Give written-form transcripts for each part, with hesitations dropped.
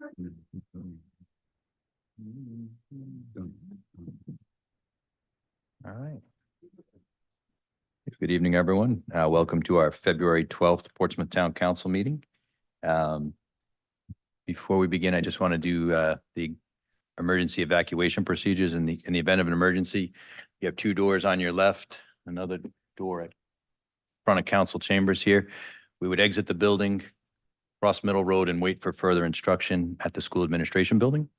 All right. Good evening, everyone. Welcome to our February 12th Portsmouth Town Council meeting. Before we begin, I just want to do the emergency evacuation procedures. In the event of an emergency, you have two doors on your left, another door at front of council chambers here. We would exit the building, cross Middle Road, and wait for further instruction at the school administration building.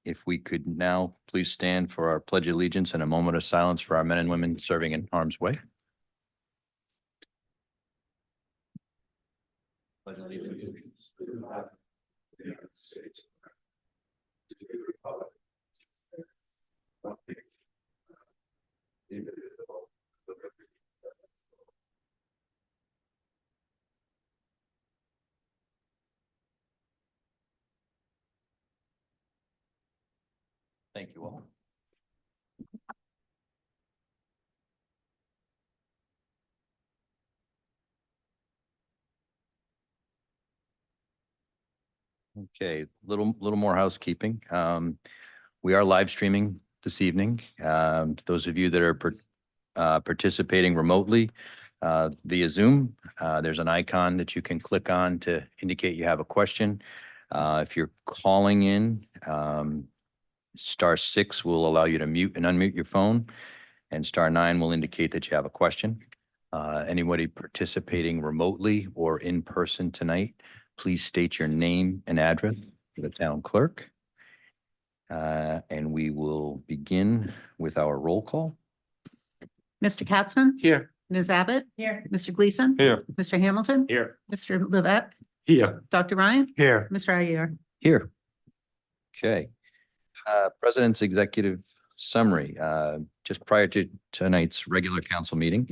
If we could now please stand for our pledge of allegiance and a moment of silence for our men and women serving in harm's way. Pledge allegiance to the flag of the United States. Thank you all. Okay, little more housekeeping. We are live streaming this evening. Those of you that are participating remotely via Zoom, there's an icon that you can click on to indicate you have a question. If you're calling in, *6 will allow you to mute and unmute your phone, and *9 will indicate that you have a question. Anybody participating remotely or in person tonight, please state your name and address for the town clerk. And we will begin with our roll call. Mr. Katzman? Here. Ms. Abbott? Here. Mr. Gleason? Here. Mr. Hamilton? Here. Mr. Levesque? Here. Dr. Ryan? Here. Mr. Aguirre? Here. Okay. President's executive summary. Just prior to tonight's regular council meeting,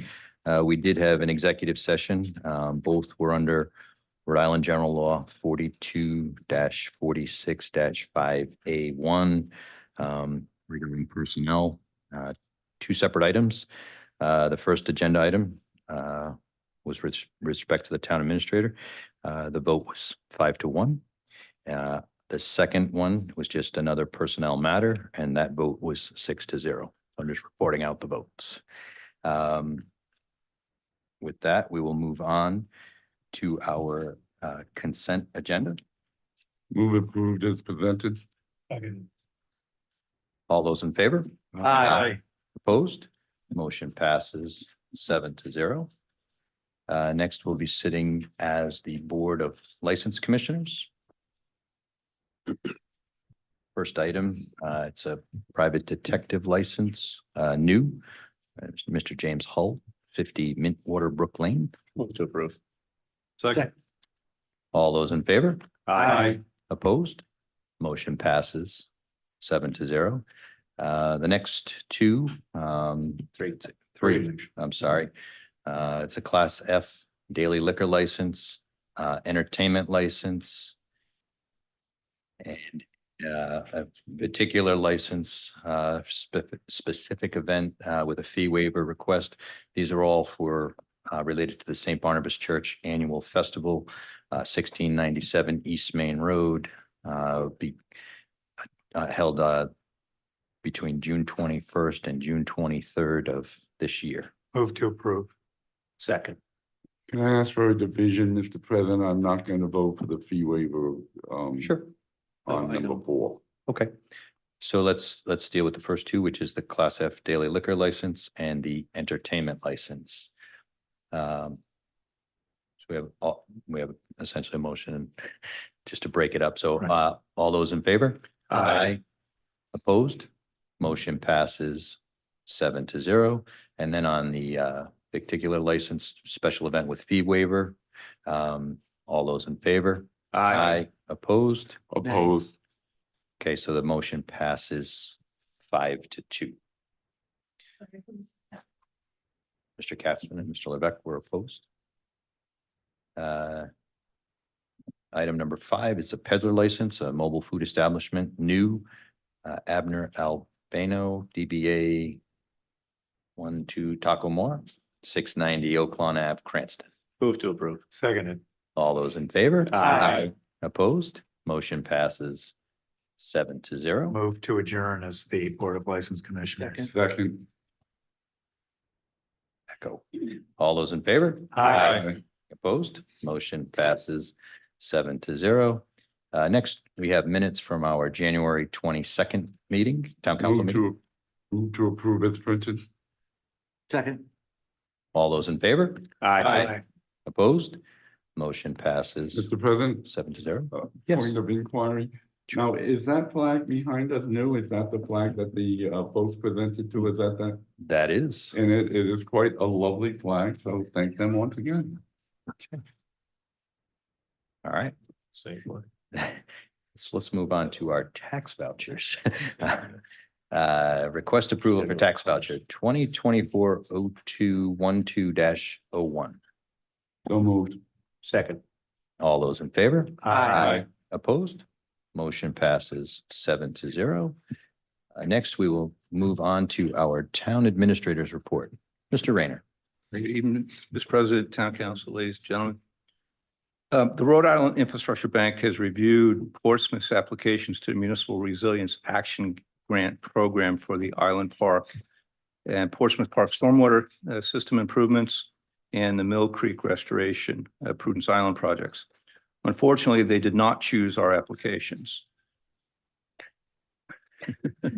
we did have an executive session. Both were under Rhode Island General Law 42-46-5A1, regarding personnel. Two separate items. The first agenda item was with respect to the town administrator. The vote was 5-1. The second one was just another personnel matter, and that vote was 6-0. I'm just reporting out the votes. With that, we will move on to our consent agenda. Move approved as presented. All those in favor? Aye. Opposed? Motion passes 7-0. Next, we'll be sitting as the Board of License Commissioners. First item, it's a private detective license, new. Mr. James Hull, 50 Mintwater Brook Lane. Move to approve. Second. All those in favor? Aye. Opposed? Motion passes 7-0. The next two, three, I'm sorry. It's a Class F daily liquor license, entertainment license, and a particular license, specific event with a fee waiver request. These are all for related to the St. Barnabas Church Annual Festival, 1697 East Main Road, be held between June 21st and June 23rd of this year. Move to approve. Second. Can I ask for a division, Mr. President? I'm not going to vote for the fee waiver. Sure. On number 4. Okay. So let's deal with the first two, which is the Class F daily liquor license and the entertainment license. So we have essentially a motion just to break it up. So all those in favor? Aye. Opposed? Motion passes 7-0. And then on the particular license, special event with fee waiver, all those in favor? Aye. Opposed? Opposed. Okay, so the motion passes 5-2. Mr. Katzman and Mr. Levesque were opposed. Item number 5 is a peddler license, a mobile food establishment, new, Abner Albano, DBA 12 Taco More, 690 Oaklawn Ave, Cranston. Move to approve. Seconded. All those in favor? Aye. Opposed? Motion passes 7-0. Move to adjourn as the Board of License Commissioners. Second. Echo. All those in favor? Aye. Opposed? Motion passes 7-0. Next, we have minutes from our January 22nd meeting, town council meeting. Move to approve as printed. Second. All those in favor? Aye. Opposed? Motion passes Mr. President, 7-0. Yes. point of inquiry. Now, is that flag behind us new? Is that the flag that the folks presented to us at that? That is. And it is quite a lovely flag, so thank them once again. All right. Let's move on to our tax vouchers. Request approval for tax voucher 2024-0212-01. So moved. Second. All those in favor? Aye. Opposed? Motion passes 7-0. Next, we will move on to our town administrator's report. Mr. Rayner. Good evening, Mr. President, Town Council, ladies and gentlemen. The Rhode Island Infrastructure Bank has reviewed Portsmouth's applications to the Municipal Resilience Action Grant Program for the Island Park and Portsmouth Park Stormwater System Improvements and the Mill Creek Restoration, Prudence Island projects. Unfortunately, they did not choose our applications.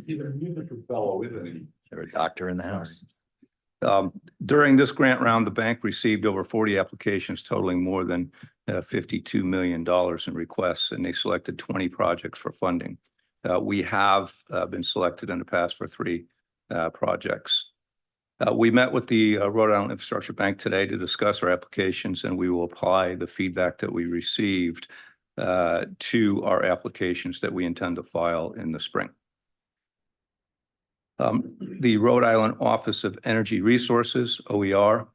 He's a musical fellow, isn't he? Is there a doctor in the house? During this grant round, the bank received over 40 applications totaling more than $52 million in requests, and they selected 20 projects for funding. We have been selected in the past for 3 projects. We met with the Rhode Island Infrastructure Bank today to discuss our applications, and we will apply the feedback that we received to our applications that we intend to file in the spring. The Rhode Island Office of Energy Resources, OER,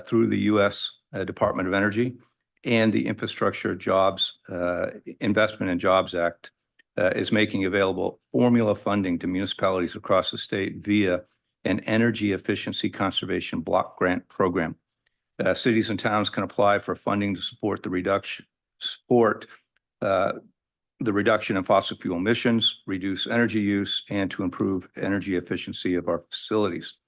through the U.S. Department of Energy and the Infrastructure Jobs Investment and Jobs Act is making available formula funding to municipalities across the state via an energy efficiency conservation block grant program. Cities and towns can apply for funding to support the reduction in fossil fuel emissions, reduce energy use, and to improve energy efficiency of our facilities.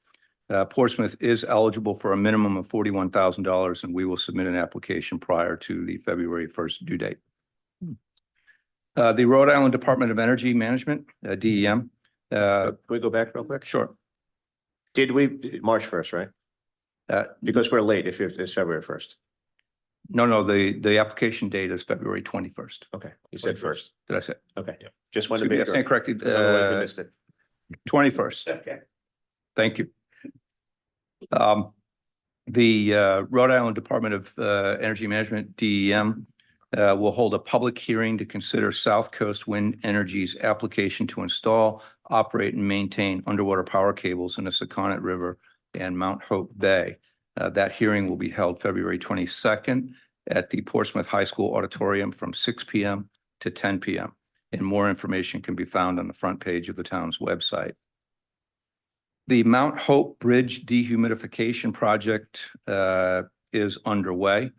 Portsmouth is eligible for a minimum of $41,000, and we will submit an application prior to the February 1st due date. The Rhode Island Department of Energy Management, DEM. Can we go back real quick? Sure. Did we, March 1st, right? Because we're late if it's February 1st. No, the application date is February 21st. Okay, you said first. Did I say? Okay, just wanted to I be stand sure. corrected. Otherwise we missed it. 21st. Okay. Thank you. The Rhode Island Department of Energy Management, DEM, will hold a public hearing to consider South Coast Wind Energy's application to install, operate, and maintain underwater power cables in the Saconnet River and Mount Hope Bay. That hearing will be held February 22nd at the Portsmouth High School Auditorium from 6 p.m. to 10 p.m. And more information can be found on the front page of the town's website. The Mount Hope Bridge dehumidification project is underway.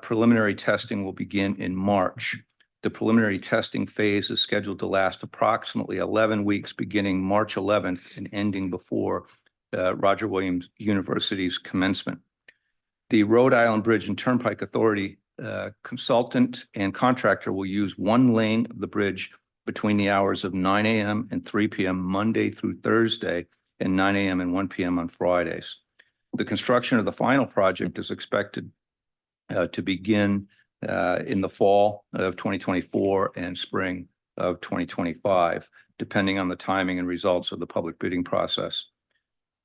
Preliminary testing will begin in March. The preliminary testing phase is scheduled to last approximately 11 weeks, beginning March 11th and ending before Roger Williams University's commencement. The Rhode Island Bridge and Turnpike Authority consultant and contractor will use one lane of the bridge between the hours of 9 a.m. and 3 p.m. Monday through Thursday and 9 a.m. and 1 p.m. on Fridays. The construction of the final project is expected to begin in the fall of 2024 and spring of 2025, depending on the timing and results of the public bidding process.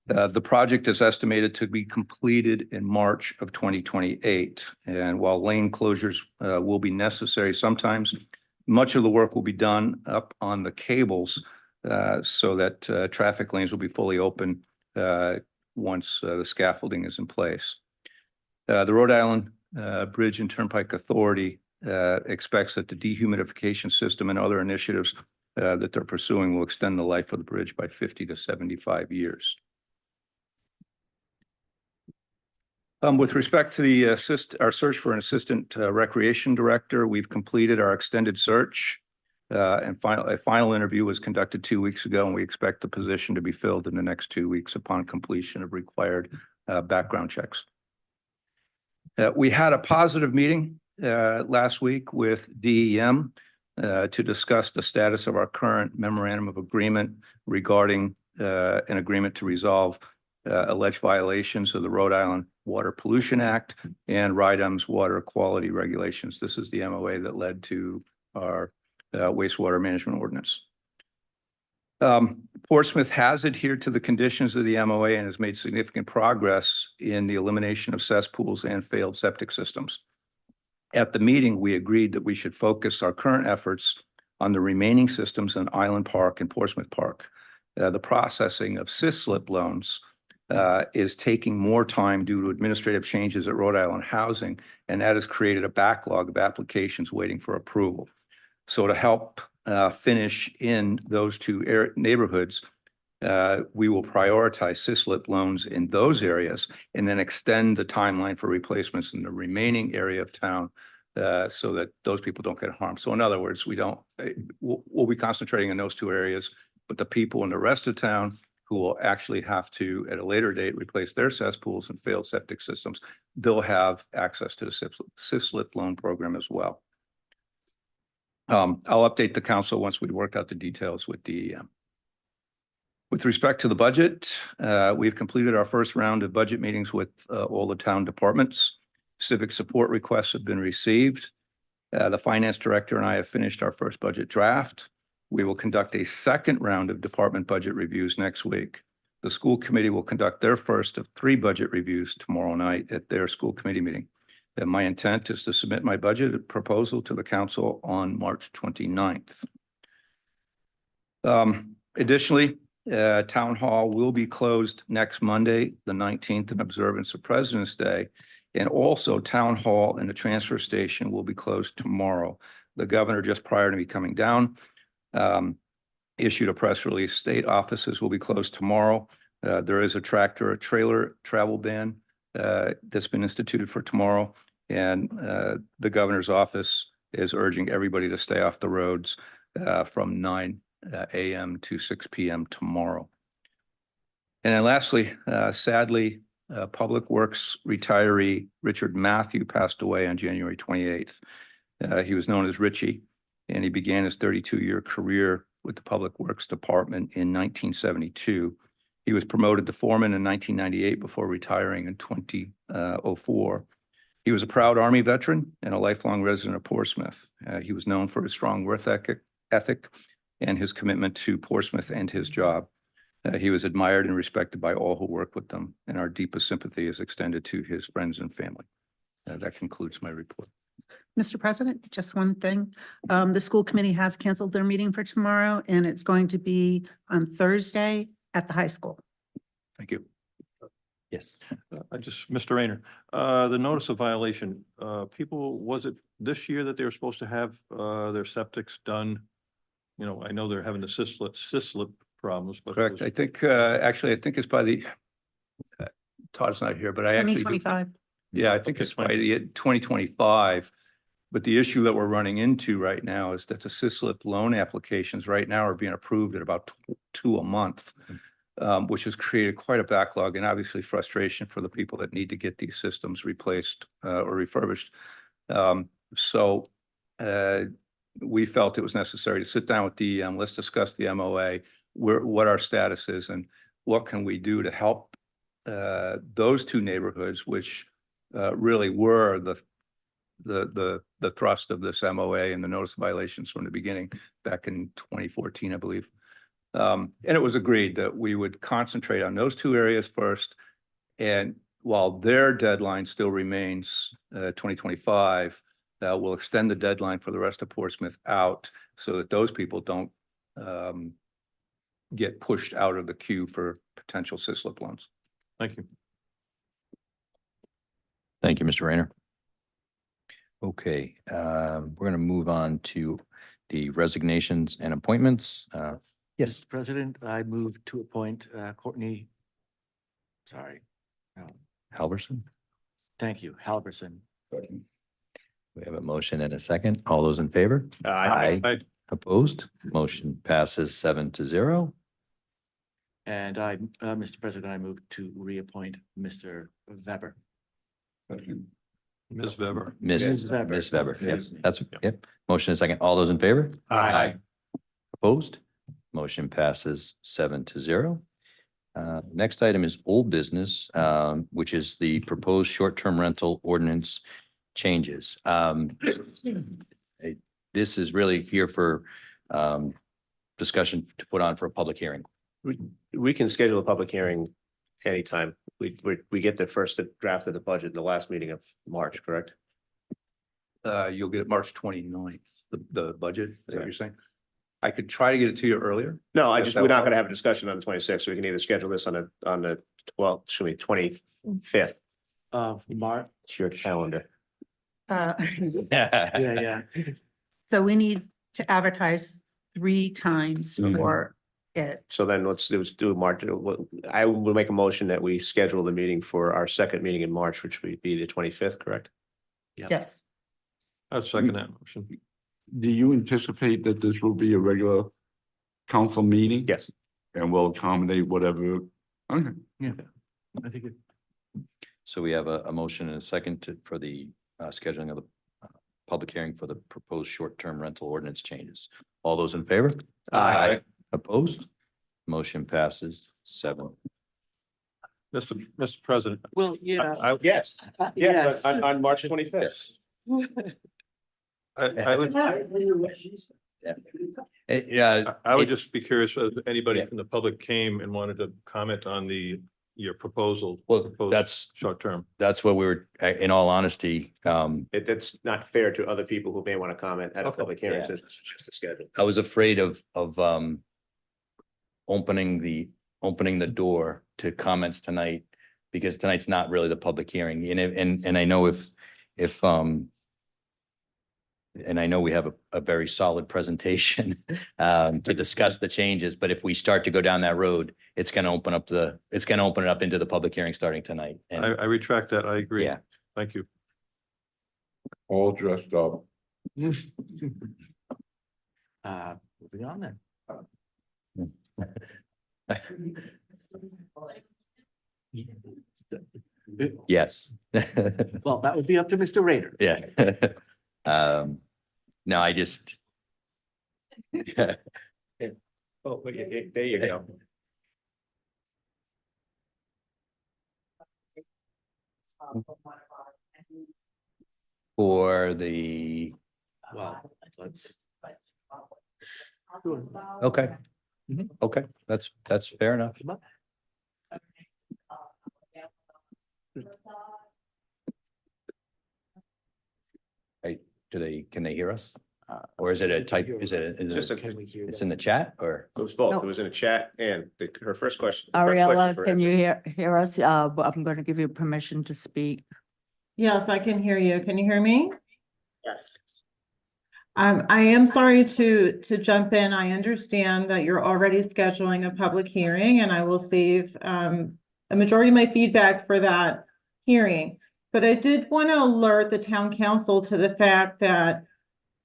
The project is estimated to be completed in March of 2028. And while lane closures will be necessary sometimes, much of the work will be done up on the cables so that traffic lanes will be fully open once the scaffolding is in place. The Rhode Island Bridge and Turnpike Authority expects that the dehumidification system and other initiatives that they're pursuing will extend the life of the bridge by 50 to 75 years. With respect to the our search for an assistant recreation director, we've completed our extended search. And a final interview was conducted 2 weeks ago, and we expect the position to be filled in the next 2 weeks upon completion of required background checks. We had a positive meeting last week with DEM to discuss the status of our current memorandum of agreement regarding an agreement to resolve alleged violations of the Rhode Island Water Pollution Act and RIDEM's water quality regulations. This is the MOA that led to our wastewater management ordinance. Portsmouth has adhered to the conditions of the MOA and has made significant progress in the elimination of cesspools and failed septic systems. At the meeting, we agreed that we should focus our current efforts on the remaining systems in Island Park and Portsmouth Park. The processing of CISLIP loans is taking more time due to administrative changes at Rhode Island Housing, and that has created a backlog of applications waiting for approval. So to help finish in those two neighborhoods, we will prioritize CISLIP loans in those areas and then extend the timeline for replacements in the remaining area of town so that those people don't get harmed. So in other words, we'll be concentrating in those two areas, but the people in the rest of town who will actually have to, at a later date, replace their cesspools and failed septic systems, they'll have access to the CISLIP loan program as well. I'll update the council once we work out the details with DEM. With respect to the budget, we've completed our first round of budget meetings with all the town departments. Civic support requests have been received. The finance director and I have finished our first budget draft. We will conduct a second round of department budget reviews next week. The school committee will conduct their first of 3 budget reviews tomorrow night at their school committee meeting. And my intent is to submit my budget proposal to the council on March 29th. Additionally, Town Hall will be closed next Monday, the 19th, in observance of President's Day. And also Town Hall and the transfer station will be closed tomorrow. The governor, just prior to me coming down, issued a press release. State offices will be closed tomorrow. There is a trailer travel ban that's been instituted for tomorrow. And the governor's office is urging everybody to stay off the roads from 9 a.m. to 6 p.m. tomorrow. And then lastly, sadly, Public Works retiree Richard Matthew passed away on January 28th. He was known as Richie, and he began his 32-year career with the Public Works Department in 1972. He was promoted to foreman in 1998 before retiring in 2004. He was a proud Army veteran and a lifelong resident of Portsmouth. He was known for his strong work ethic and his commitment to Portsmouth and his job. He was admired and respected by all who worked with them, and our deepest sympathy is extended to his friends and family. That concludes my report. Mr. President, just one thing. The school committee has canceled their meeting for tomorrow, and it's going to be on Thursday at the high school. Thank you. Yes. Mr. Rayner, the notice of violation, was it this year that they were supposed to have their septics done? You know, I know they're having the CISLIP problems, but. Correct. I think, actually, I think it's by the, Todd's not here, but I actually. 2025. Yeah, I think it's by the 2025. But the issue that we're running into right now is that the CISLIP loan applications right now are being approved at about 2 a month, which has created quite a backlog and obviously frustration for the people that need to get these systems replaced or refurbished. So we felt it was necessary to sit down with DEM. Let's discuss the MOA, what our status is, and what can we do to help those 2 neighborhoods, which really were the thrust of this MOA and the notice of violations from the beginning back in 2014, I believe. And it was agreed that we would concentrate on those 2 areas first. And while their deadline still remains 2025, we'll extend the deadline for the rest of Portsmouth out so that those people don't get pushed out of the queue for potential CISLIP loans. Thank you. Thank you, Mr. Rayner. Okay, we're going to move on to the resignations and appointments. Yes, Mr. President, I move to appoint Courtney. Sorry. Halverson? Thank you, Halverson. We have a motion and a second. All those in favor? Aye. Opposed? Motion passes 7-0. And I, Mr. President, I move to reappoint Mr. Weber. Ms. Weber. Ms. Ms. Weber. Ms. Weber, yep, Excuse me. yep. Motion and second. All those in favor? Aye. Opposed? Motion passes 7-0. Next item is old business, which is the proposed short-term rental ordinance changes. This is really here for discussion to put on for a public hearing. We can schedule a public hearing anytime. We get the first draft of the budget in the last meeting of March, correct? You'll get it March 29th, the budget, is that what you're saying? I could try to get it to you earlier. No, we're not That- gonna have a discussion on the 26th, so we can either schedule this on the 12th, 25th. Mark. It's your calendar. Yeah. So we need to advertise 3 times Mm-hmm. for it. So then let's do March. I will make a motion that we schedule the meeting for our second meeting in March, which would be the 25th, correct? Yes. I'll second that motion. Do you anticipate that this will be a regular council meeting? Yes. And will accommodate whatever? Okay. I think it. So we have a motion and a second for the scheduling of the public hearing for the proposed short-term rental ordinance changes. All those in favor? Aye. Opposed? Motion passes 7. Mr. President. Well, yeah. Yes. Yes. On March 25th. I would, Yeah. I would just be curious if anybody Yeah. from the public came and wanted to comment on your proposal. Well, proposed that's Short term. what we were, in all honesty, It's not fair to other people who may want to comment at a Okay. public hearing, Yeah. since it's just a schedule. I was afraid of opening the door to comments tonight, because tonight's not really the public hearing, and I know and I know we have a very solid presentation to discuss the changes, but if we start to go down that road, it's gonna open it up into the public hearing starting tonight. And I retract that. I agree. Yeah. Thank you. All dressed up. Moving on then. yes. Well, that would be up to Mr. Rader. Yeah. No, I just. Oh, there you go. For the, Well, let's. okay. Okay, that's fair enough. Hey, can they hear us? Or is it a type, is it, Just a- Can we hear it's that? in the chat or? It was both. No. It was in a chat and her first question. the first Ariella, questions were can answered. you hear us? But I'm going to give you permission to speak. Yes, I can hear you. Can you hear me? Yes. I am sorry to jump in. I understand that you're already scheduling a public hearing and I will save a majority of my feedback for that hearing. But I did want to alert the town council to the fact that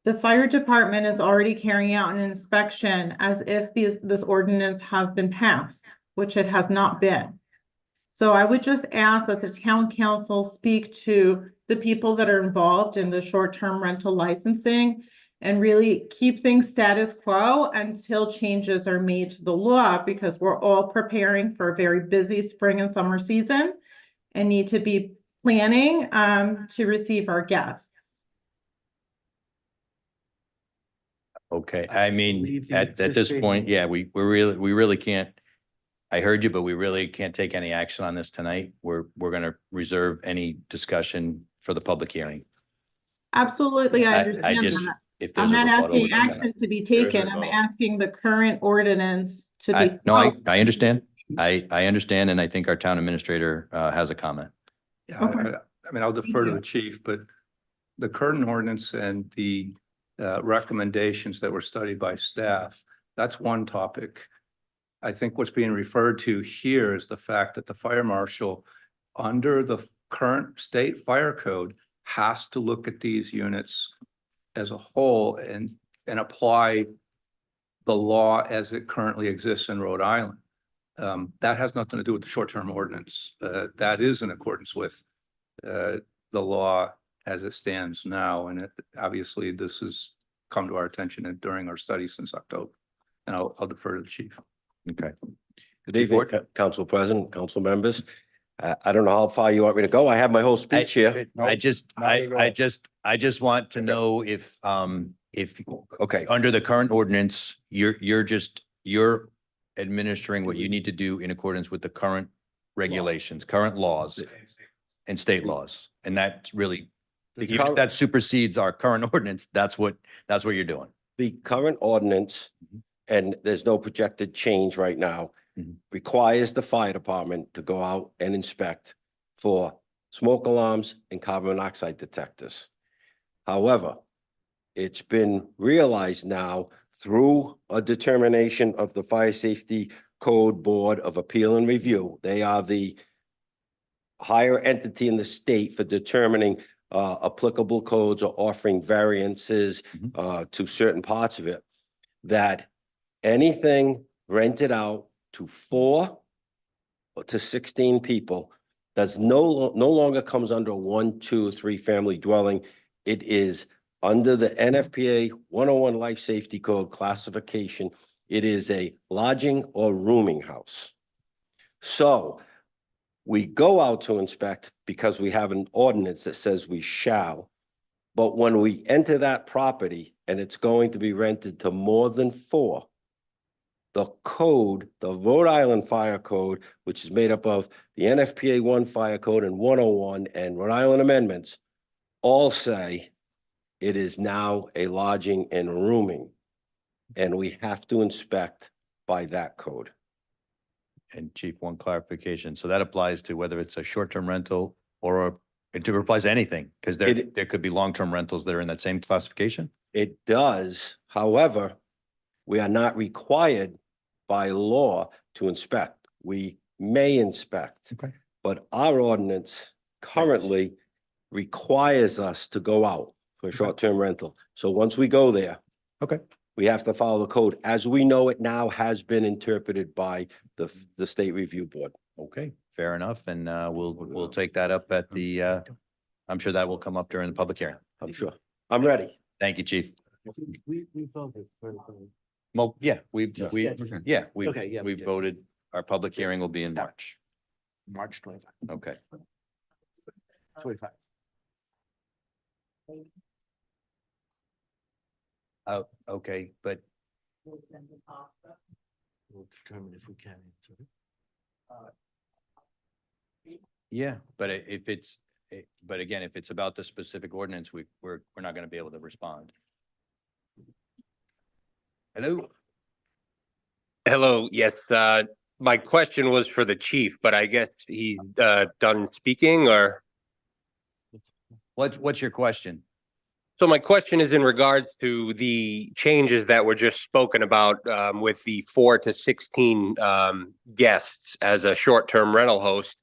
the fire department is already carrying out an inspection as if this ordinance has been passed, which it has not been. So I would just ask that the town council speak to the people that are involved in the short-term rental licensing and really keep things status quo until changes are made to the law, because we're all preparing for a very busy spring and summer season and need to be planning to receive our guests. Okay, I I mean, believe the at this existing- point, yeah, we really can't. I heard you, but we really can't take any action on this tonight. We're gonna reserve any discussion for the public hearing. Absolutely, I I understand just, that. if there's I'm a not rebuttal, asking it's gonna- action to be There is a taken. I'm rebuttal. asking the current ordinance to be. I, no, followed. I understand. I understand, and I think our town administrator has a comment. Yeah, Okay. I mean, I'll defer to the chief, but the current ordinance and the recommendations that were studied by staff, that's one topic. I think what's being referred to here is the fact that the fire marshal, under the current state fire code has to look at these units as a whole and apply the law as it currently exists in Rhode Island. That has nothing to do with the short-term ordinance. That is in accordance with the law as it stands now. And obviously this has come to our attention during our study since October. And I'll defer to the chief. Okay. Good evening, Council President, council members. I don't know how far you want me to go. I have my whole speech here. I just want to know if, Okay, under the current ordinance, you're administering what you need to do in accordance with the current regulations, current laws and state laws. And that's really, even if that supersedes our current ordinance, that's what you're doing. the current ordinance, and there's no projected change right now, Mhm. requires the fire department to go out and inspect for smoke alarms and carbon monoxide detectors. However, it's been realized now through a determination of the Fire Safety Code Board of Appeal and Review. They are the higher entity in the state for determining applicable codes or offering variances to certain parts of it, that anything rented out to 4 to 16 people does no longer comes under a 1, 2, 3 family dwelling. It is under the NFPA 101 Life Safety Code classification. It is a lodging or rooming house. So we go out to inspect because we have an ordinance that says we shall. But when we enter that property and it's going to be rented to more than 4, the code, the Rhode Island Fire Code, which is made up of the NFPA 1 Fire Code and 101 and Rhode Island amendments, all say it is now a lodging and rooming. And we have to inspect by that code. And Chief, one clarification. So that applies to whether it's a short-term rental or it applies to anything, because there could be long-term rentals that are in that same classification? It does, however, we are not required by law to inspect. We may inspect. Okay. But our ordinance currently requires us to go out for short-term rental. So once we go there. Okay. We have to follow the code as we know it now has been interpreted by the State Review Board. Okay, fair enough. And we'll take that up at the, I'm sure that will come up during the public hearing. I'm sure. I'm ready. Thank you, Chief. We voted. Well, yeah, Okay. Yeah, we we did. voted. Our public hearing will be in March. March 25. Okay. 25. Oh, okay, but We'll determine if we can. yeah, but if it's, but again, if it's about the specific ordinance, we're not going to be able to respond. Hello? Hello, yes, my question was for the chief, but I guess he's done speaking or? What's your question? So my question is in regards to the changes that were just spoken about with the 4 to 16 guests as a short-term rental host.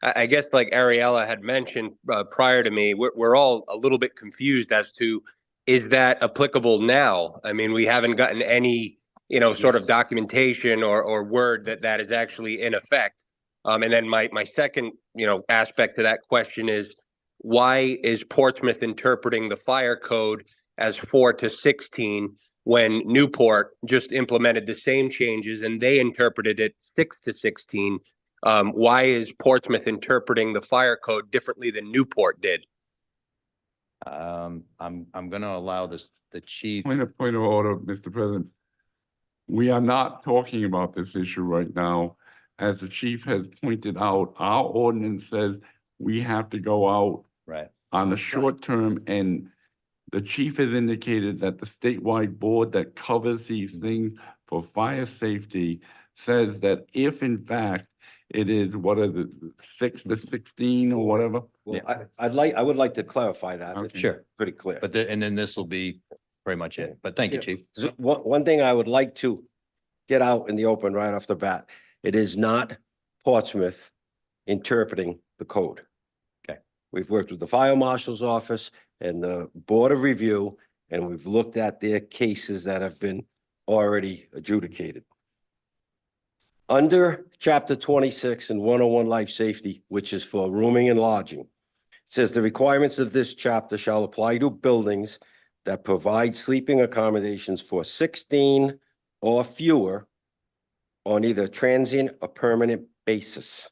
I guess like Ariella had mentioned prior to me, we're all a little bit confused as to, is that applicable now? I mean, we haven't gotten any, sort of documentation or word that is actually in effect. And then my second, aspect to that question is, why is Portsmouth interpreting the fire code as 4 to 16 when Newport just implemented the same changes and they interpreted it 6 to 16? Why is Portsmouth interpreting the fire code differently than Newport did? I'm going to allow the chief. Point of order, Mr. President. We are not talking about this issue right now. As the chief has pointed out, our ordinance says we have to go out Right. on the short term, and the chief has indicated that the statewide board that covers these things for fire safety says that if in fact it is, what is it, 6 to 16 or whatever? Well, I would like to clarify that. Okay. Sure. Pretty clear. But and then this will be pretty much it. But thank you, Yeah. Chief. So one thing I would like to get out in the open right off the bat, it is not Portsmouth interpreting the code. Okay. We've worked with the fire marshal's office and the Board of Review, and we've looked at their cases that have been already adjudicated. Under Chapter 26 and 101 Life Safety, which is for rooming and lodging, it says the requirements of this chapter shall apply to buildings that provide sleeping accommodations for 16 or fewer on either transient or permanent basis.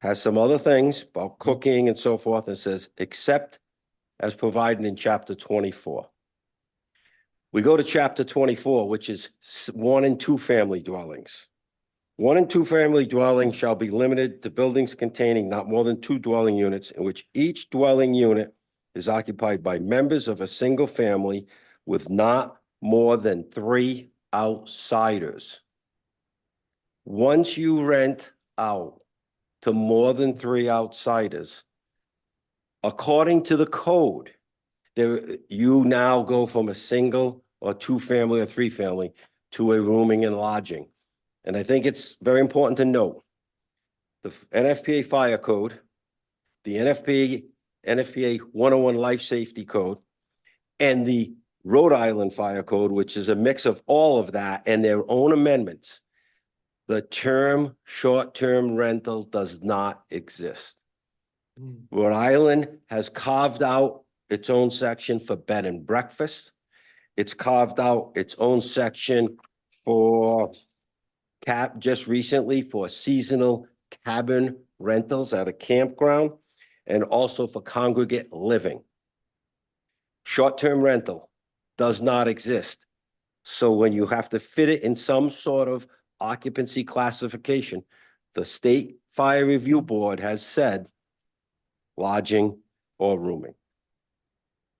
Has some other things about cooking and so forth, and says, except as provided in Chapter 24. We go to Chapter 24, which is 1 and 2 family dwellings. 1 and 2 family dwellings shall be limited to buildings containing not more than 2 dwelling units, in which each dwelling unit is occupied by members of a single family with not more than 3 outsiders. Once you rent out to more than 3 outsiders, according to the code, you now go from a single or 2 family or 3 family to a rooming and lodging. And I think it's very important to note the NFPA Fire Code, the NFPA 101 Life Safety Code, and the Rhode Island Fire Code, which is a mix of all of that and their own amendments. The term short-term rental does not exist. Rhode Island has carved out its own section for bed and breakfast. It's carved out its own section for just recently for seasonal cabin rentals at a campground, and also for congregate living. Short-term rental does not exist. So when you have to fit it in some sort of occupancy classification, the State Fire Review Board has said lodging or rooming.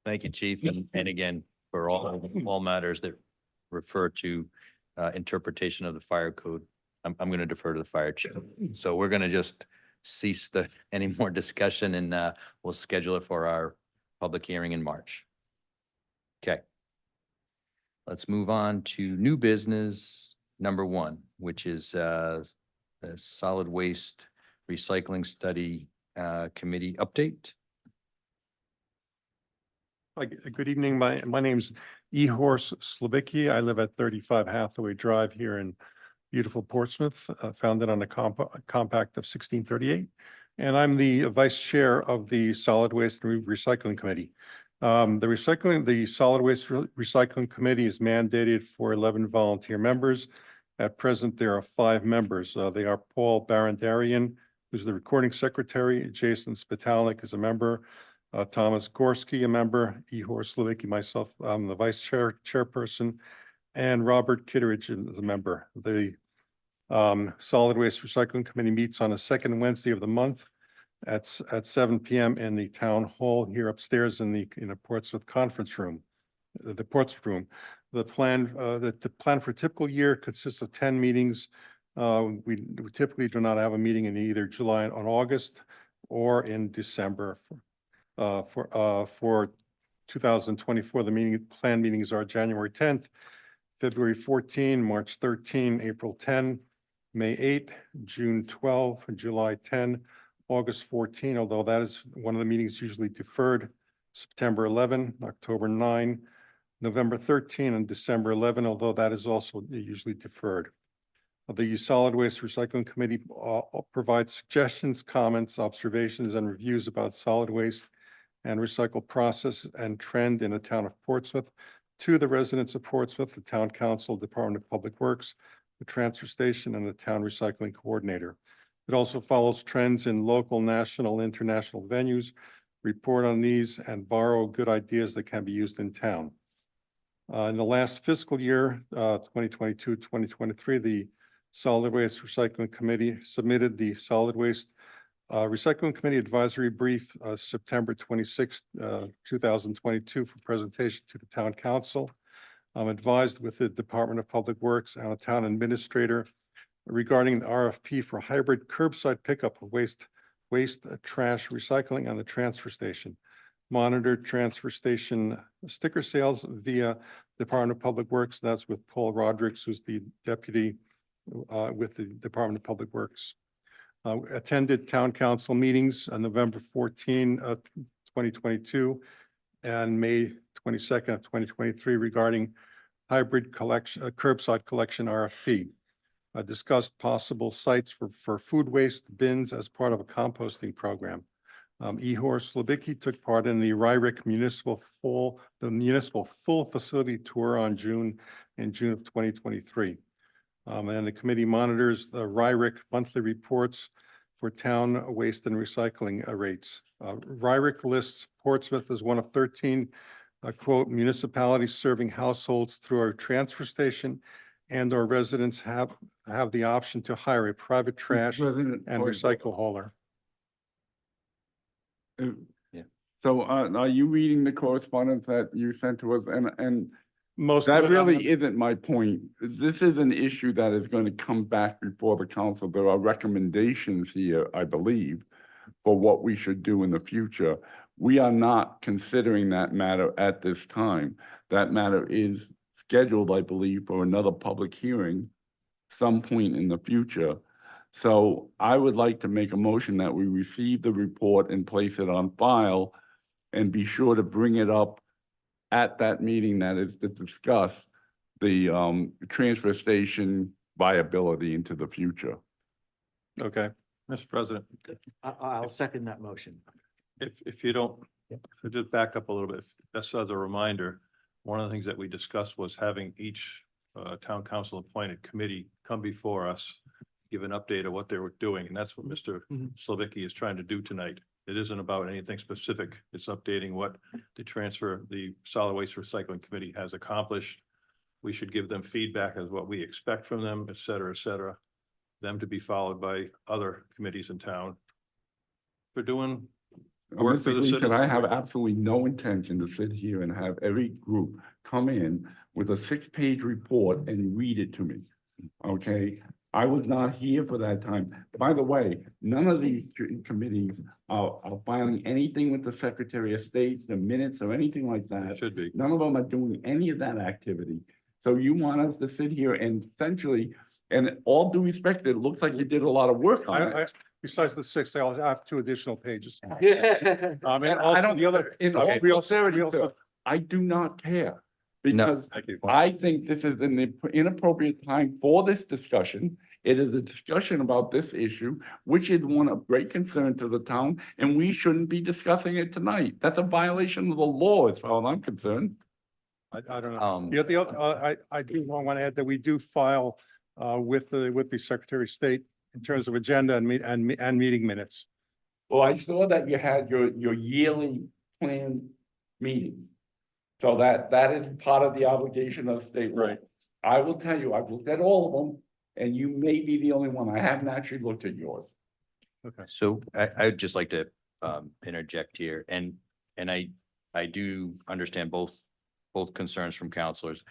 Thank you, Chief. And again, for all matters that refer to interpretation of the fire code, I'm going to defer to the fire chief. So we're going to just cease any more discussion, and we'll schedule it for our public hearing in March. Okay. Let's move on to new business number 1, which is the solid waste recycling study committee update. Hi, good evening. My name's Ehorst Slabicki. I live at 35 Hathaway Drive here in beautiful Portsmouth, founded on a compact of 1638. And I'm the vice chair of the Solid Waste and Recycling Committee. The Solid Waste Recycling Committee is mandated for 11 volunteer members. At present, there are 5 members. They are Paul Barandarian, who's the recording secretary, Jason Spitalnik is a member, Thomas Gorski, a member, Ehorst Slabicki, myself, I'm the vice chairperson, and Robert Kitteridge is a member. The Solid Waste Recycling Committee meets on the 2nd Wednesday of the month at 7 p.m. in the town hall here upstairs in the Portsmouth conference room, the Portsmouth room. The plan for a typical year consists of 10 meetings. We typically do not have a meeting in either July or August or in December. For 2024, the planned meetings are January 10th, February 14, March 13, April 10, May 8, June 12, July 10, August 14, although that is one of the meetings usually deferred, September 11, October 9, November 13, and December 11, although that is also usually deferred. The Solid Waste Recycling Committee provides suggestions, comments, observations, and reviews about solid waste and recycle process and trend in the town of Portsmouth to the residents of Portsmouth, the town council, Department of Public Works, the transfer station, and the town recycling coordinator. It also follows trends in local, national, international venues, report on these, and borrow good ideas that can be used in town. In the last fiscal year, 2022-2023, the Solid Waste Recycling Committee submitted the Solid Waste Recycling Committee Advisory Brief, September 26, 2022 for presentation to the Town Council. I'm advised with the Department of Public Works and the Town Administrator regarding the RFP for hybrid curbside pickup of waste, trash recycling on the transfer station. Monitored transfer station sticker sales via Department of Public Works. That's with Paul Rodrigues, who's the deputy with the Department of Public Works. Attended town council meetings on November 14, 2022 and May 22nd of 2023 regarding hybrid collection, curbside collection RFP. Discussed possible sites for food waste bins as part of a composting program. Ihor Slabicki took part in the Ryrick municipal full facility tour in June of 2023. And the committee monitors the Ryrick monthly reports for town waste and recycling rates. Ryrick lists Portsmouth as one of 13 quote municipalities serving households through our transfer station, and our residents have the option to hire a private trash President, and recycle hauler. Yeah. So are you reading the correspondence that you sent to us? And Most of that it, really isn't my point. This is an issue that is going to come back before the council. There are recommendations here, I believe, for what we should do in the future. We are not considering that matter at this time. That matter is scheduled, I believe, for another public hearing some point in the future. So I would like to make a motion that we receive the report and place it on file and be sure to bring it up at that meeting that is to discuss the transfer station viability into the future. Okay. Mr. President, I'll second that motion. if you don't, so just back up a little bit, just as a reminder, one of the things that we discussed was having each town council appointed committee come before us, give an update of what they were doing, and that's what Mr. Slabicki is trying to do tonight. It isn't about anything specific. It's updating what the solid waste recycling committee has accomplished. We should give them feedback as what we expect from them, et cetera, them to be followed by other committees in town. We're doing work for Mr. the Gleason, citizens. I have absolutely no intention to sit here and have every group come in with a 6-page report and read it to me. Okay? I was not here for that time. By the way, none of these committees are filing anything with the Secretary of State, the minutes or anything like that. Should be. None of them are doing any of that activity. So you want us to sit here and essentially, and all due respect, it looks like you did a lot of work on it. Besides the 6, I have 2 additional pages. And I don't, the other, in all we also- sincerity, we also- sir, I do not care. No. Because Thank you. I think this is an inappropriate time for this discussion. It is a discussion about this issue, which is one of great concern to the town, and we shouldn't be discussing it tonight. That's a violation of the law as far as I'm concerned. I don't know. Um, The other, I do want to add that we do file with the Secretary of State in terms of agenda and meeting minutes. Well, I saw that you had your yearly planned meetings. So that is part of the obligation of state law. Right. I will tell you, I've looked at all of them, and you may be the only one. I haven't actually looked at yours. So I'd just like to interject here, and I do understand both concerns from counselors.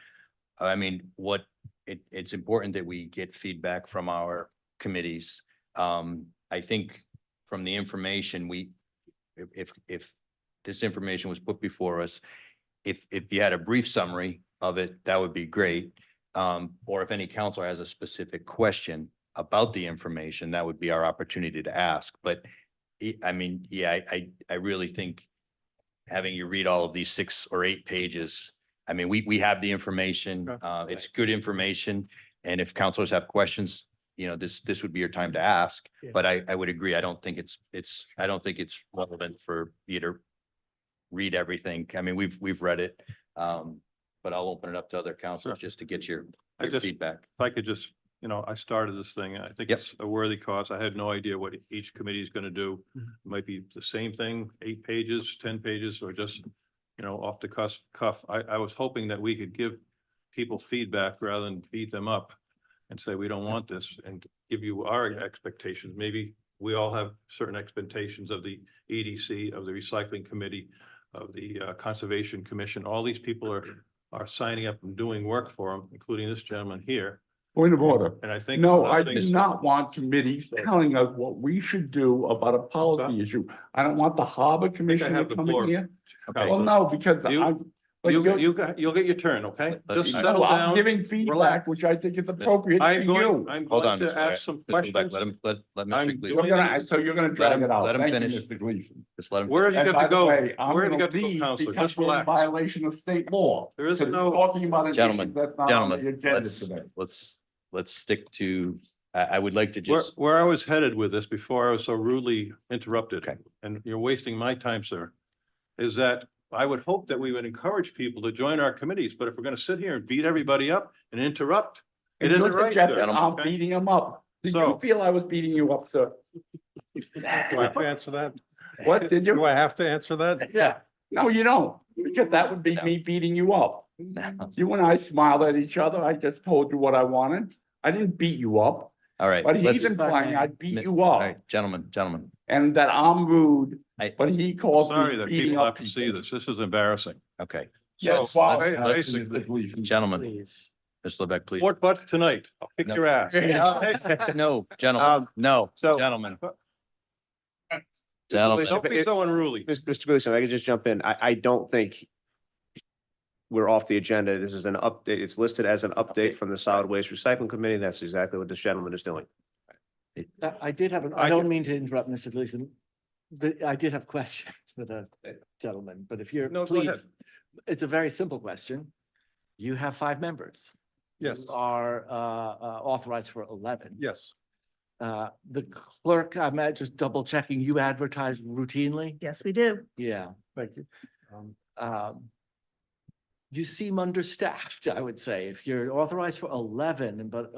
I mean, it's important that we get feedback from our committees. I think from the information if this information was put before us, if you had a brief summary of it, that would be great. Or if any counselor has a specific question about the information, that would be our opportunity to ask. But I mean, yeah, I really think having you read all of these 6 or 8 pages, I mean, we have the information, it's good information. And if counselors have questions, you know, this would be your time to ask. Yeah. But I would agree. I don't think it's relevant for you to read everything. I mean, we've read it. But I'll open it up to other counselors just to get your feedback. If I could just, you know, I started this thing, I think Yep. it's a worthy cause. I had no idea what each committee is going to do. Mhm. It might be the same thing, 8 pages, 10 pages, or just, you know, off the cuff. I was hoping that we could give people feedback rather than beat them up and say, we don't want this, and give you our expectations. Maybe we all have certain expectations of the EDC, of the recycling committee, of the Conservation Commission. All these people are signing up and doing work for them, including this gentleman here. Point of order. And I think. No, one I of the do things- not want committees telling us what we should do about a policy issue. I don't want the Harbor Commission to have the come floor. in here. Okay. Well, no, because You- But you're- You'll get your turn, okay? Just No, settle No, I'm down. giving feedback, relax. which I think is appropriate for I'm going, you. I'm Hold going on. to Mr. Mayor. ask some Mr. Lubeck, questions. let I'm Mr. Gleason, You're gonna, so you're gonna drag him- it out. let him Thank you, finish. Mr. Gleason. just let him. Where have you And got by to the go? way, I'm Where have you gonna got to go, leave Counselor? because Just we're in relax. violation of state law. There is Because no- we're talking about an issue Gentlemen, that's not on the Gentlemen, agenda today. let's stick to, I would like to Where, just, where I was headed with this before I was so rudely interrupted, Okay. and you're wasting my time, sir, is that I would hope that we would encourage people to join our committees, but if we're gonna sit here and beat everybody up and interrupt, it And isn't you're right, suggesting sir. I'm okay? beating him up. Did So- you feel I was beating you up, sir? Do I have to answer that? What, did Do you? I have to answer that? Yeah. No, you don't, because that would be me beating you up. You and I smiled at each other. I just told you what I wanted. I didn't beat you up, all right. but let's- he's implying I beat you All up right, gentlemen, and that I'm rude, I- but he calls Sorry me that beating people up have to see people. this. This is embarrassing. okay. Yes, So, well, let's- basically, Gentlemen, Please. Mr. Lebec, please. Fort butts tonight. I'll kick No. your ass. No, gentlemen, no, so- gentlemen. Gentlemen, Don't be so unruly. Mr. Gleason, if I could just jump in. I don't think we're off the agenda. This is an update. It's listed as an update from the Solid Waste Recycling Committee. That's exactly what this gentleman is doing. I did have, I don't mean to interrupt, Mr. Gleason, but I did have questions that are, gentlemen, but if you're, No, go ahead. please, it's a very simple question. You have 5 members. Yes, You are authorized for 11. yes. The clerk, I'm just double checking, you advertise routinely? Yes, we do. Yeah. Thank you. You seem understaffed, I would say, if you're authorized for 11, but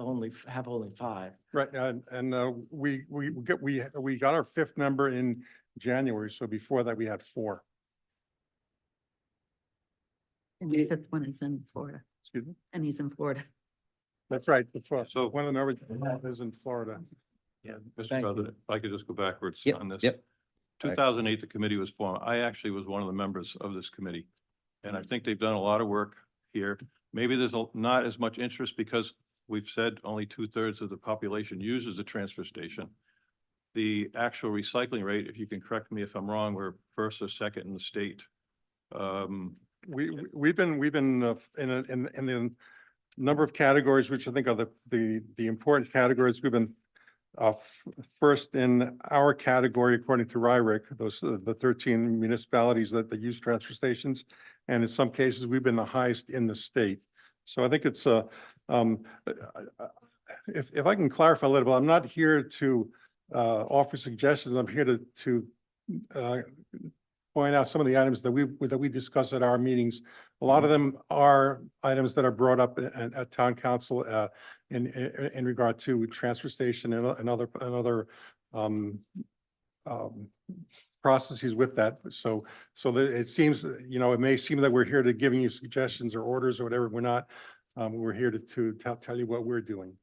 have only 5. Right, and we got our 5th member in January, so before that we had 4. And the fifth one is in Florida, Excuse me? and he's in Florida. That's right, before, So- one of the members is in Florida. Yeah. Mr. Thank you. President, if I could just go backwards Yep, on this. yep. 2008, the committee was formed. I actually was one of the members of this committee. And I think they've done a lot of work here. Maybe there's not as much interest because we've said only 2/3 of the population uses the transfer station. The actual recycling rate, if you can correct me if I'm wrong, we're first or second in the state. We've been in the number of categories, which I think are the important categories. We've been first in our category, according to RIRIC, those the 13 municipalities that use transfer stations. And in some cases, we've been the highest in the state. So I think it's if I can clarify a little bit, I'm not here to offer suggestions. I'm here to point out some of the items that we discuss at our meetings. A lot of them are items that are brought up at town council in regard to transfer station and other processes with that. So that it seems, it may seem that we're here to giving you suggestions or orders or whatever. We're not. We're here to tell you what we're doing.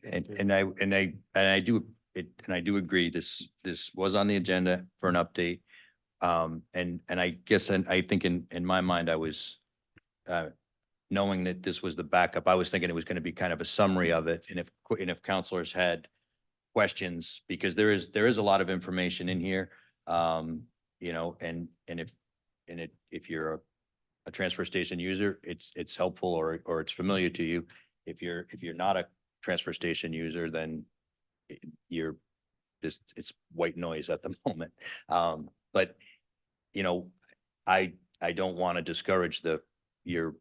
And I do agree, this was on the agenda for an update. And I guess, and I think in my mind, I was, knowing that this was the backup, I was thinking it was going to be kind of a summary of it. And if counselors had questions, because there is a lot of information in here, and if you're a transfer station user, it's helpful or it's familiar to you. If you're not a transfer station user, then you're just, it's white noise at the moment. But I don't want to discourage your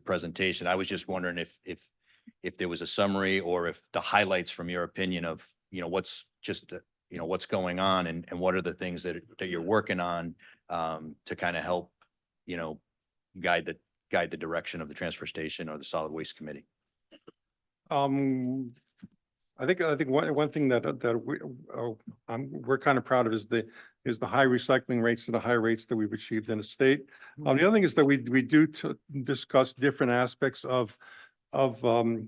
presentation. I was just wondering if there was a summary or if the highlights from your opinion of, what's just, what's going on and what are the things that you're working on, to kind of help, guide the direction of the transfer station or the solid waste committee. I think one thing that we're kind of proud of is the high recycling rates and the high rates that we've achieved in the state. The other thing is that we do discuss different aspects of the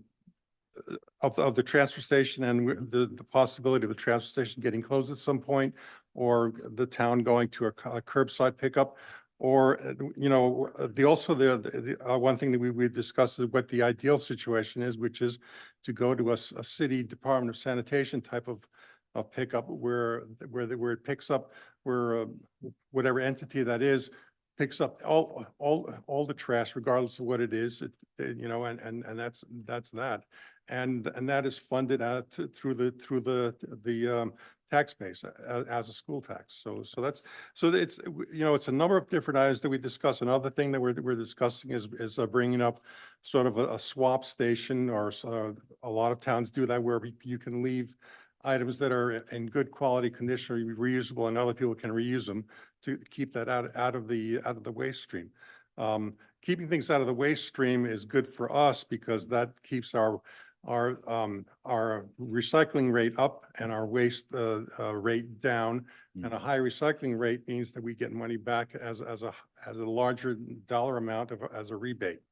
transfer station and the possibility of the transfer station getting closed at some point, or the town going to a curbside pickup. Or, the one thing that we discussed is what the ideal situation is, which is to go to a city Department of Sanitation type of pickup where it picks up, where whatever entity that is picks up all the trash regardless of what it is, you know, and that's that. And that is funded out through the tax base as a school tax. So it's, you know, it's a number of different items that we discuss. Another thing that we're discussing is bringing up sort of a swap station, or a lot of towns do that, where you can leave items that are in good quality condition or reusable, and other people can reuse them to keep that out of the waste stream. Keeping things out of the waste stream is good for us because that keeps our recycling rate up and our waste rate down. And a high recycling rate means that we get money back as a larger dollar amount as a rebate.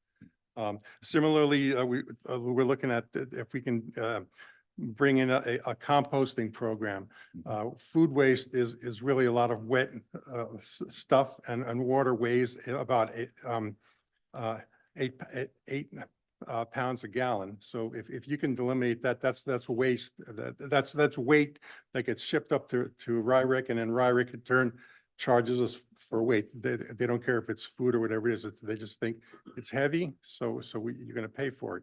Similarly, we're looking at if we can bring in a composting program. Food waste is really a lot of wet stuff, and water weighs about 8 pounds a gallon. So if you can eliminate that, that's waste. That's weight that gets shipped up to RYREC, and then RYREC in turn charges us for weight. They don't care if it's food or whatever it is. They just think it's heavy, so you're going to pay for it.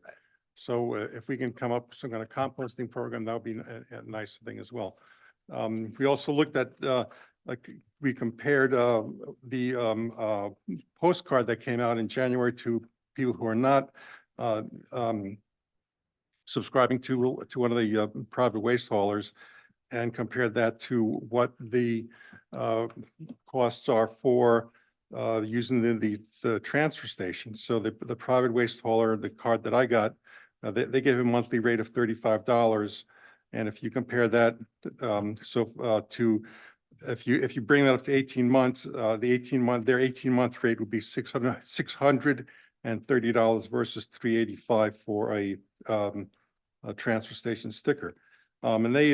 So if we can come up with some kind of composting program, that would be a nice thing as well. We also looked at, like, we compared the postcard that came out in January to people who are not subscribing to one of the private waste haulers, and compared that to what the costs are for using the transfer station. So the private waste hauler, the card that I got, they gave a monthly rate of $35. And if you compare that, to, if you bring that up to 18 months, their 18-month rate would be $630 versus $385 for a transfer station sticker. And they,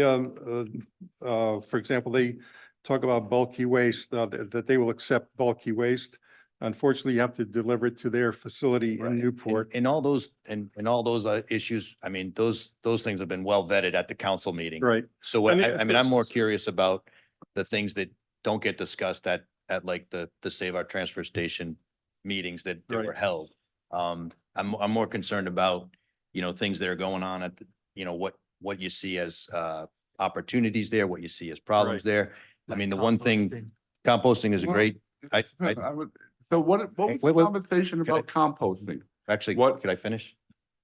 for example, they talk about bulky waste, that they will accept bulky waste. Unfortunately, you have to deliver it to their facility in Newport. And all those, and all those issues, I mean, those things have been well vetted at the council meeting. Right. So what, And I mean, I'm more it's- curious about the things that don't get discussed at like the Save Our Transfer Station meetings that Right. were held. I'm more concerned about, you know, things that are going on at the, you know, what you see as opportunities there, what you see as problems there. I mean, the one thing, composting is a Well, great, I So what was Wait, the conversation can I- about composting? actually, What- could I finish?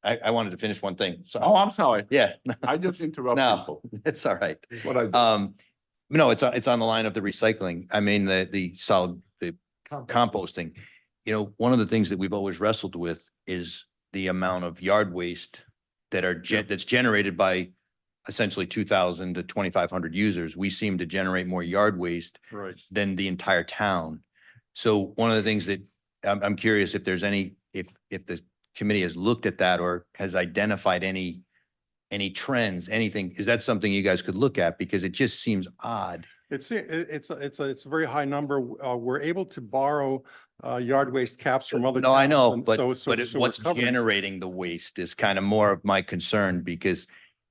I wanted to finish one thing. So, Oh, I'm sorry. yeah, I just interrupt no, people. it's all right. What I do. No, it's on the line of the recycling. I mean, the solid, the composting. You know, one of the things that we've always wrestled with is the amount of yard waste that that's generated by essentially 2,000 to 2,500 users. We seem to generate more yard waste Right. than the entire town. So one of the things that I'm curious if there's if the committee has looked at that or has identified any trends, anything, is that something you guys could look at? Because it just seems odd. It's a very high number. We're able to borrow yard waste caps from other. No, I towns, know, and but, so we're what's covering it. generating the waste is kind of more of my concern because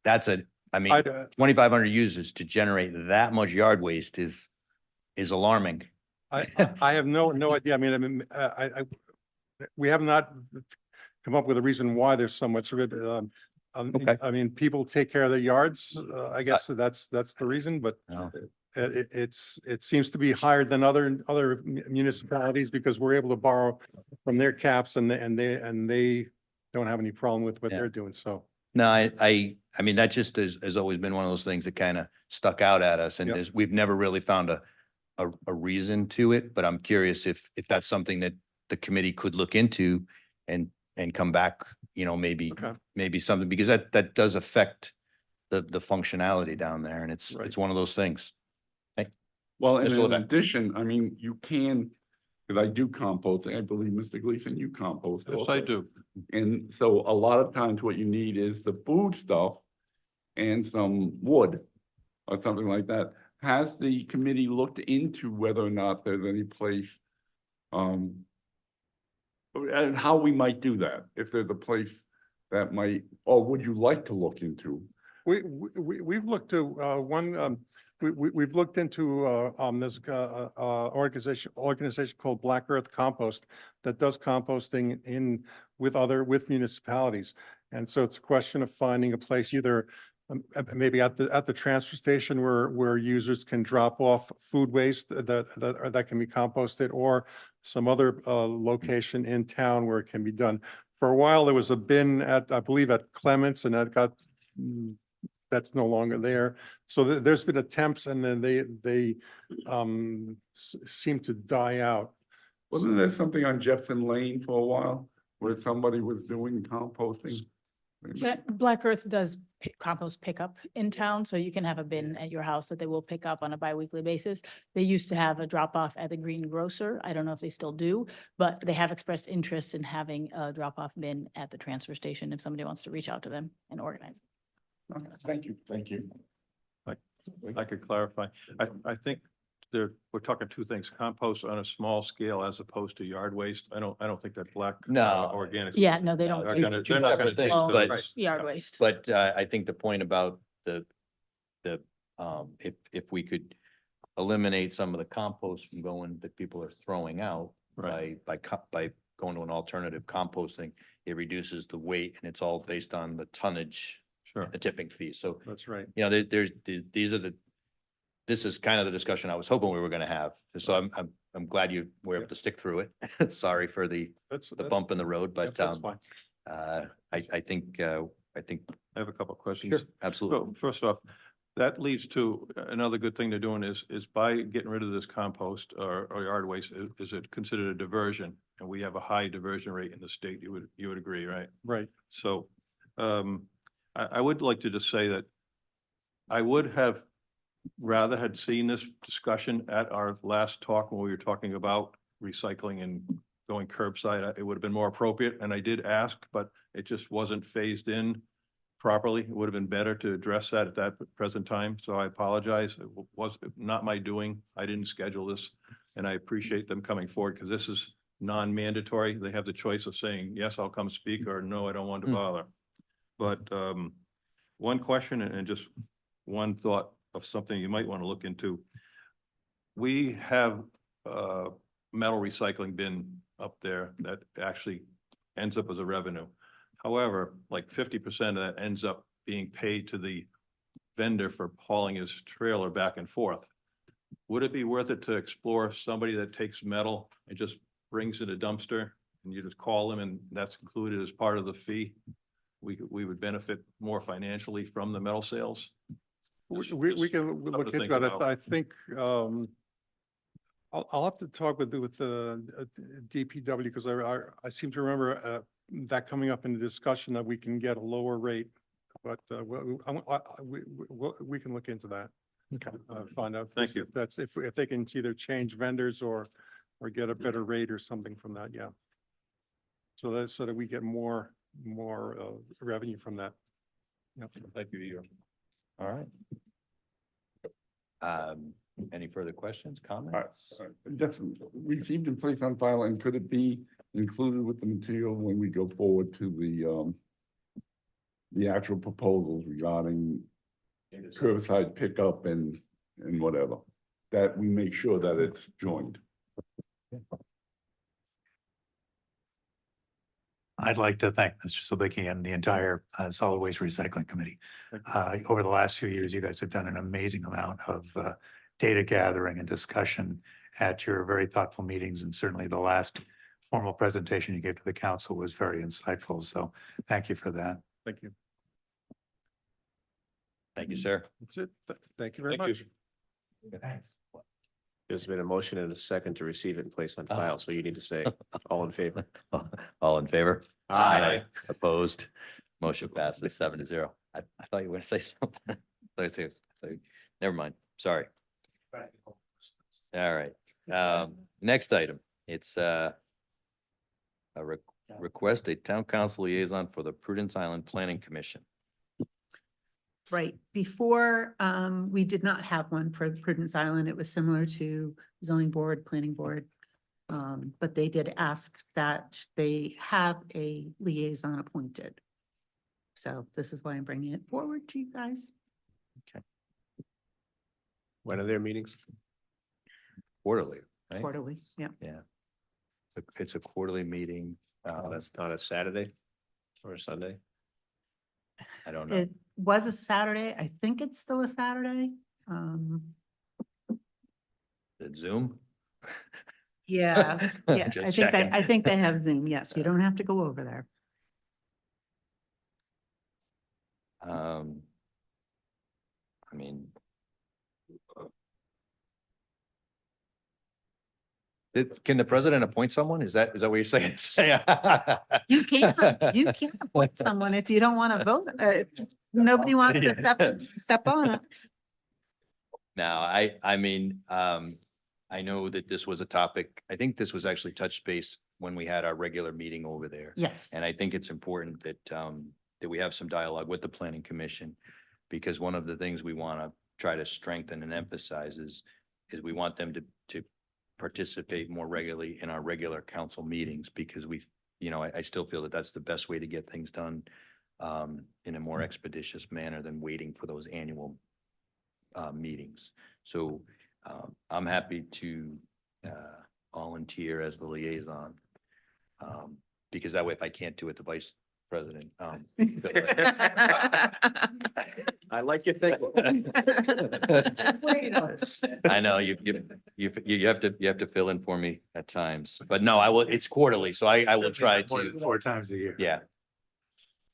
I mean, I, 2,500 users to generate that much yard waste is alarming. I have no idea. I mean, we have not come up with a reason why there's so much of it. Okay. I mean, people take care of their yards. I guess that's the reason, but No. it seems to be higher than other municipalities because we're able to borrow from their caps and they don't have any problem with what Yeah. they're doing. So. No, I mean, that just has always been one of those things that kind of stuck out at us and Yep. we've never really found a reason to it, but I'm curious if that's something that the committee could look into and come back, you know, maybe something, because that does affect the functionality down there and it's one of those things. Well, and Mr. in Levesque. addition, I mean, you can, because I do composting, I believe, Mr. Gleason, you compost. Yes, also. I do. And so a lot of times what you need is the food stuff and some wood or something like that. Has the committee looked into whether or not there's any place, and how we might do that? If there's a place that might, or would you like to look into? We've looked to one we've looked into, this, organization called Black Earth Compost that does composting with municipalities. And so it's a question of finding a place either maybe at the transfer station where users can drop off food waste that can be composted, or some other, location in town where it can be done. For a while, there was a bin I believe at Clements, and that got, that's no longer there. So there's been attempts, and then they seem to die out. Wasn't there something on Jepson Lane for a while where somebody was doing composting? Black Earth does compost pickup in town, so you can have a bin at your house that they will pick up on a bi-weekly basis. They used to have a drop off at the Green Grocer. I don't know if they still do, but they have expressed interest in having a drop off bin at the transfer station if somebody wants to reach out to them and organize. Okay, thank you, thank you. I could clarify. I think we're talking two things, compost on a small scale as opposed to yard waste. I don't think that black. No. Organic. Yeah, no, they don't. They're Two gonna, they're not gonna separate take things, those. but- Yard waste. But I think the point about if we could eliminate some of the compost from going that people are throwing out by going to an alternative composting, it reduces the weight, and it's all based on the tonnage, Sure. the tipping fee. So, That's right. you know, this is kind of the discussion I was hoping we were gonna have. So I'm glad you were able to stick through it. Sorry for the That's, bump in the road, but that's fine. I think I have a couple of questions. sure, absolutely. So first off, that leads to another good thing they're doing is by getting rid of this compost or yard waste, is it considered a diversion? And we have a high diversion rate in the state. You would agree, right? Right. So I would like to just say that I would have rather had seen this discussion at our last talk when we were talking about recycling and going curbside. It would have been more appropriate, and I did ask, but it just wasn't phased in properly. It would have been better to address that at that present time. So I apologize. It was not my doing. I didn't schedule this, and I appreciate them coming forward because this is non-mandatory. They have the choice of saying, yes, I'll come speak, or no, I don't want to bother. But one question and just one thought of something you might want to look into. We have a metal recycling bin up there that actually ends up as a revenue. However, like 50% of that ends up being paid to the vendor for hauling his trailer back and forth. Would it be worth it to explore somebody that takes metal and just brings in a dumpster and you just call them and that's included as part of the fee? We would benefit more financially from the metal sales. We Just can something look to think into it. about. I think, I'll have to talk with the DPW because I seem to remember that coming up in the discussion that we can get a lower rate. But we can look into that. Okay. Find out. Thank you. If they can either change vendors or get a better rate or something from that, yeah. So that we get more revenue from that. Yep. Thank you, Igor. All right. Any further questions, comments? Just received and placed on file, and could it be included with the material when we go forward to the actual proposals regarding curbside pickup and whatever, that we make sure that it's joined? I'd like to thank Mr. Sabicki and the entire Solid Waste Recycling Committee. Over the last few years, you guys have done an amazing amount of data gathering and discussion at your very thoughtful meetings, and certainly the last formal presentation you gave to the council was very insightful. So thank you for that. Thank you. Thank you, sir. That's it. Thank you very Thank much. you. Thanks. There's been a motion and a second to receive it and place on file, so you need to say all in favor. All in favor? Aye. Opposed? Motion passes 7-0. I thought you were gonna say something. Never mind. Sorry. All right. Next item, it's a request a town council liaison for the Prudence Island Planning Commission. Right. Before, we did not have one for Prudence Island. It was similar to zoning board, planning board. But they did ask that they have a liaison appointed. So this is why I'm bringing it forward to you guys. Okay. When are their meetings? Quarterly, right? Quarterly, yeah. Yeah. It's a quarterly meeting. That's not a Saturday or a Sunday? I don't know. It was a Saturday. I think it's still a Saturday. The Zoom? Yeah, yeah, Just I checking. think they have Zoom. Yes, you don't have to go over there. I mean. Can the president appoint someone? Is that what you're saying? You can appoint someone if you don't want to vote. Nobody wants to step on it. No, I mean, I know that this was a topic. I think this was actually touched base when we had our regular meeting over there. Yes. And I think it's important that, that we have some dialogue with the planning commission. Because one of the things we want to try to strengthen and emphasize is we want them to participate more regularly in our regular council meetings, because I still feel that that's the best way to get things done in a more expeditious manner than waiting for those annual meetings. So I'm happy to volunteer as the liaison, because that way, if I can't do it, the vice president. I like your thinking. I know you have to fill in for me at times, but no, I will, it's quarterly, so I will try More than to, 4 times a year. yeah.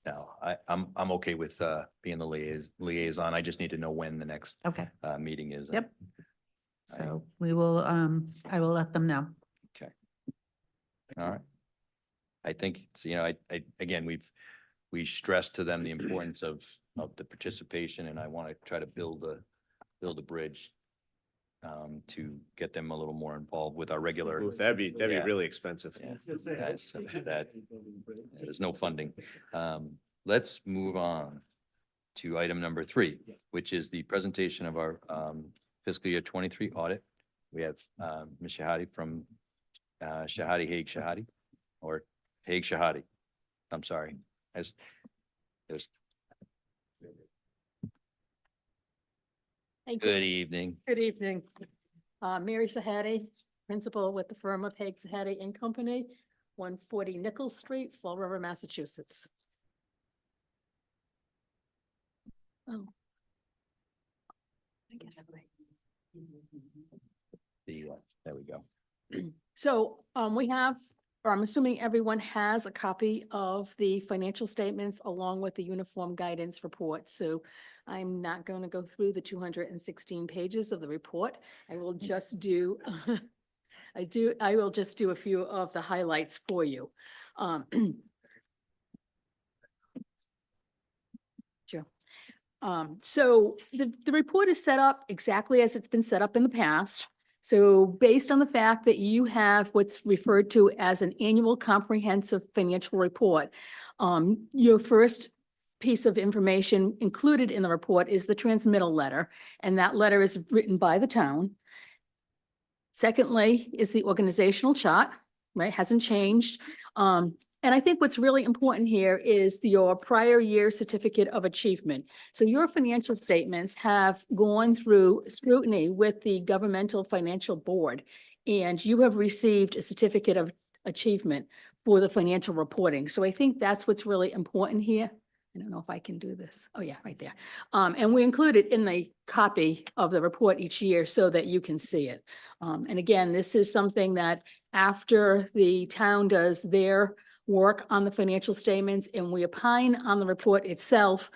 No, I'm okay with being the liaison. I just need to know when the next Okay, meeting is. Yep. so we will, I will let them know. All right. I think, it's, again, we stressed to them the importance of the participation, and I want to try to build a bridge to get them a little more involved with our regular. Ooh, that'd be Yeah. really expensive. Yeah, there's no funding. Let's move on to item number 3, which is the presentation of our fiscal year 23 audit. We have Ms. Shahadi from Shahadi Hague Shahadi, or Hague Shahadi. I'm sorry. There's Thank you. good evening. Good evening. Mary Sahadi, principal with the firm of Hague Sahadi and Company, 140 Nichols Street, Fall River, Massachusetts. Oh. I guess. There we go. So we have, or I'm assuming everyone has a copy of the financial statements along with the uniform guidance report. So I'm not going to go through the 216 pages of the report. I will just do, I will just do a few of the highlights for you. Sure. So the report is set up exactly as it's been set up in the past. So based on the fact that you have what's referred to as an annual comprehensive financial report, your first piece of information included in the report is the transmittal letter, and that letter is written by the town. Secondly is the organizational chart, right? Hasn't changed. And I think what's really important here is your prior year certificate of achievement. So your financial statements have gone through scrutiny with the Governmental Financial Board, and you have received a certificate of achievement for the financial reporting. So I think that's what's really important here. I don't know if I can do this. Oh yeah, right there. And we include it in the copy of the report each year so that you can see it. And again, this is something that after the town does their work on the financial statements and we opine on the report itself,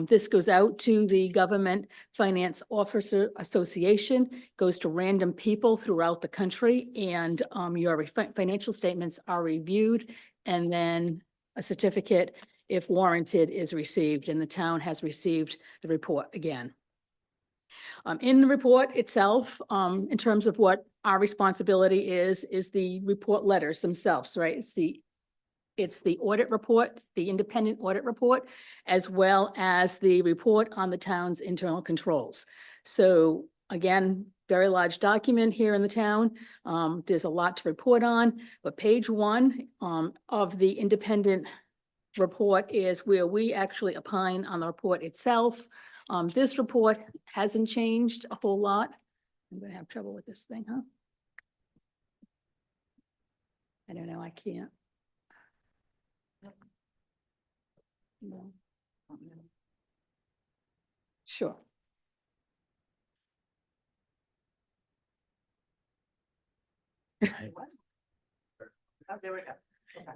this goes out to the Government Finance Officer Association, goes to random people throughout the country, and your financial statements are reviewed, and then a certificate, if warranted, is received, and the town has received the report again. In the report itself, in terms of what our responsibility is the report letters themselves, right? It's the audit report, the independent audit report, as well as the report on the town's internal controls. So again, very large document here in the town. There's a lot to report on, but page 1 of the independent report is where we actually opine on the report itself. This report hasn't changed a whole lot. I'm gonna have trouble with this thing, huh? I don't know, I can't. No. Sure. Oh, there we go. Okay.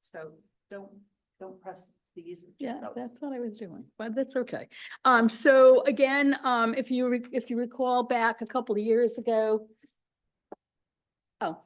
So don't press these. just Yeah, those. that's what I was doing, but that's okay. So again, if you recall back a couple of years ago. Oh,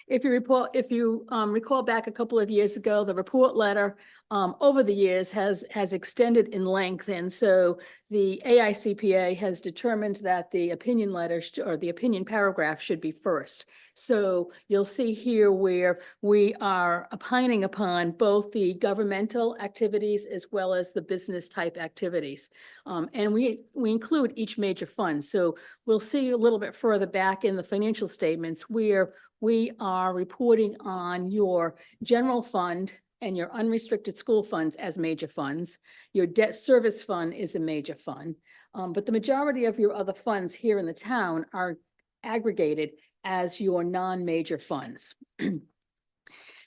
if you recall back a couple of years ago, the report letter over the years has extended in length. And so the AICPA has determined that the opinion letter or the opinion paragraph should be first. So you'll see here where we are opining upon both the governmental activities as well as the business type activities. And we include each major fund. So we'll see a little bit further back in the financial statements where we are reporting on your general fund and your unrestricted school funds as major funds. Your debt service fund is a major fund, but the majority of your other funds here in the town are aggregated as your non-major funds.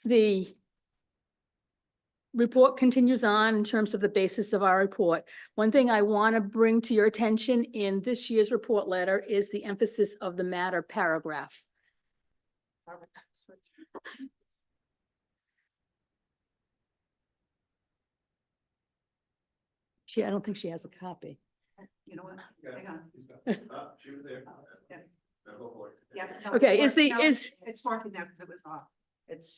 The report continues on in terms of the basis of our report. One thing I want to bring to your attention in this year's report letter is the emphasis of the matter paragraph. I don't think she has a copy. You know what? Hang on. She was there. Yeah. Go for it. Yeah. no, Okay, it's is the- working now. is- It's working now because it was off. It's.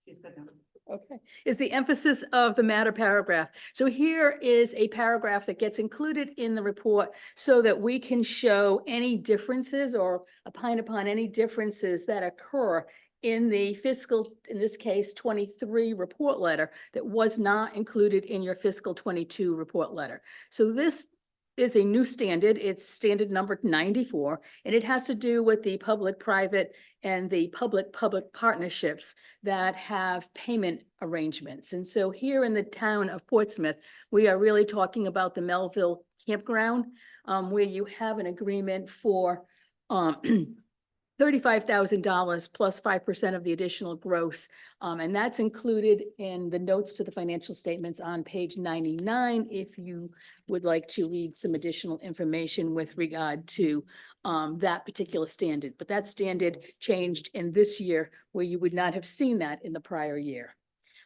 She's good now. Okay, is the emphasis of the matter paragraph. So here is a paragraph that gets included in the report so that we can show any differences or opine upon any differences that occur in the fiscal, in this case, 23 report letter that was not included in your fiscal 22 report letter. So this is a new standard. It's standard number 94, and it has to do with the public-private and the public-public partnerships that have payment arrangements. And so here in the town of Portsmouth, we are really talking about the Melville Campground, where you have an agreement for $35,000 plus 5% of the additional gross. And that's included in the notes to the financial statements on page 99, if you would like to read some additional information with regard to that particular standard. But that standard changed in this year where you would not have seen that in the prior year.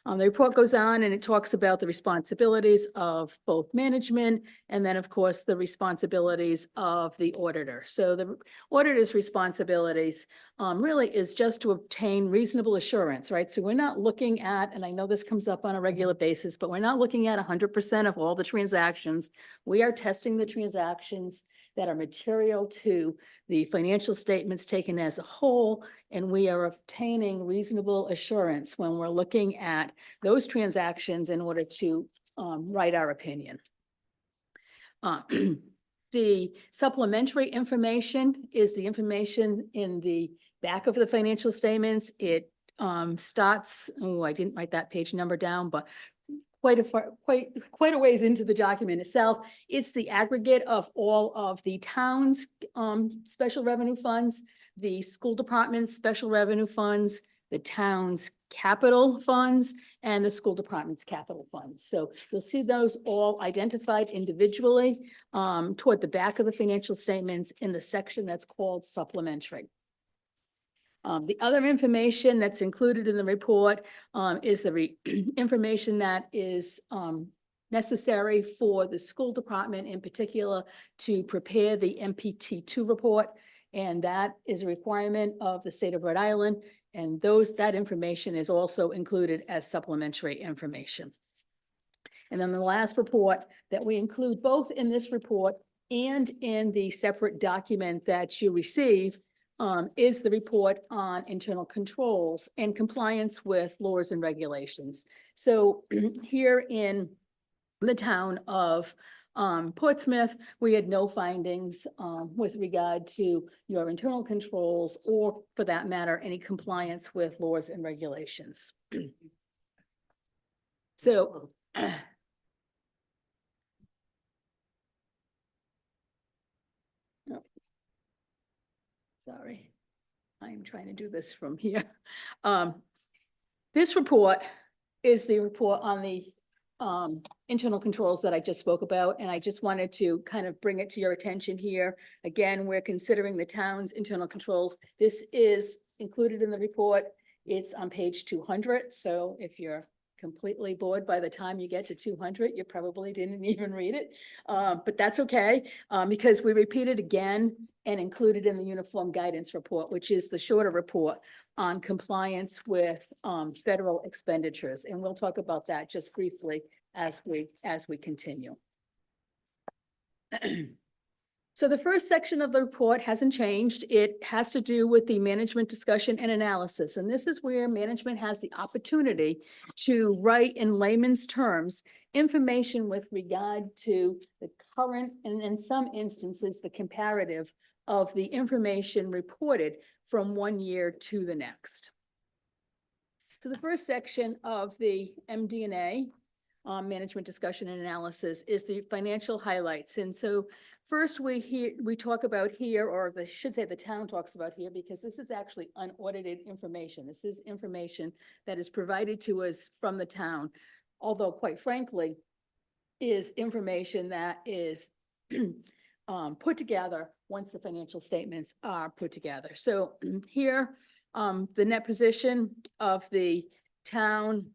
The report goes on and it talks about the responsibilities of both management and then, of course, the responsibilities of the auditor. So the auditor's responsibilities really is just to obtain reasonable assurance, right? So we're not looking at, and I know this comes up on a regular basis, but we're not looking at 100% of all the transactions. We are testing the transactions that are material to the financial statements taken as a whole, and we are obtaining reasonable assurance when we're looking at those transactions in order to write our opinion. The supplementary information is the information in the back of the financial statements. It starts, oh, I didn't write that page number down, but quite a ways into the document itself. It's the aggregate of all of the town's special revenue funds, the school department's special revenue funds, the town's capital funds, and the school department's capital funds. So you'll see those all identified individually toward the back of the financial statements in the section that's called supplementary. The other information that's included in the report is the information that is necessary for the school department in particular to prepare the MPT2 report. And that is a requirement of the state of Rhode Island. And that information is also included as supplementary information. And then the last report that we include both in this report and in the separate document that you receive is the report on internal controls and compliance with laws and regulations. So here in the town of Portsmouth, we had no findings with regard to your internal controls or, for that matter, any compliance with laws and regulations. So trying to do this from here. This report is the report on the internal controls that I just spoke about, and I just wanted to kind of bring it to your attention here. Again, we're considering the town's internal controls. This is included in the report. It's on page 200, so if you're completely bored by the time you get to 200, you probably didn't even read it. But that's okay, because we repeat it again and include it in the Uniform Guidance Report, which is the shorter report on compliance with federal expenditures. And we'll talk about that just briefly as we continue. So the first section of the report hasn't changed. It has to do with the management discussion and analysis. And this is where management has the opportunity to write in layman's terms information with regard to the current, and in some instances, the comparative of the information reported from one year to the next. So the first section of the MD&A, management discussion and analysis, is the financial highlights. And so first we talk about here, or I should say the town talks about here, because this is actually unaudited information. This is information that is provided to us from the town, although quite frankly, is information that is put together once the financial statements are put together. So here, the net position of the town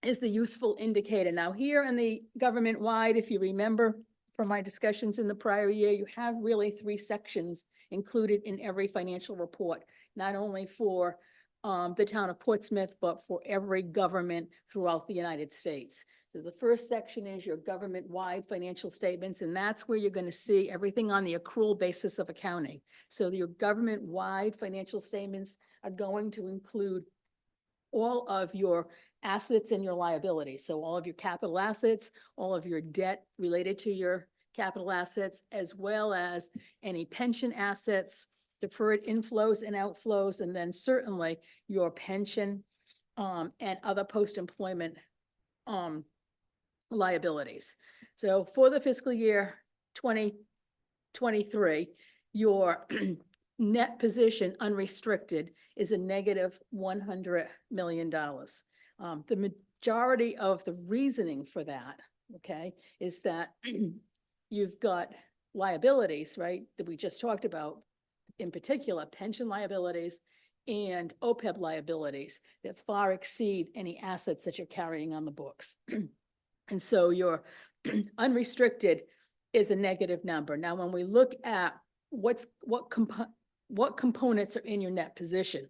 is the useful indicator. Now here in the government-wide, if you remember from my discussions in the prior year, you have really 3 sections included in every financial report, not only for the town of Portsmouth, but for every government throughout the United States. So the first section is your government-wide financial statements, and that's where you're going to see everything on the accrual basis of accounting. So your government-wide financial statements are going to include all of your assets and your liabilities. So all of your capital assets, all of your debt related to your capital assets, as well as any pension assets, deferred inflows and outflows, and then certainly your pension and other post-employment liabilities. So for the fiscal year 2023, your net position unrestricted is a negative $100 million. The majority of the reasoning for that, okay, is that you've got liabilities, right, that we just talked about, in particular, pension liabilities and OPEB liabilities that far exceed any assets that you're carrying on the books. And so your unrestricted is a negative number. Now, when we look at what components are in your net position,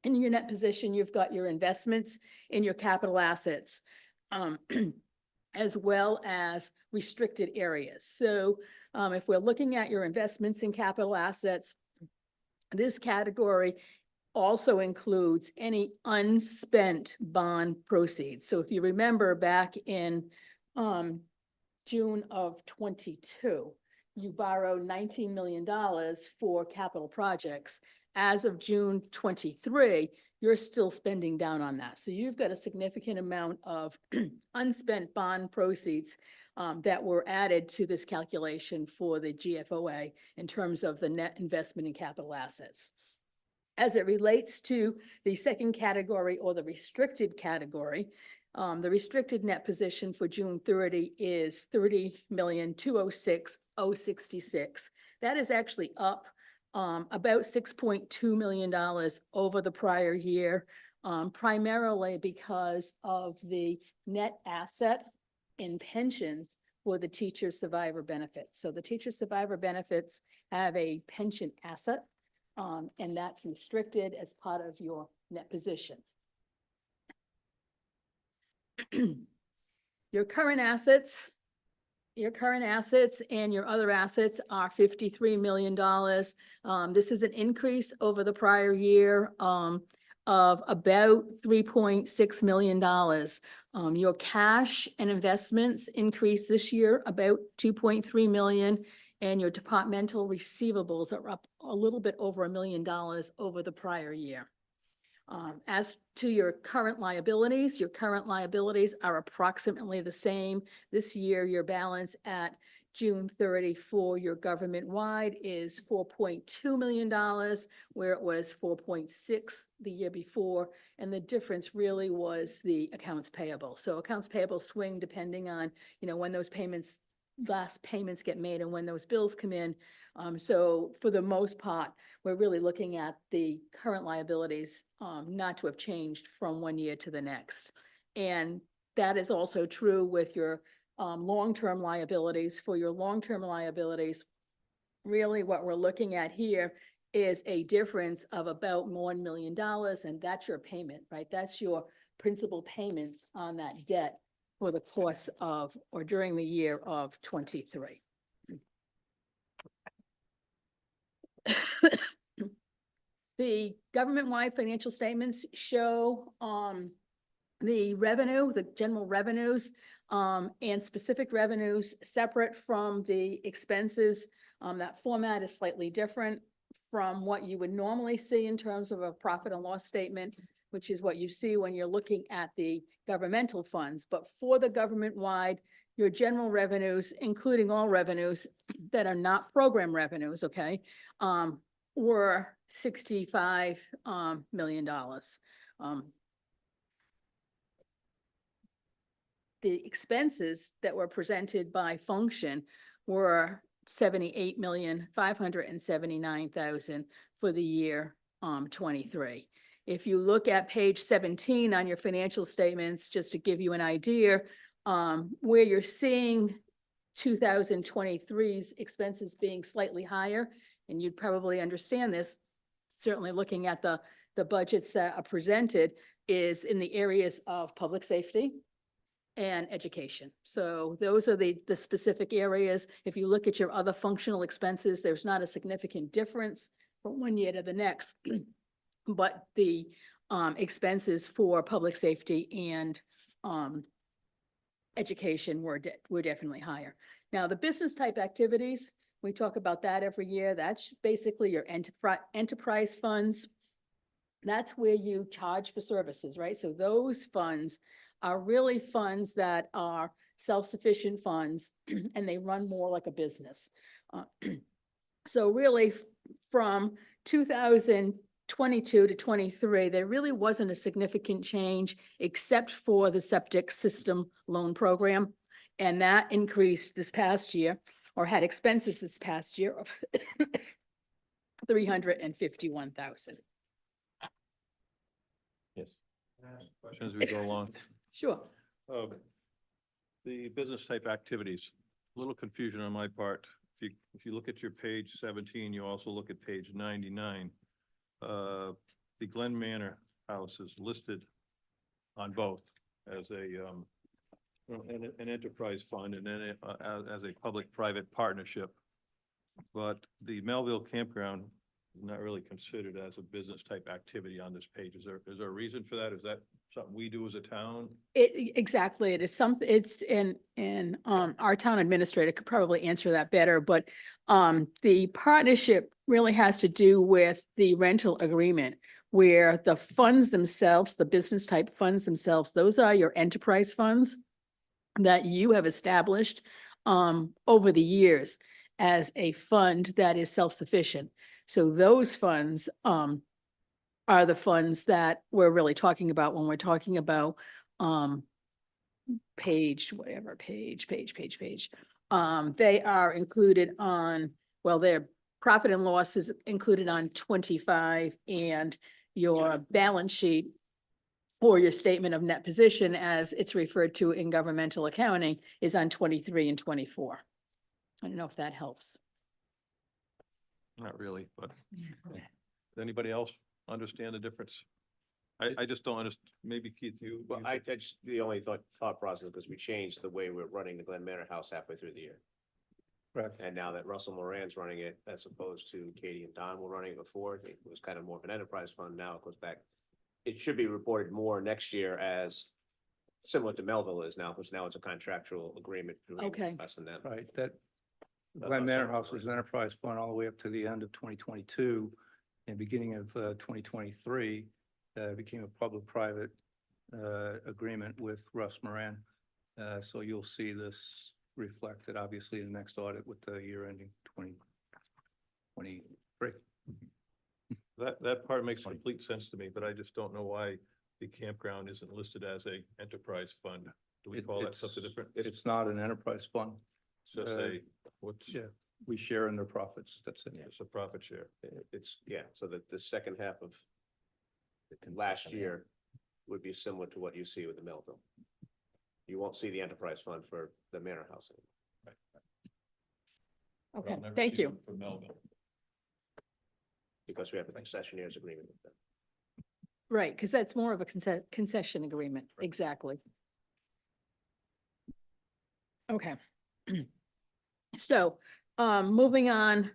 in your net position, you've got your investments in your capital assets, as well as restricted areas. So if we're looking at your investments in capital assets, this category also includes any unspent bond proceeds. So if you remember back in June of 22, you borrowed $19 million for capital projects. As of June 23, you're still spending down on that. So you've got a significant amount of unspent bond proceeds that were added to this calculation for the GFOA in terms of the net investment in capital assets. As it relates to the second category, or the restricted category, the restricted net position for June 30 is $30,206,066. That is actually up about $6.2 million over the prior year, primarily because of the net asset in pensions for the teacher survivor benefits. So the teacher survivor benefits have a pension asset, and that's restricted as part of your net position. Your current assets and your other assets are $53 million. This is an increase over the prior year of about $3.6 million. Your cash and investments increased this year about $2.3 million, and your departmental receivables are up a little bit over $1 million over the prior year. As to your current liabilities are approximately the same. This year, your balance at June 30 for your government-wide is $4.2 million, where it was 4.6 the year before. And the difference really was the accounts payable. So accounts payable swing depending on, when those last payments get made and when those bills come in. So for the most part, we're really looking at the current liabilities not to have changed from one year to the next. And that is also true with your long-term liabilities. For your long-term liabilities, really what we're looking at here is a difference of about $1 million, and that's your payment, right? That's your principal payments on that debt for the course of, or during the year of 23. The government-wide financial statements show the revenue, the general revenues, and specific revenues separate from the expenses. That format is slightly different from what you would normally see in terms of a profit and loss statement, which is what you see when you're looking at the governmental funds. But for the government-wide, your general revenues, including all revenues that are not program revenues, okay, were $65 million. The expenses that were presented by function were $78,579,000 for the year 23. If you look at page 17 on your financial statements, just to give you an idea, where you're seeing 2023's expenses being slightly higher, and you'd probably understand this, certainly looking at the budgets that are presented, is in the areas of public safety and education. So those are the specific areas. If you look at your other functional expenses, there's not a significant difference from one year to the next. But the expenses for public safety and education were definitely higher. Now, the business type activities, we talk about that every year. That's basically your enterprise funds. That's where you charge for services, right? So those funds are really funds that are self-sufficient funds and they run more like a business. So really from 2022 to 23, there really wasn't a significant change except for the septic system loan program. And that increased this past year, or had expenses this past year of $351,000. Yes. Question as we go along. Sure. The business type activities, a little confusion on my part. If you look at your page 17, you also look at page 99. The Glen Manor House is listed on both as an enterprise fund and then as a public-private partnership. But the Melville Campground is not really considered as a business type activity on this page. Is there a reason for that? Is that something we do as a town? Exactly. It is something, it's in our town administrator could probably answer that better, but the partnership really has to do with the rental agreement where the funds themselves, the business type funds themselves, those are your enterprise funds that you have established over the years as a fund that is self-sufficient. So those funds are the funds that we're really talking about when we're talking about page. They are included on, well, their profit and loss is included on 25, and your balance sheet or your statement of net position, as it's referred to in governmental accounting, is on 23 and 24. I don't know if that helps. Not really, but does anybody else understand the difference? I just don't understand. Maybe Keith, you. Well, I just, the only thought process, because we changed the way we're running the Glen Manor House halfway through the year. Correct. And now that Russell Moran's running it, as opposed to Katie and Don were running it before, it was kind of more of an enterprise fund. Now it goes back. It should be reported more next year as similar to Melville is now, because now it's a contractual agreement. Okay. Less than that. Right, that Glen Manor House was an enterprise fund all the way up to the end of 2022. And beginning of 2023, became a public-private agreement with Russ Moran. So you'll see this reflected, obviously, in the next audit with the year ending 2023. That part makes complete sense to me, but I just don't know why the campground isn't listed as a enterprise fund. Do we call that something different? It's not an enterprise fund. Just a, what's, Yeah, we share in their profits. That's it. it's a profit share. It's, yeah, so that the second half of last year would be similar to what you see with the Melville. You won't see the enterprise fund for the Manor House anymore. Okay, I'll never thank see you. one for Melville. Because we have a concessionaires agreement with them. Right, because that's more of a concession agreement, exactly. Okay. So, moving on,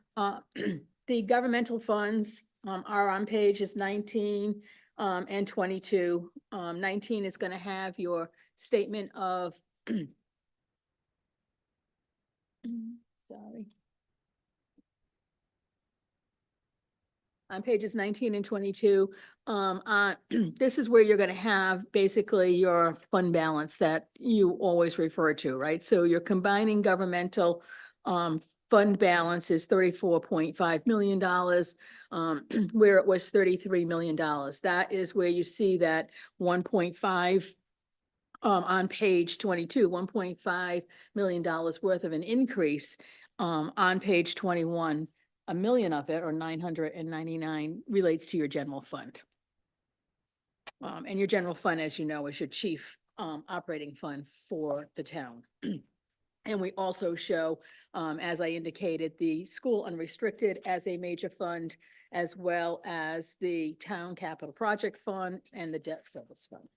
the governmental funds, are on pages 19, and 22. 19 is gonna have your statement of sorry. On pages 19 and 22, this is where you're gonna have basically your fund balance that you always refer to, right? So you're combining governmental, fund balance is $34.5 million, where it was $33 million. That is where you see that 1.5, on page 22, $1.5 million worth of an increase. On page 21, $1 million of it, or 999, relates to your general fund. And your general fund, as you know, is your chief operating fund for the town. And we also show, as I indicated, the school unrestricted as a major fund, as well as the town capital project fund and the debt service fund.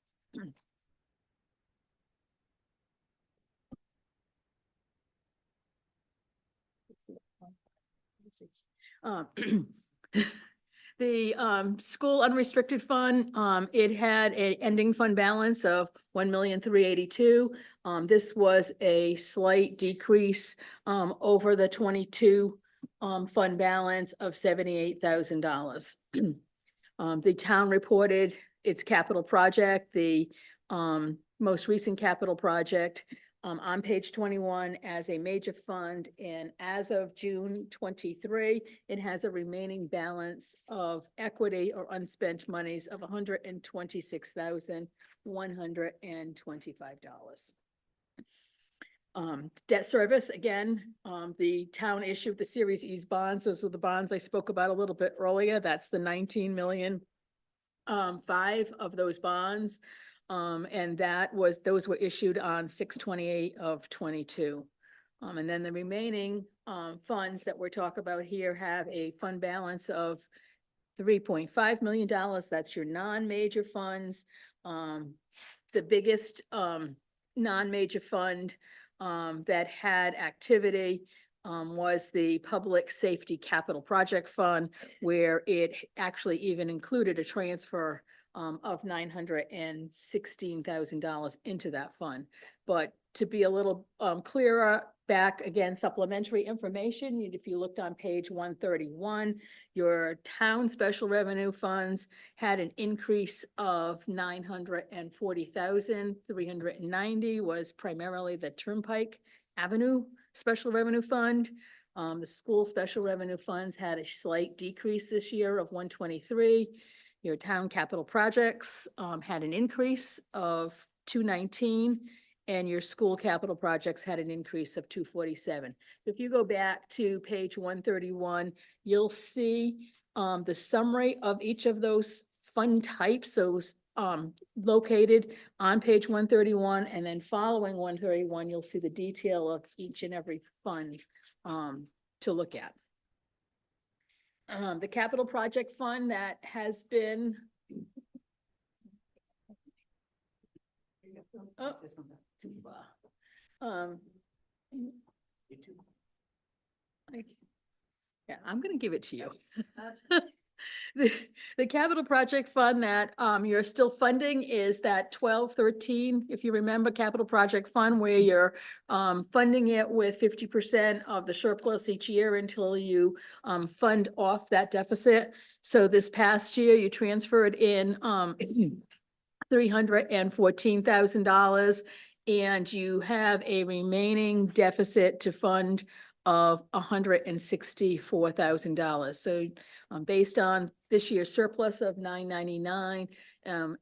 The school unrestricted fund, it had a ending fund balance of 1,382,000. This was a slight decrease over the 22 fund balance of $78,000. The town reported its capital project, the most recent capital project, on page 21 as a major fund, and as of June 23, it has a remaining balance of equity or unspent monies of $126,125. Debt service, again, the town issued the Series E's bonds. Those were the bonds I spoke about a little bit earlier. That's the 19 million, 5 of those bonds. And those were issued on 6/28 of 22. And then the remaining, funds that we're talking about here have a fund balance of $3.5 million. That's your non-major funds. The biggest, non-major fund, that had activity, was the Public Safety Capital Project Fund, where it actually even included a transfer of $916,000 into that fund. But to be a little clearer, back again, supplementary information, if you looked on page 131, your town special revenue funds had an increase of $940,000. $390,000 was primarily the Turnpike Avenue Special Revenue Fund. The school special revenue funds had a slight decrease this year of $123,000. Your town capital projects had an increase of $219,000, and your school capital projects had an increase of $247,000. If you go back to page 131, you'll see the summary of each of those fund types, those located on page 131, and then following 131, you'll see the detail of each and every fund to look at. The capital project fund that has been. Oh, yeah, I'm gonna give it to you. The capital project fund that you're still funding is that 1213, if you remember, capital project fund, where you're funding it with 50% of the surplus each year until you fund off that deficit. So this past year, you transferred in $314,000, And you have a remaining deficit to fund of $164,000. So based on this year's surplus of $999,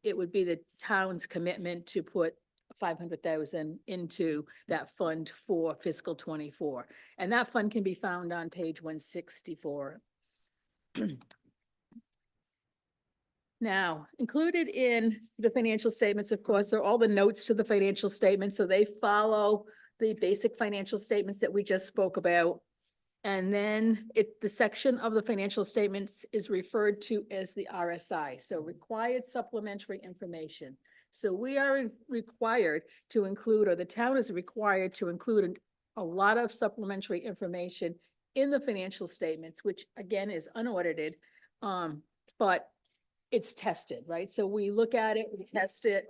it would be the town's commitment to put 500,000 into that fund for fiscal '24. And that fund can be found on page 164. Now, included in the financial statements, of course, are all the notes to the financial statements. So they follow the basic financial statements that we just spoke about. And then the section of the financial statements is referred to as the RSI, so required supplementary information. So we are required to include, or the town is required to include a lot of supplementary information in the financial statements, which again is unaudited, but it's tested, right? So we look at it, we test it.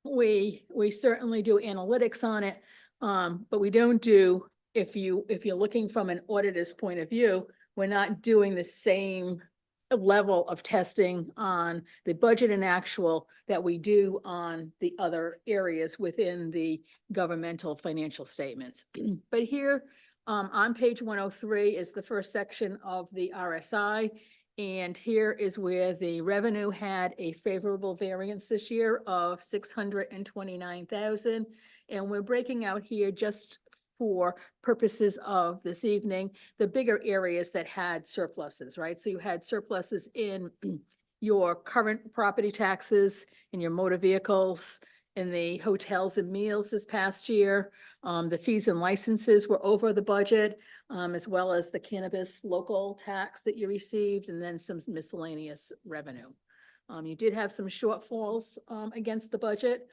We certainly do analytics on it, but we don't do, if you're looking from an auditor's point of view, we're not doing the same level of testing on the budget and actual that we do on the other areas within the governmental financial statements. But here, on page 103 is the first section of the RSI. And here is where the revenue had a favorable variance this year of 629,000. And we're breaking out here just for purposes of this evening, the bigger areas that had surpluses, right? So you had surpluses in your current property taxes, in your motor vehicles, in the hotels and meals this past year. The fees and licenses were over the budget, as well as the cannabis local tax that you received, and then some miscellaneous revenue. You did have some shortfalls against the budget.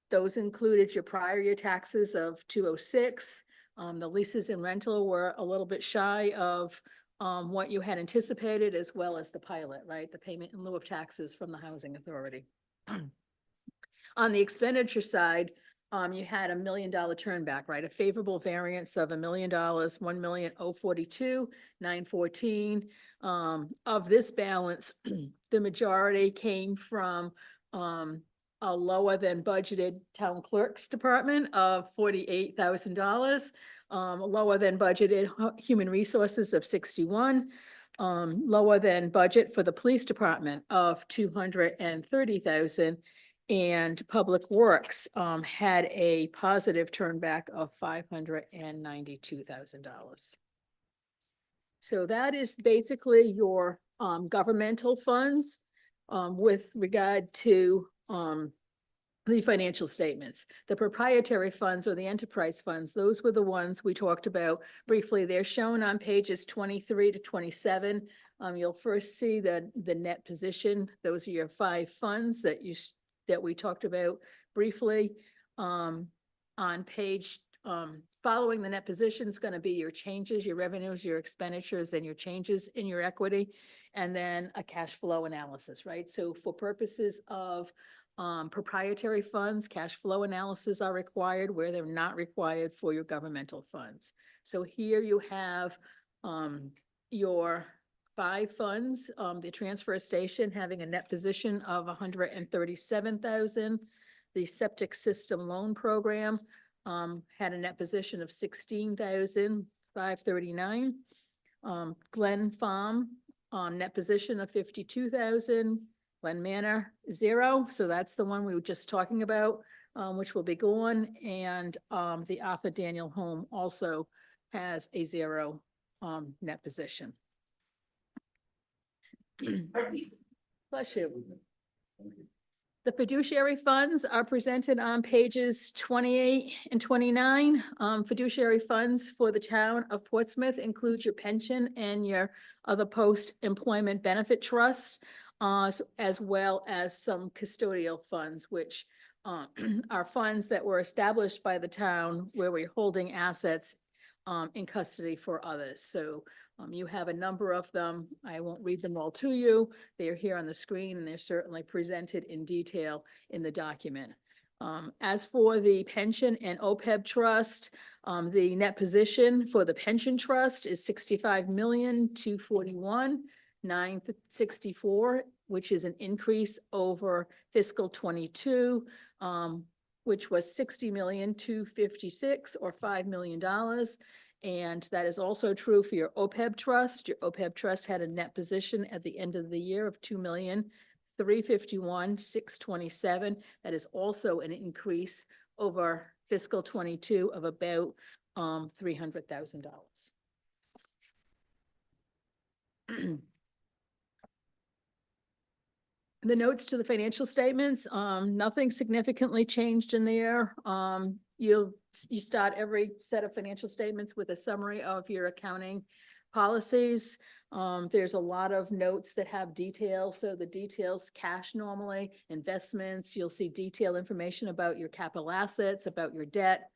Those included your prior year taxes of 206. The leases and rental were a little bit shy of what you had anticipated, as well as the pilot, right? The payment in lieu of taxes from the housing authority. On the expenditure side, you had $1 million turnback, right? A favorable variance of $1 million, 1,042,914. Of this balance, the majority came from a lower than budgeted town clerk's department of $48,000, lower than budgeted human resources of 61, lower than budget for the police department of 230,000. And Public Works had a positive turnback of $592,000. So that is basically your governmental funds with regard to the financial statements. The proprietary funds or the enterprise funds, those were the ones we talked about briefly. They're shown on pages 23 to 27. You'll first see the net position. Those are your 5 funds that we talked about briefly. On page, following the net position is going to be your changes, your revenues, your expenditures, and your changes in your equity, and then a cash flow analysis, right? So for purposes of proprietary funds, cash flow analysis are required where they're not required for your governmental funds. So here you have your 5 funds, the transfer station having a net position of 137,000. The septic system loan program had a net position of 16,539. Glen Farm net position of 52,000. Glen Manor 0, so that's the one we were just talking about, which will be gone. And the Arthur Daniel home also has a 0 net position. Bless you. The fiduciary funds are presented on pages 28 and 29. Fiduciary funds for the town of Portsmouth include your pension and your other post-employment benefit trusts, as well as some custodial funds, which are funds that were established by the town where we're holding assets in custody for others. So you have a number of them. I won't read them all to you. They are here on the screen and they're certainly presented in detail in the document. As for the pension and OPEB trust, the net position for the pension trust is $65,241,964, which is an increase over fiscal '22. which was 60,256,000 or $5 million. And that is also true for your OPEB trust. Your OPEB trust had a net position at the end of the year of 2,351,627. That is also an increase over fiscal 22 of about $300,000. The notes to the financial statements, nothing significantly changed in there. You start every set of financial statements with a summary of your accounting policies. There's a lot of notes that have details. So the details, cash normally, investments, you'll see detailed information about your capital assets, about your debt,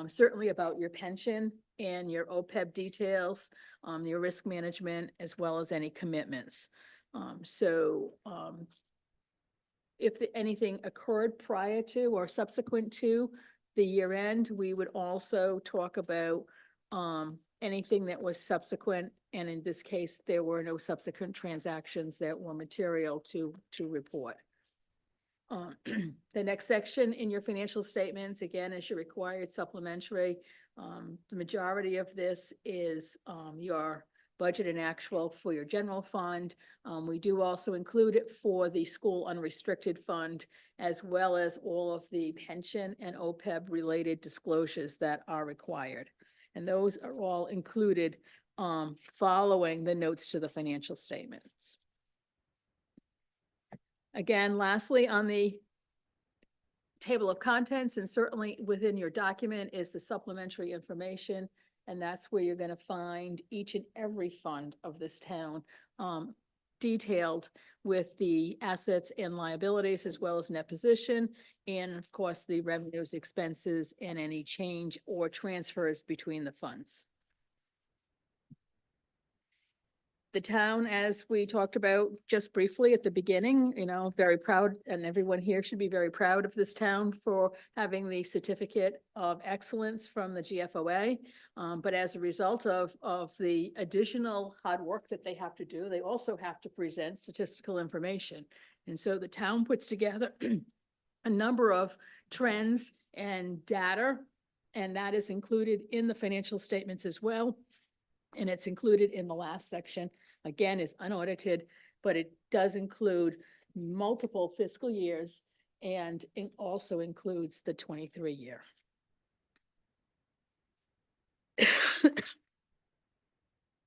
certainly about your pension and your OPEB details, your risk management, as well as any commitments. If anything occurred prior to or subsequent to the year end, we would also talk about anything that was subsequent. And in this case, there were no subsequent transactions that were material to report. The next section in your financial statements, again, is your required supplementary. The majority of this is your budget and actual for your general fund. We do also include it for the school unrestricted fund, as well as all of the pension and OPEB related disclosures that are required. And those are all included following the notes to the financial statements. Again, lastly, on the table of contents and certainly within your document is the supplementary information. And that's where you're going to find each and every fund of this town detailed with the assets and liabilities, as well as net position, and of course, the revenues, expenses, and any change or transfers between the funds. The town, as we talked about just briefly at the beginning, very proud, and everyone here should be very proud of this town for having the certificate of excellence from the GFOA. But as a result of the additional hard work that they have to do, they also have to present statistical information. And so the town puts together a number of trends and data, and that is included in the financial statements as well. And it's included in the last section. Again, is unaudited, but it does include multiple fiscal years, and it also includes the 23 year.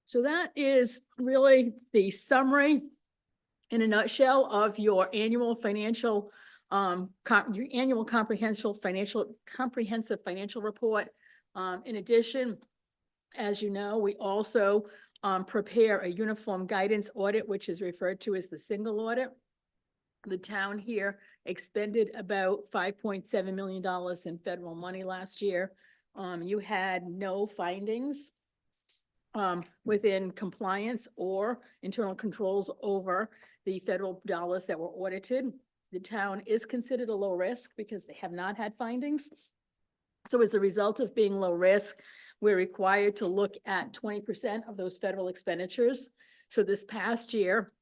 So that is really the summary in a nutshell of your annual financial, your annual comprehensive financial report. In addition, as you know, we also prepare a uniform guidance audit, which is referred to as the single audit. The town here expended about $5.7 million in federal money last year. You had no findings within compliance or internal controls over the federal dollars that were audited. The town is considered a low risk because they have not had findings. So as a result of being low risk, we're required to look at 20% of those federal expenditures. So this past year,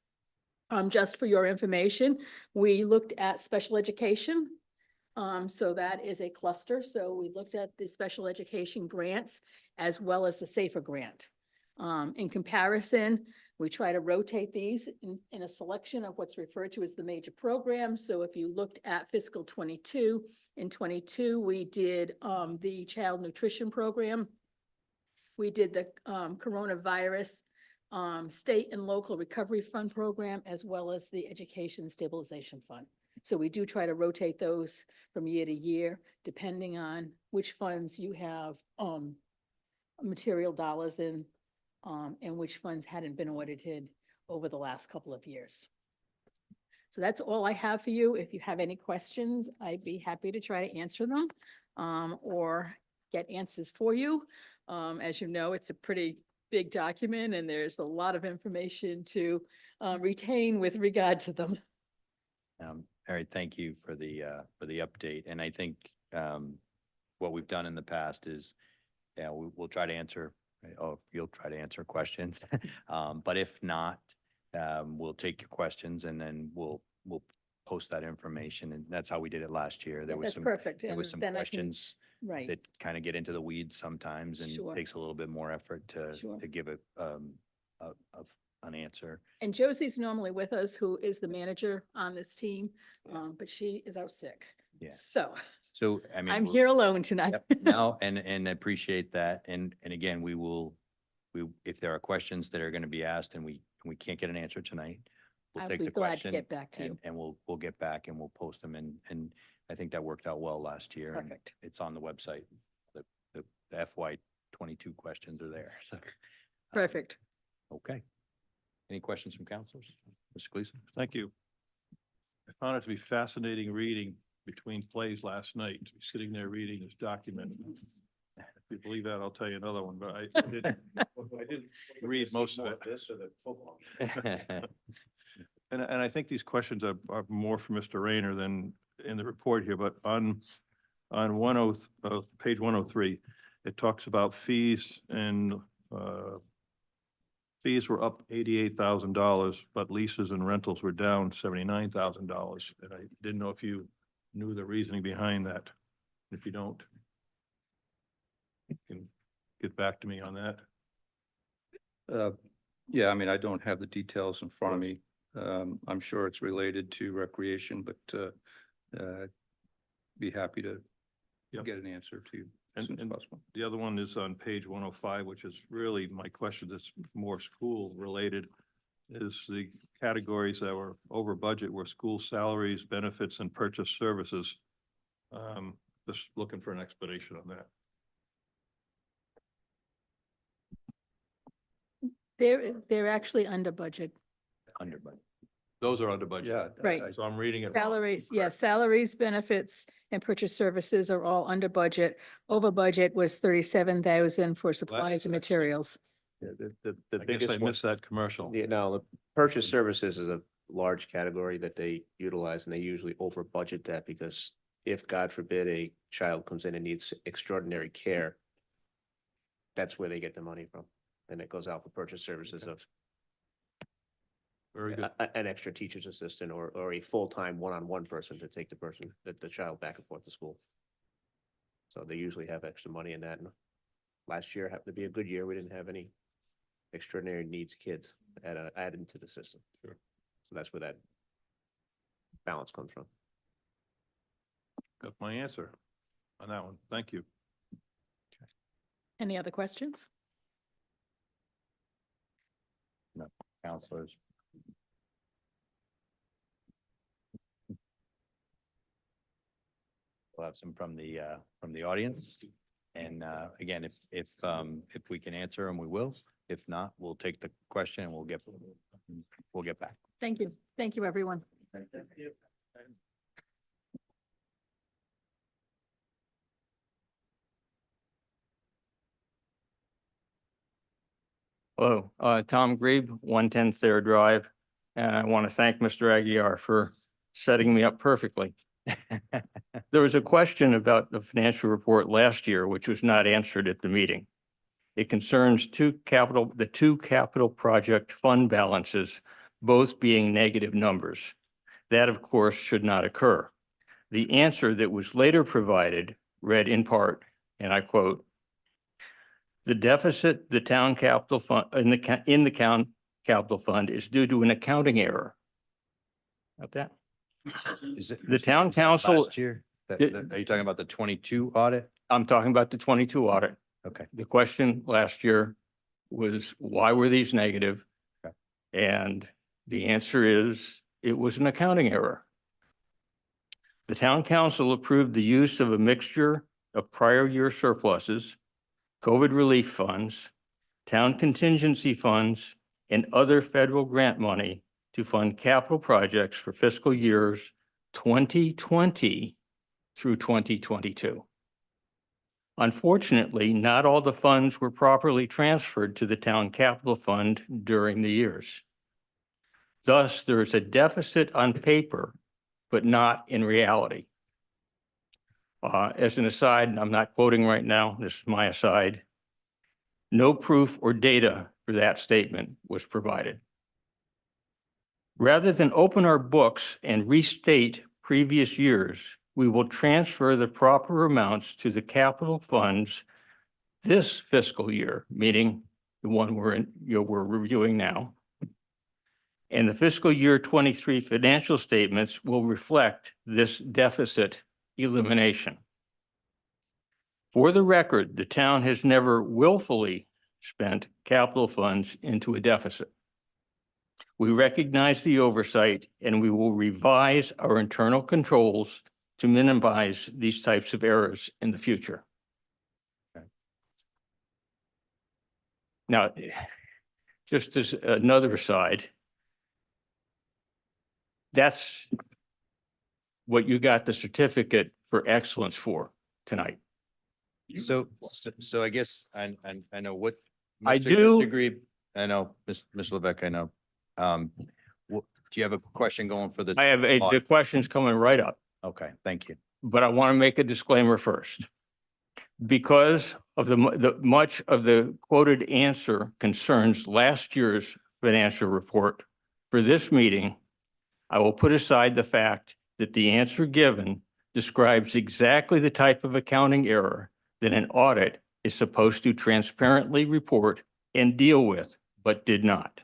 just for your information, we looked at special education. So that is a cluster. So we looked at the special education grants as well as the SAFER grant. In comparison, we try to rotate these in a selection of what's referred to as the major programs. So if you looked at fiscal 22, in 22, we did the child nutrition program. We did the coronavirus state and local recovery fund program, as well as the education stabilization fund. So we do try to rotate those from year to year, depending on which funds you have material dollars in, and which funds hadn't been audited over the last couple of years. So that's all I have for you. If you have any questions, I'd be happy to try to answer them or get answers for you. As you know, it's a pretty big document and there's a lot of information to retain with regard to them. Mary, thank you for the update. And I think what we've done in the past is, we'll try to answer, you'll try to answer questions. But if not, we'll take your questions and then we'll post that information, and that's how we did it last year. There was That's some, perfect. there was and some then I can- questions Right, that kind of get into the weeds sometimes and Sure. takes a little bit more effort Sure. to give an answer. and Josie's normally with us, who is the manager on this team, but she is out sick. Yeah. So So, I mean. I'm we'll- here alone tonight. Yep, no, and I appreciate that. And again, if there are questions that are going to be asked and we can't get an answer tonight, we'll I'll take be the glad to question get back to you. and we'll get back and we'll post them and I think that worked out well last year. and Perfect. It's on the website. The FY 22 questions are there, so. Perfect. Okay. Any questions from counselors? Mr. Gleason? Thank you. I found it to be fascinating reading between plays last night, sitting there reading this document. If you believe that, I'll tell you another one, but I didn't read most of it. This or the football? And I think these questions are more for Mr. Rayner than in the report here, but on page 103, it talks about fees and fees were up $88,000, but leases and rentals were down $79,000. And I didn't know if you knew the reasoning behind that. If you don't, you can get back to me on that. Yeah, I mean, I don't have the details in front of me. I'm sure it's related to recreation, but be happy to Yep. get an answer to you as soon as And possible. the other one is on page 105, which is really my question that's more school related, is the categories that were over budget were school salaries, benefits, and purchase services. Just looking for an explanation on that. They're actually under budget. Under budget. Those are under budget. Yeah. Right. So I'm reading it wrong. Salaries, yeah, Correct. salaries, benefits, and purchase services are all under budget. Over budget was 37,000 for supplies and materials. Yeah, the I guess biggest I one. missed that commercial. Yeah, no, the purchase services is a large category that they utilize and they usually over budget that because if, God forbid, a child comes in and needs extraordinary care, that's where they get the money from. And it goes out for purchase services of Very good. an extra teacher's assistant or a full-time one-on-one person to take the child back and forth to school. So they usually have extra money in that. And last year happened to be a good year. We didn't have any extraordinary needs kids added into the system. Sure. So that's where that balance comes from. Got my answer on that one. Thank you. Any other questions? Counselors. We'll have some from the audience. And again, if we can answer them, we will. If not, we'll take the question and we'll get back. Thank you. Thank you, everyone. Hello, Tom Grebe, 110 Thayer Drive, and I want to thank Mr. Aguirre for setting me up perfectly. There was a question about the financial report last year, which was not answered at the meeting. It concerns the two capital project fund balances, both being negative numbers. That, of course, should not occur. The answer that was later provided read in part, and I quote, "The deficit, the town capital fund, in the town capital fund is due to an accounting error." Got that? Is it The town council- last year? Yeah. Are you talking about the 22 audit? I'm talking about the 22 audit. Okay. The question last year was, why were these negative? Okay. And the answer is, it was an accounting error. The town council approved the use of a mixture of prior year surpluses, COVID relief funds, town contingency funds, and other federal grant money to fund capital projects for fiscal years 2020 through 2022. Unfortunately, not all the funds were properly transferred to the town capital fund during the years. Thus, there is a deficit on paper, but not in reality. As an aside, and I'm not quoting right now, this is my aside, no proof or data for that statement was provided. Rather than open our books and restate previous years, we will transfer the proper amounts to the capital funds this fiscal year, meaning the one we're reviewing now. And the fiscal year 23 financial statements will reflect this deficit elimination. For the record, the town has never willfully spent capital funds into a deficit. We recognize the oversight and we will revise our internal controls to minimize these types of errors in the future. Now, just as another aside, that's what you got the certificate for excellence for tonight. So I guess I know what. I Mr. do- Agree. I know, Mr. Levesque, I know. Do you have a question going for the? I have the questions coming right up, Okay, thank you. but I want to make a disclaimer first. Because of the much of the quoted answer concerns last year's financial report, for this meeting, I will put aside the fact that the answer given describes exactly the type of accounting error that an audit is supposed to transparently report and deal with, but did not.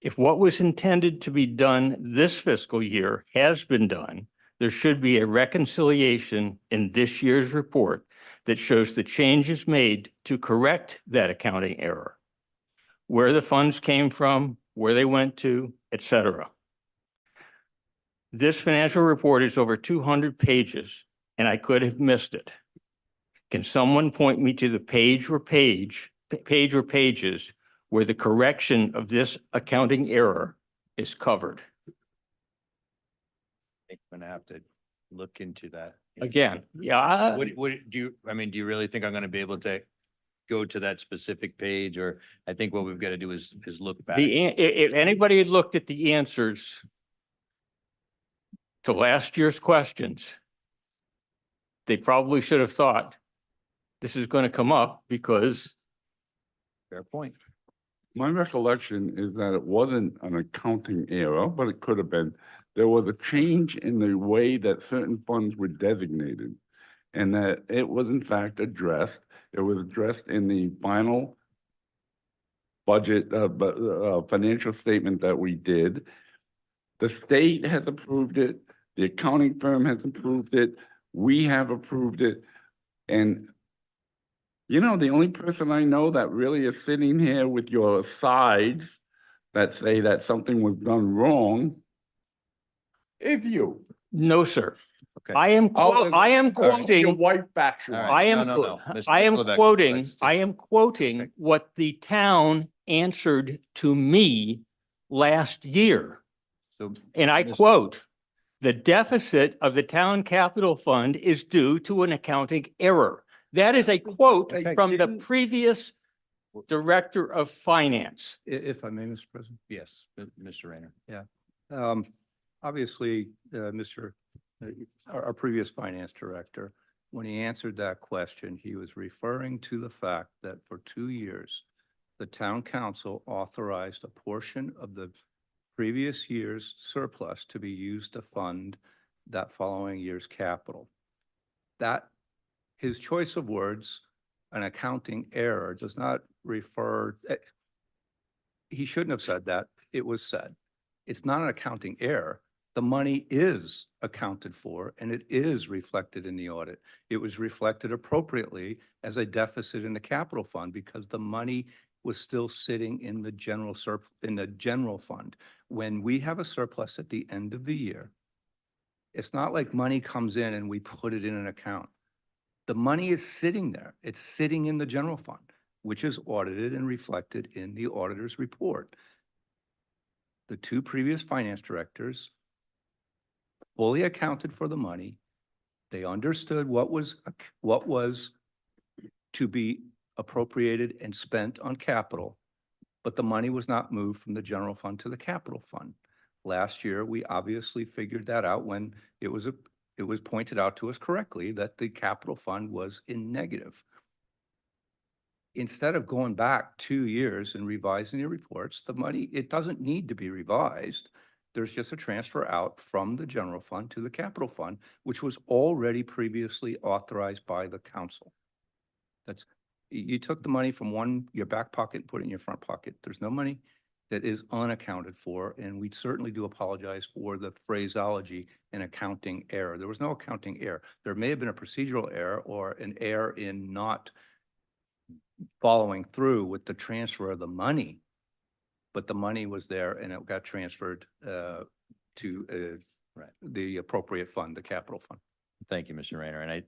If what was intended to be done this fiscal year has been done, there should be a reconciliation in this year's report that shows the changes made to correct that accounting error, where the funds came from, where they went to, etc. This financial report is over 200 pages, and I could have missed it. Can someone point me to the page or pages where the correction of this accounting error is covered? I'm gonna have to look into that. Again, yeah, What do you, I mean, do you really think I'm gonna be able to go to that specific page, or I think what we've got to do is look back? if anybody had looked at the answers to last year's questions, they probably should have thought this is going to come up because. Fair point. My recollection is that it wasn't an accounting error, but it could have been. There was a change in the way that certain funds were designated, and that it was in fact addressed. It was addressed in the final budget, financial statement that we did. The state has approved it. The accounting firm has approved it. We have approved it. And you know, the only person I know that really is sitting here with your sides that say that something was done wrong is you. No, sir. Okay. I am Other than- quoting. Your white factual. All right. I am, No. Mr. I am Levesque, quoting, let's just- I am quoting what the town answered to me last year. So, And I Mr. quote, "The deficit of the town capital fund is due to an accounting error." That is a quote Okay. from the previous director of finance. If I may, Mr. President. yes, Mr. Rayner. Obviously, our previous finance director, when he answered that question, he was referring to the fact that for 2 years, the town council authorized a portion of the previous year's surplus to be used to fund that following year's capital. That, his choice of words, an accounting error, does not refer, he shouldn't have said that. It was said. It's not an accounting error. The money is accounted for and it is reflected in the audit. It was reflected appropriately as a deficit in the capital fund because the money was still sitting in the general fund. When we have a surplus at the end of the year, it's not like money comes in and we put it in an account. The money is sitting there. It's sitting in the general fund, which is audited and reflected in the auditor's report. The 2 previous finance directors fully accounted for the money. They understood what was to be appropriated and spent on capital, but the money was not moved from the general fund to the capital fund. Last year, we obviously figured that out when it was pointed out to us correctly that the capital fund was in negative. instead of going back 2 years and revising your reports, the money, it doesn't need to be revised. There's just a transfer out from the general fund to the capital fund, which was already previously authorized by the council. That's, you took the money from your back pocket and put it in your front pocket. There's no money that is unaccounted for, and we certainly do apologize for the phraseology and accounting error. There was no accounting error. There may have been a procedural error or an error in not following through with the transfer of the money, but the money was there and it got transferred to the appropriate fund, the capital fund. Thank you, Mr. Rayner.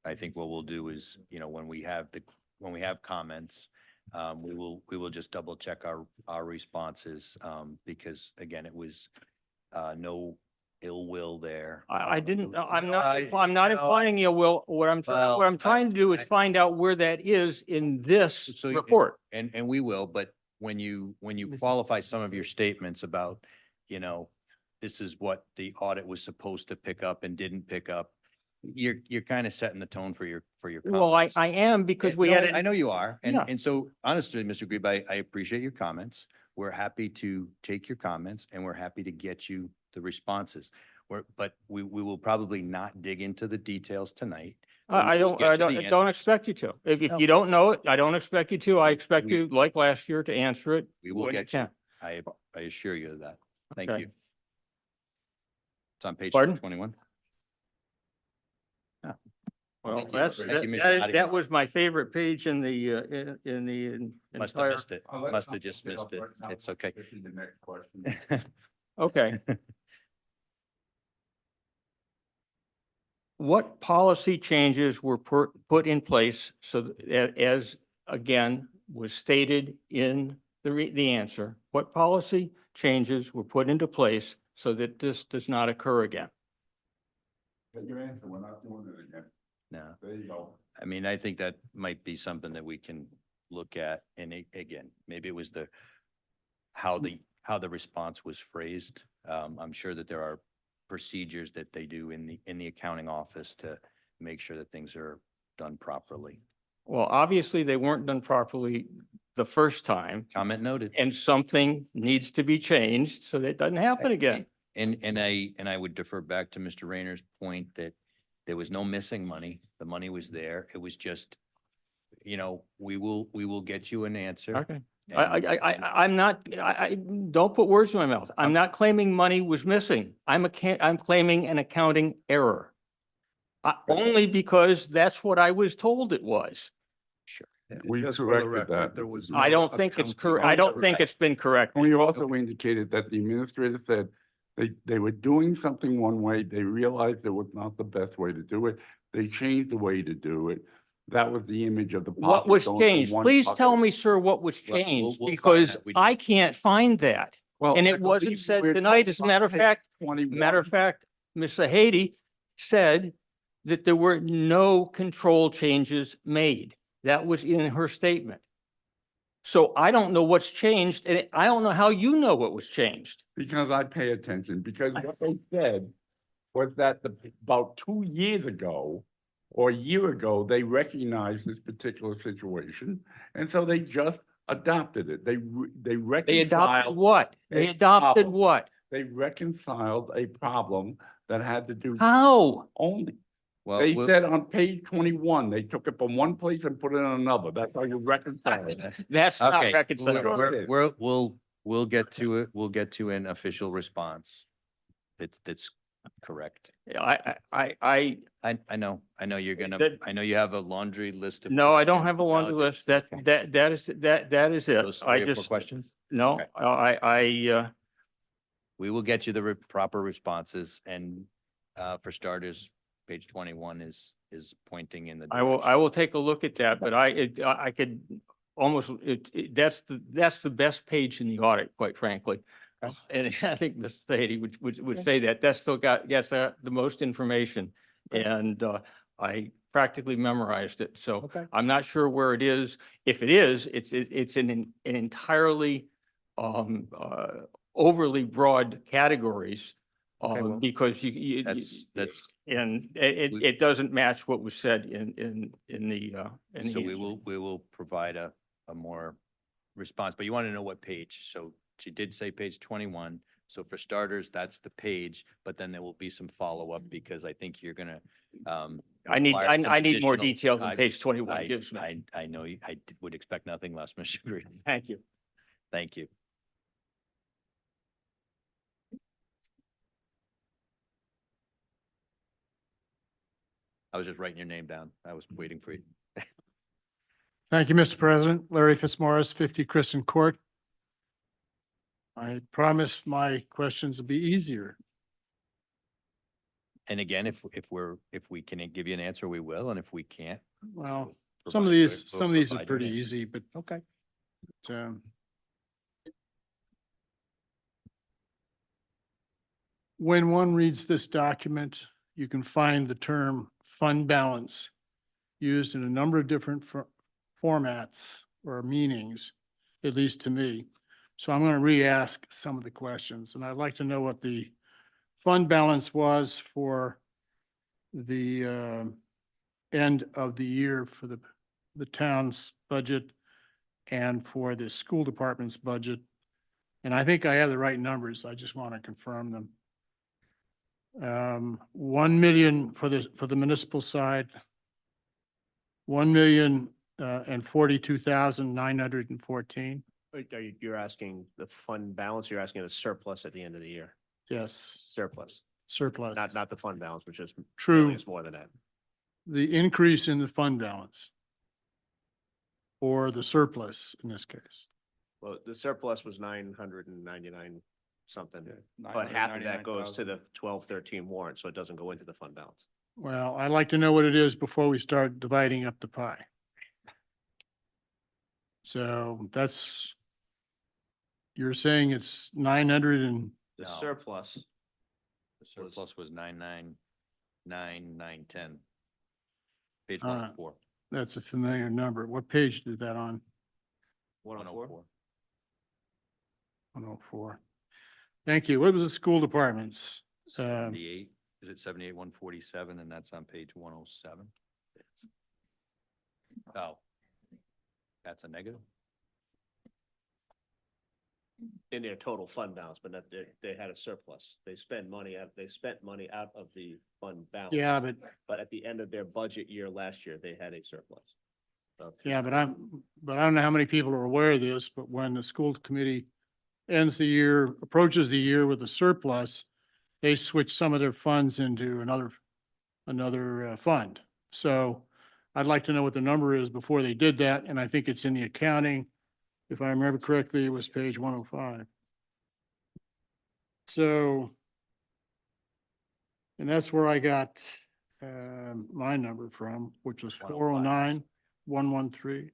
I think what we'll do is, when we have comments, we will just double check our responses, because again, it was, no ill will there. I didn't, I'm I- not no, implying you will, what I'm Well, trying to do is find out where that is in this So report. And we will, but when you qualify some of your statements about, this is what the audit was supposed to pick up and didn't pick up, you're kind of setting the tone for your Well, comments. I am because we No, had. I know you are. Yeah. And so honestly, Mr. Grebe, I appreciate your comments. We're happy to take your comments and we're happy to get you the responses. But we will probably not dig into the details tonight. I We'll get to the don't, don't expect you to. If No. you don't know it, I don't expect you to. I expect you, like last year, to answer it. We will when get you. can. I assure you of that. Thank Okay. you. It's on page Pardon? 21. Well, Thank you. that's, Thank you, Mr. that Nadia. that was my favorite page in the, Must have entire. missed it. Must have just missed it. It's okay. This is the next question. Okay. What policy changes were put in place so that, as again was stated in the answer, what policy changes were put into place so that this does not occur again? Get your answer, we're not doing it again. No, There you go. I mean, I think that might be something that we can look at. And again, maybe it was how the response was phrased. I'm sure that there are procedures that they do in the accounting office to make sure that things are done properly. Well, obviously, they weren't done properly the first time, Comment noted. and something needs to be changed so that it doesn't happen again. And I would defer back to Mr. Rayner's point that there was no missing money. The money was there. It was just, we will get you an answer. Okay. And- I'm not, don't put words in my mouth. I'm not claiming money was missing. I'm claiming an accounting error. Only because that's what I was told it was. Sure. We Just for the corrected record, that. there was I no don't think it's accounting correct. I don't think it's been correct. And we also indicated that the administrator said they were doing something one way, they realized it was not the best way to do it. They changed the way to do it. That was the image of the. What pocket was going from changed? one Please pocket. tell me, sir, what was Well, we'll- changed, we'll find because that. We- I can't find that. Well, And I it wasn't believe said we're tonight. As a matter of talking about fact, page 21. Matter of fact, Ms. Sahady said that there were no control changes made. That was in her statement. So I don't know what's changed, and I don't know how you know what was changed. Because I pay attention, because what they said was that about 2 years ago or a year ago, they recognized this particular situation. And so they just adopted it. They They adopted reconciled, what? They a adopted problem. what? they reconciled a problem that had to do How? only. Well, They we'll- said on page 21, they took it from one place and put it in another. That's how you reconcile it. That's not Okay, reconcilable. we'll get to it. We'll get to an official response. That's correct. I I know you're gonna, That- I know you have a laundry list of. No, I don't questions. have a laundry No, list. That is it. Those I 3 or 4 just, questions? no, Okay. We will get you the proper responses and, for starters, page 21 is pointing in the. I will take a look at that, but I could almost, that's the best page in the audit, quite frankly. And I think Ms. Fahey would say that. That's still got, yes, the most information. And I practically memorized it. So Okay. I'm not sure where it is. If it is, it's in an entirely overly broad categories. Okay, well, Because That's And it doesn't match what was said in the. So we will provide a more response, but you want to know what page. So she did say page 21. So for starters, that's the page, but then there will be some follow-up because I think you're gonna, I need, require some I need more additional- detail than I- page 21 gives me. I know, would expect nothing less, Mr. Green. Thank you. Thank you. I was just writing your name down. I was waiting for you. Thank you, Mr. President. Larry Fitzmaurice, 50 Kristen Court. I promise my questions will be easier. And again, if we can give you an answer, we will, and if we can't. Well, we'll some of provide you- these, we'll some of these are provide you an pretty answer. easy, but Okay. When one reads this document, you can find the term fund balance used in a number of different formats or meanings, at least to me. So I'm going to re-ask some of the questions, and I'd like to know what the fund balance was for the end of the year for the town's budget and for the school department's budget. And I think I have the right numbers. I just want to confirm them. 1 million for the municipal side, 1,042,914. You're asking the fund balance, you're asking the surplus at the end of the year, Yes, surplus, surplus. not the fund balance, which is. True. Really is more than that. The increase in the fund balance or the surplus in this case. Well, the surplus was 999 something, but half of that goes to the 1213 warrant, so it doesn't go into the fund balance. Well, I'd like to know what it is before we start dividing up the pie. So that's, you're saying it's 900 and, The No. surplus, The surplus was 999,910. Page Uh, 104. that's a familiar number. What page did that on? 104. 104. Thank you. What was the school departments? 78, is it 78, 147, and that's on page 107? Oh. That's a negative? In their total fund balance, but that they had a surplus. They spent money out of the fund balance. Yeah, But at the end of their budget year last year, they had a surplus. yeah, but I don't know how many people are aware of this, but when the school committee ends the year, approaches the year with a surplus, they switch some of their funds into another fund. So I'd like to know what the number is before they did that, and I think it's in the accounting. If I remember correctly, it was page 105. So, and that's where I got my number from, which was 409, 113.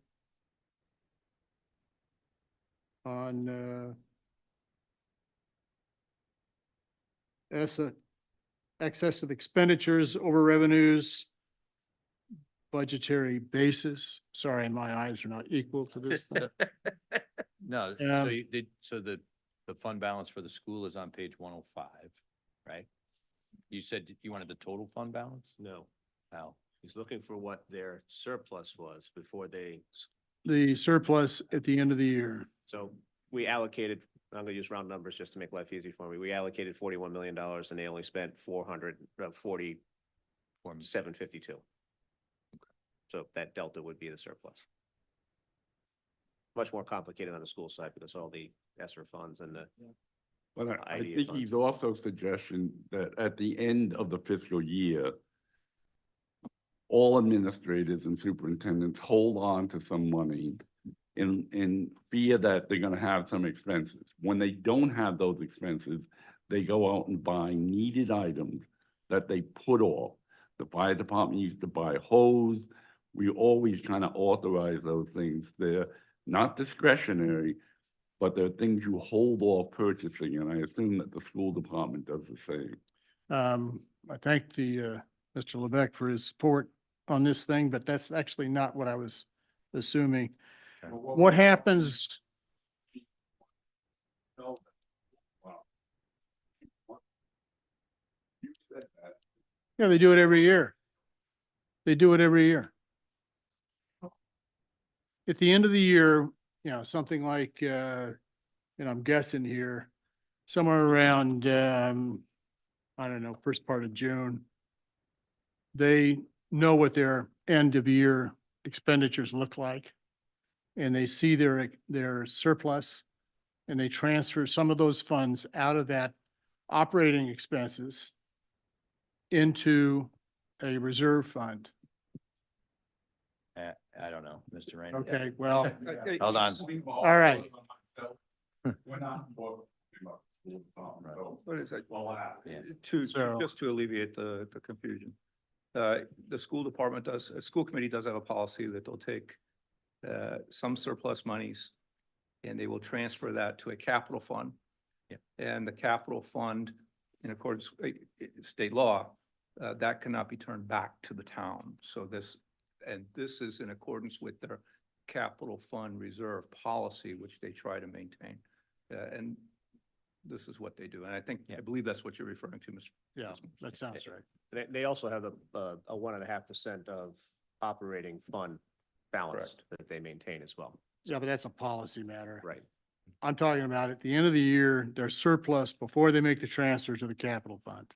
On excess of expenditures over revenues, budgetary basis. Sorry, my eyes are not equal to this thing. No, so you did, so the fund balance for the school is on page 105, right? You said you wanted the total fund balance? No, How? he's looking for what their surplus was before they, The surplus at the end of the year. so we allocated, I'm gonna use round numbers just to make life easy for me. We allocated $41 million and they only spent 752. So that delta would be the surplus. Much more complicated on the school side because all the ESSER funds and the, But I IDA think funds. he's also suggesting that at the end of the fiscal year, all administrators and superintendents hold on to some money in fear that they're gonna have some expenses. When they don't have those expenses, they go out and buy needed items that they put off. The fire department used to buy hose. We always kind of authorize those things. They're not discretionary, but they're things you hold off purchasing, and I assume that the school department does the same. I thank the Mr. Levesque for his support on this thing, but that's actually not what I was assuming. What happens? You said that Yeah, they do it every year. They do it every year. At the end of the year, something like, and I'm guessing here, somewhere around, I don't know, first part of June, they know what their end of year expenditures look like. And they see their surplus, and they transfer some of those funds out of that operating expenses into a reserve fund. I don't know, Mr. Rayner. Okay, well, Hold on. all right. What is it? Yeah. Just to alleviate the confusion. The school department school committee does have a policy that they'll take some surplus monies and they will transfer that to a capital fund. Yeah. And the capital fund, in accordance with state law, that cannot be turned back to the town. So this is in accordance with their capital fund reserve policy, which they try to maintain. And this is what they do. And I believe that's what you're referring to, Mr. Yeah, that sounds right. They also have a 1.5% of operating fund balance that they maintain as well. Yeah, but that's a policy matter. Right. I'm talking about at the end of the year, their surplus before they make the transfer to the capital fund.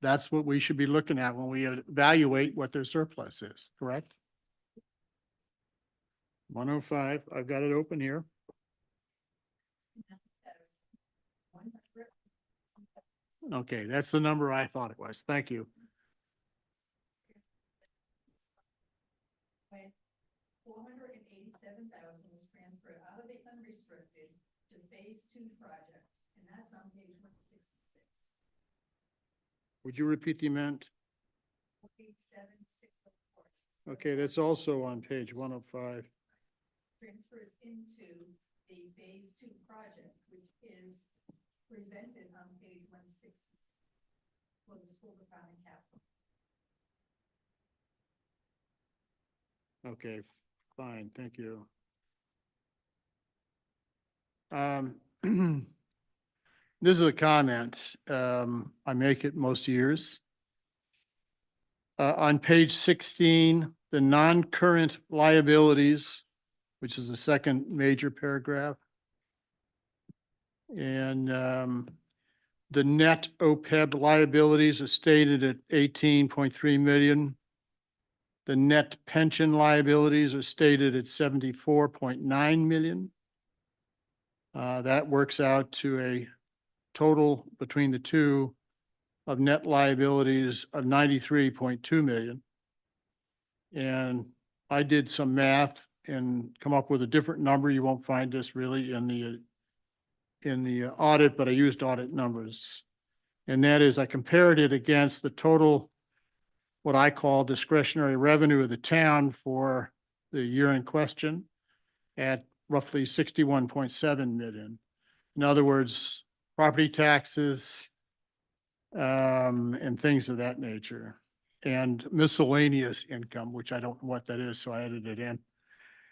That's what we should be looking at when we evaluate what their surplus is, correct? 105, I've got it open here. Okay, that's the number I thought it was. Thank you. $487,000 was transferred out of the unrestricted to phase 2 project, and that's on page 166. Would you repeat the amount? 487,604. Okay, that's also on page 105. Transfers into the phase 2 project, which is presented on page 160 for the school department capital. Okay, fine, thank you. This is a comment, I make it most years. On page 16, the non-current liabilities, which is the second major paragraph. And the net OPEB liabilities are stated at 18.3 million. The net pension liabilities are stated at 74.9 million. That works out to a total between the two of net liabilities of 93.2 million. And I did some math and come up with a different number. You won't find this really in the audit, but I used audit numbers. And that is I compared it against the total, what I call discretionary revenue of the town for the year in question at roughly 61.7 million. In other words, property taxes and things of that nature, and miscellaneous income, which I don't know what that is, so I added it in.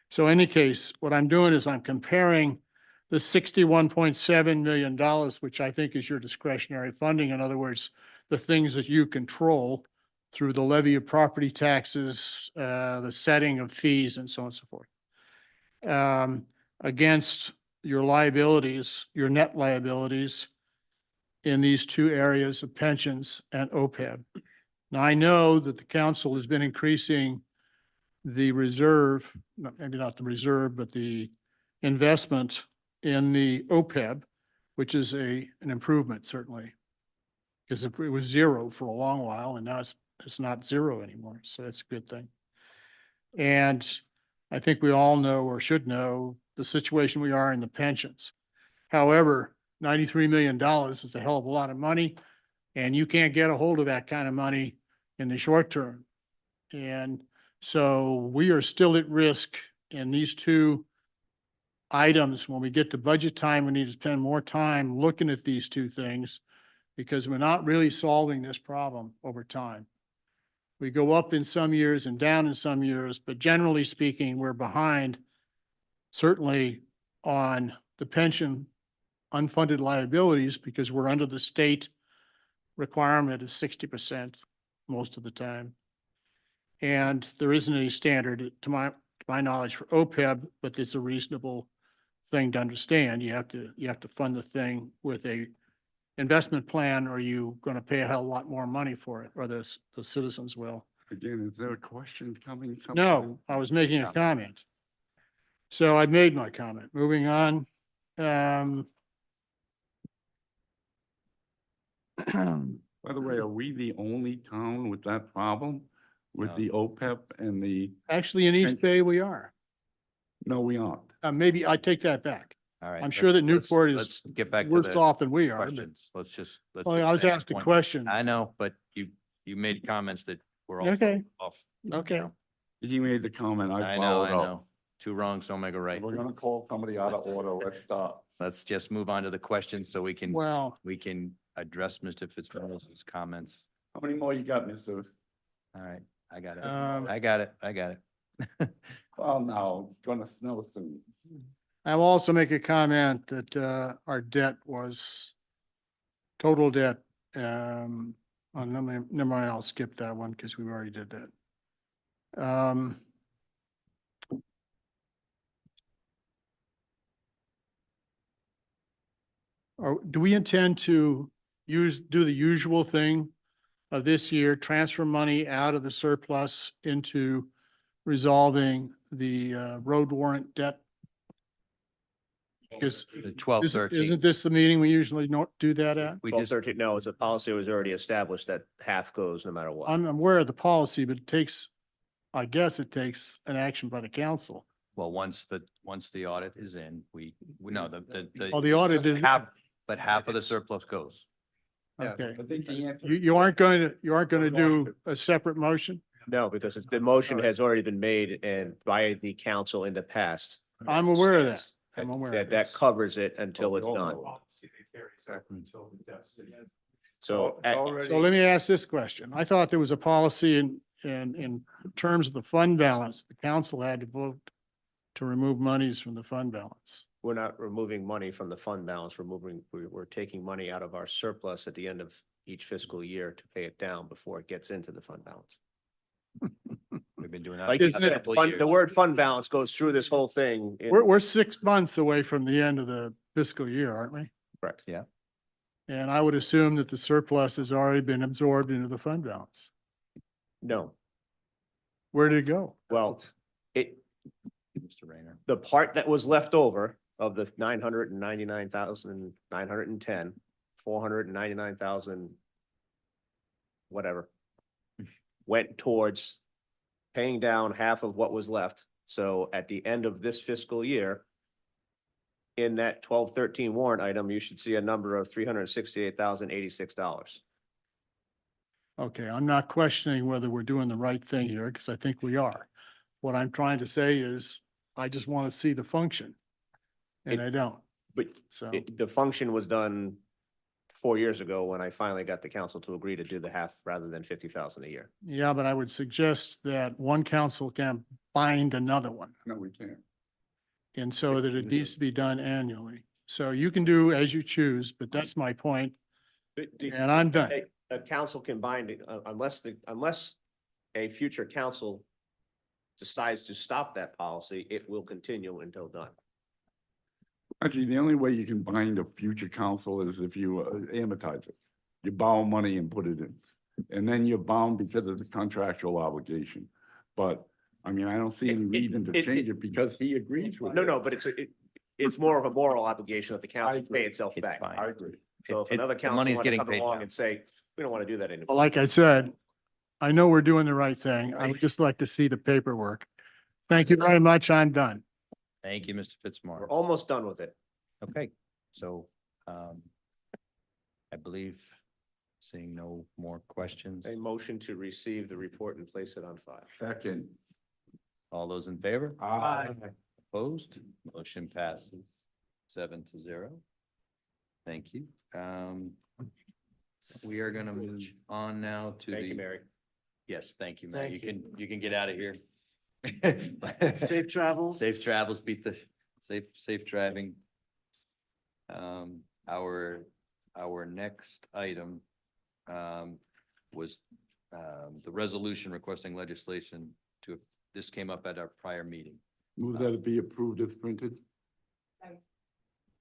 So in any case, what I'm doing is I'm comparing the $61.7 million, which I think is your discretionary funding. In other words, the things that you control through the levy of property taxes, the setting of fees, and so on and so forth, against your liabilities, your net liabilities in these two areas of pensions and OPEB. Now, I know that the council has been increasing the reserve, maybe not the reserve, but the investment in the OPEB, which is an improvement, certainly. Because it was zero for a long while, and now it's not zero anymore, so that's a good thing. And I think we all know, or should know, the situation we are in the pensions. However, $93 million is a hell of a lot of money, and you can't get a hold of that kind of money in the short term. And so we are still at risk in these two items. When we get to budget time, we need to spend more time looking at these two things because we're not really solving this problem over time. We go up in some years and down in some years, but generally speaking, we're behind certainly on the pension unfunded liabilities because we're under the state requirement is 60% most of the time. And there isn't any standard, to my knowledge, for OPEB, but it's a reasonable thing to understand. You have to fund the thing with a investment plan, or you going to pay a hell of a lot more money for it, or the citizens will. Again, is there a question coming? No, I was making a comment. So I made my comment. Moving on. By the way, are we the only town with that problem? With No. the OPEB and the, Actually, in East Bay, we are. no, we aren't. Maybe I take that back. All right. I'm sure that Newport is Let's get back to worse the off than we are, but questions. Let's just. let's well, get I to was the next asked a point. question. I know, but you made comments that were all Okay. off. Okay. He made the comment, I I know, followed I up. know. Two wrongs don't make a right. We're gonna call somebody out of order, let's stop. Let's just move on to the questions so we can Well, address Mr. Fitzgerald's comments. How many more you got, Mr.? All right, I got it. Um, I got it. Well, no, it's gonna snow soon. I'll also make a comment that our debt was total debt. Never mind, I'll skip that one because we already did that. Do we intend to do the usual thing of this year, transfer money out of the surplus into resolving the road warrant debt? Because The 12, 13. isn't this the meeting we usually don't do that at? We 12, just, 13, no, it's a policy that was already established that half goes no matter what. I'm aware of the policy, but it takes, I guess it takes an action by the council. well, once the audit is in, we know the. Oh, the audit is, Half, but half of the surplus goes. okay. I think the answer. You aren't going to do a separate motion? No, because the motion has already been made and by the council in the past. I'm aware of that. I'm aware of That covers it until it's done. So at- So let me ask this question. I thought there was a policy in terms of the fund balance, the council had to vote to remove monies from the fund balance. we're not removing money from the fund balance. We're taking money out of our surplus at the end of each fiscal year to pay it down before it gets into the fund balance. We've been doing that. Like, for a Isn't it couple of fund- years. the word fund balance goes through this whole thing. We're 6 months away from the end of the fiscal year, aren't we? Correct. Yeah. And I would assume that the surplus has already been absorbed into the fund balance. No, Where did it go? well, Mr. Rayner. the part that was left over of the 999,910, 499,000, whatever, went towards paying down half of what was left. So at the end of this fiscal year, in that 12-13 warrant item, you should see a number of $368,086. Okay, I'm not questioning whether we're doing the right thing here, because I think we are. What I'm trying to say is, I just want to see the function. And I don't, But so. the function was done 4 years ago when I finally got the council to agree to do the half rather than 50,000 a year. Yeah, but I would suggest that one council can bind another one. No, we can't. And so that it needs to be done annually. So you can do as you choose, but that's my point. And I'm done. A council can bind it unless a future council decides to stop that policy, it will continue until done. Actually, the only way you can bind a future council is if you amortize it. You borrow money and put it in. And then you're bound because of the contractual obligation. But, I mean, I don't see any reason to change it because he agrees with it. No, but it's more of a moral obligation of the council to pay itself It's back. fine. I agree. So if It- another the council money's wanted to getting come paid along down. and say, we don't want to do that anymore. Well, like I said, I know we're doing the right thing. I would just like to see the paperwork. Thank you very much. I'm done. Thank you, Mr. We're Fitzmaurice. almost done with it. Okay, so, I believe, seeing no more questions, A motion to receive the report and place it on file. Second. all those in favor? Aye. Opposed? Motion passes 7-0. Thank you. We are gonna move on now to Thank you, the, Mary. yes, thank you, Matt. Thank You can get out of here. Safe travels. Safe travels, beat the, safe driving. Our next item was the resolution requesting legislation to, this came up at our prior meeting. Move that it be approved as printed.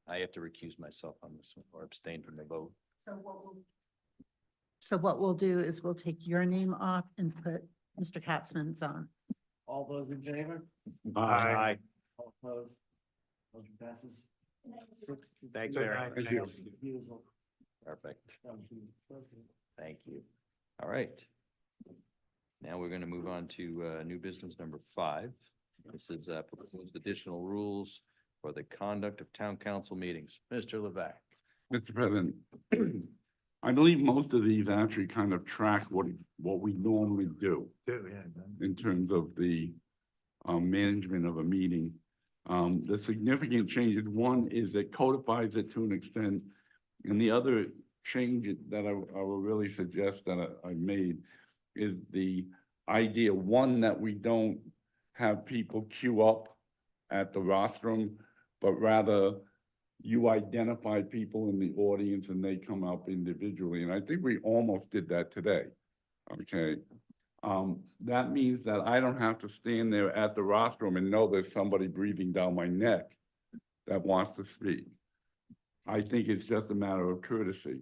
I have to recuse myself on this one or abstain from the vote. So what we'll do is we'll take your name off and put Mr. Katzman's on. All those in favor? Aye. All opposed? Motion passes. 6 to Thanks, 0. Mayor. Thank you. Refusal. Perfect. From the president. Thank you. All right. Now we're going to move on to new business number 5. This is proposed additional rules for the conduct of town council meetings. Mr. Levack. Mr. President, I believe most of these actually kind of track what we normally do in terms of the management of a meeting. The significant changes, one is it codifies it to an extent, and the other change that I will really suggest that I made is the idea, one, that we don't have people queue up at the rostrum, but rather you identify people in the audience and they come up individually. And I think we almost did that today. Okay. That means that I don't have to stand there at the rostrum and know there's somebody breathing down my neck that wants to speak. I think it's just a matter of courtesy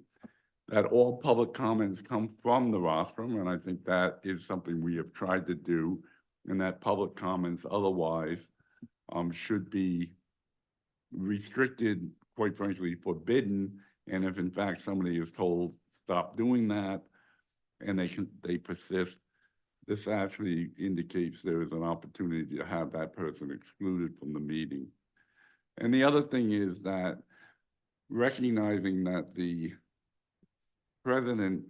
that all public comments come from the rostrum. And I think that is something we have tried to do, and that public comments otherwise should be restricted, quite frankly, forbidden. And if in fact somebody is told, stop doing that, and they persist, this actually indicates there is an opportunity to have that person excluded from the meeting. And the other thing is that recognizing that the president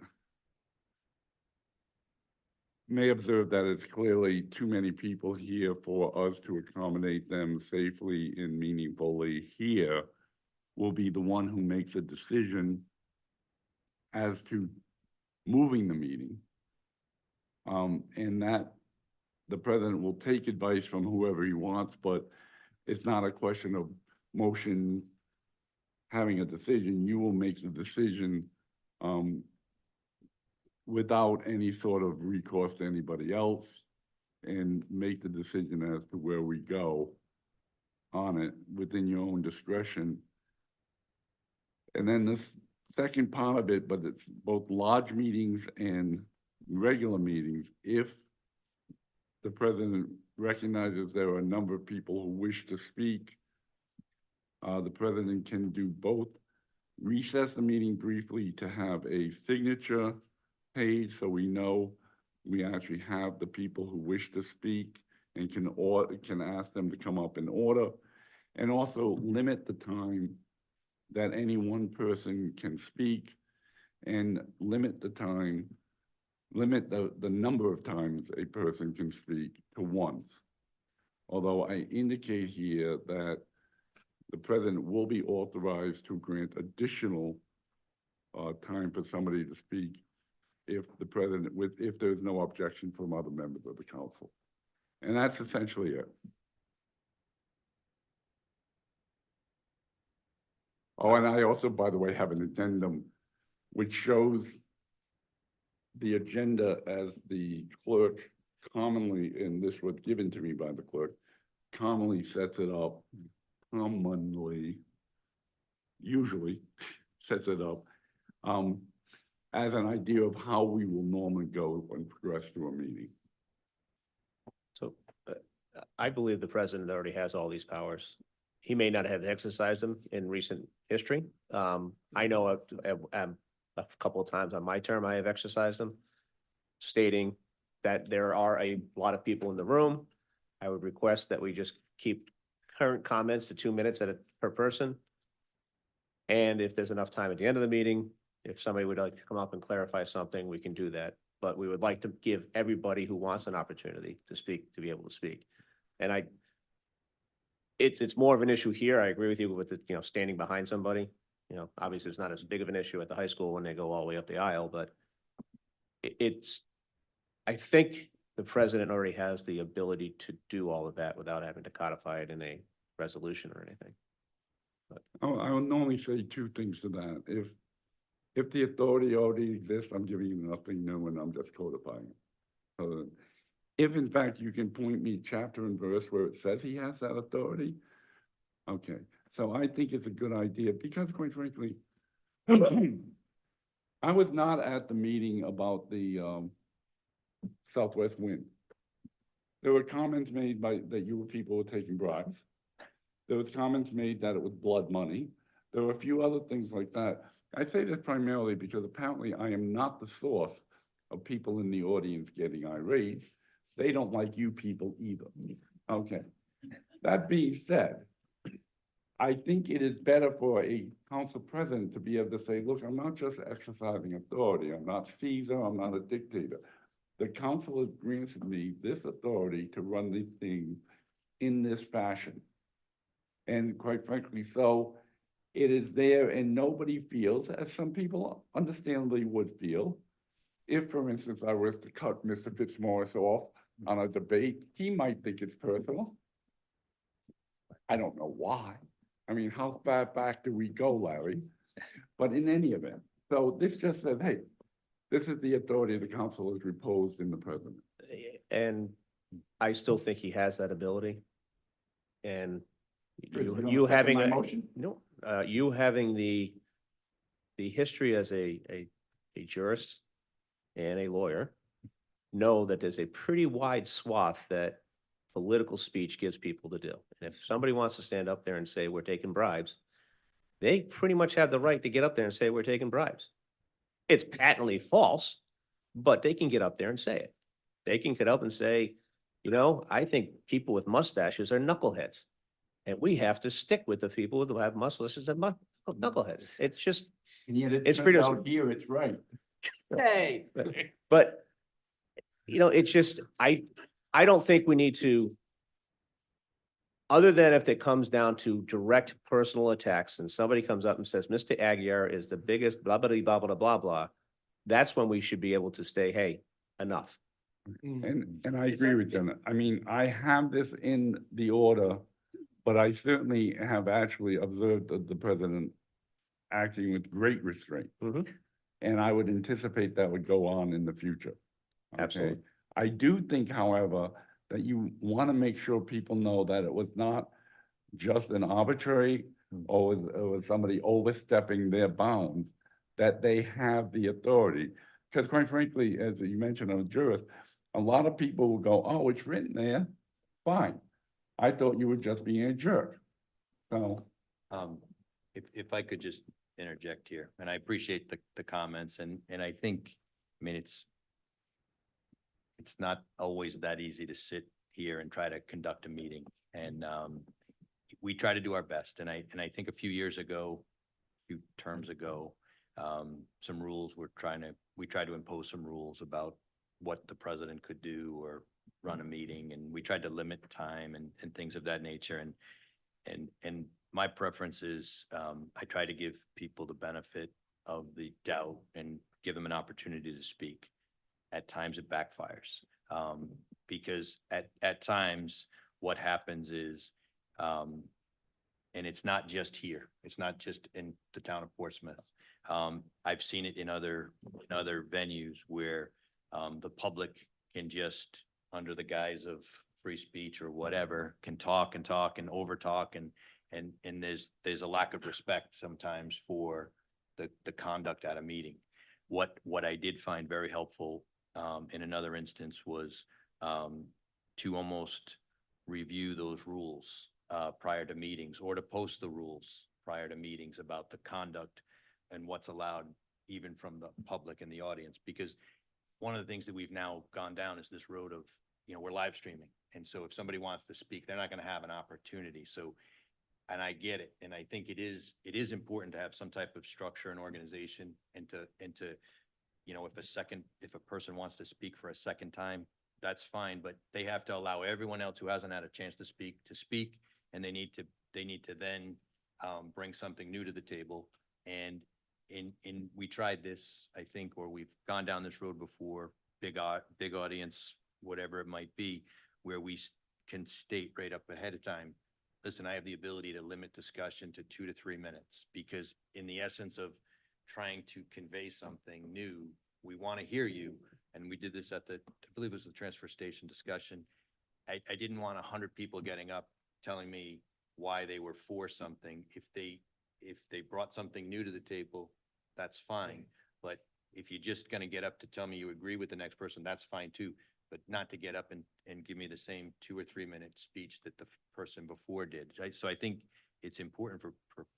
may observe that it's clearly too many people here for us to accommodate them safely and meaningfully here, will be the one who makes a decision as to moving the meeting. And that the president will take advice from whoever he wants, but it's not a question of motion having a decision. You will make the decision without any sort of recourse to anybody else, and make the decision as to where we go on it within your own discretion. And then this second part of it, but it's both large meetings and regular meetings, if the president recognizes there are a number of people who wish to speak, the president can do both. Recess the meeting briefly to have a signature page so we know we actually have the people who wish to speak and can ask them to come up in order, and also limit the time that any one person can speak, and limit the number of times a person can speak to once. Although I indicate here that the president will be authorized to grant additional time for somebody to speak if there's no objection from other members of the council. And that's essentially it. Oh, and I also, by the way, have an addendum which shows the agenda as the clerk commonly, and this was given to me by the clerk, commonly sets it up, usually sets it up as an idea of how we will normally go and progress through a meeting. So I believe the president already has all these powers. He may not have exercised them in recent history. I know a couple of times on my term, I have exercised them, stating that there are a lot of people in the room. I would request that we just keep current comments to 2 minutes per person. And if there's enough time at the end of the meeting, if somebody would like to come up and clarify something, we can do that. But we would like to give everybody who wants an opportunity to speak, to be able to speak. And it's more of an issue here. I agree with you with the, standing behind somebody. Obviously it's not as big of an issue at the high school when they go all the way up the aisle, but I think the president already has the ability to do all of that without having to codify it in a resolution or anything. I will normally say two things to that. If If the authority already exists, I'm giving you nothing new and I'm just codifying it. So if in fact you can point me chapter and verse where it says he has that authority, okay, so I think it's a good idea because quite frankly, I was not at the meeting about the Southwest wind. There were comments made that you people were taking bribes. There was comments made that it was blood money. There were a few other things like that. I say this primarily because apparently I am not the source of people in the audience getting irate. They don't like you people either. Okay. That being said, I think it is better for a council president to be able to say, look, I'm not just exercising authority. I'm not Caesar. I'm not a dictator. The council has granted me this authority to run the thing in this fashion. And quite frankly, so it is there and nobody feels, as some people understandably would feel, if, for instance, I was to cut Mr. Fitzmaurice off on a debate, he might think it's personal. I don't know why. I mean, how far back do we go, Larry? But in any event, so this just says, hey, this is the authority the council has reposed in the president. And I still think he has that ability. And Good. You you wanna second having my a, motion? no, you having the history as a jurist and a lawyer, know that there's a pretty wide swath that political speech gives people to do. And if somebody wants to stand up there and say, we're taking bribes, they pretty much have the right to get up there and say, we're taking bribes. It's patently false, but they can get up there and say it. They can get up and say, you know, I think people with mustaches are knuckleheads. And we have to stick with the people who have mustaches and knuckleheads. It's just, And yet it's turns freedom. out here, it's right. Hey, but, you know, it's just, I don't think we need to, other than if it comes down to direct personal attacks and somebody comes up and says, Mr. Aguirre is the biggest blah, blah, blah, blah, blah, blah, that's when we should be able to say, hey, enough. And I agree with them. I mean, I have this in the order, but I certainly have actually observed the president acting with great restraint. And I would anticipate that would go on in the future. Okay? Absolutely. I do think, however, that you want to make sure people know that it was not just an arbitrary or was somebody overstepping their bounds, that they have the authority. Because quite frankly, as you mentioned, I'm a jurist, a lot of people will go, oh, it's written there, fine. I thought you were just being a jerk. So, If I could just interject here, and I appreciate the comments, and I think, I mean, it's not always that easy to sit here and try to conduct a meeting, and we try to do our best, and I think a few terms ago, some rules we tried to impose some rules about what the president could do or run a meeting, and we tried to limit time and things of that nature, and my preference is, I try to give people the benefit of the doubt and give them an opportunity to speak. At times it backfires, because at times what happens is, and it's not just here, it's not just in the town of Portsmouth. I've seen it in other venues where the public can just, under the guise of free speech or whatever, can talk and talk and over talk, and there's a lack of respect sometimes for the conduct at a meeting. What I did find very helpful in another instance was to almost review those rules prior to meetings, or to post the rules prior to meetings about the conduct and what's allowed even from the public and the audience. Because one of the things that we've now gone down is this road of, we're live streaming. And so if somebody wants to speak, they're not going to have an opportunity. So, and I get it. And I think it is important to have some type of structure and organization, and to, if a person wants to speak for a second time, that's fine, but they have to allow everyone else who hasn't had a chance to speak, and they need to then bring something new to the table. And we tried this, I think, or we've gone down this road before, big audience, whatever it might be, where we can state right up ahead of time, listen, I have the ability to limit discussion to 2 to 3 minutes, because in the essence of trying to convey something new, we want to hear you. And we did this at the, I believe it was the transfer station discussion. I didn't want 100 people getting up telling me why they were for something. If they brought something new to the table, that's fine. But if you're just gonna get up to tell me you agree with the next person, that's fine too. But not to get up and give me the same 2 or 3 minute speech that the person before did. So I think it's important for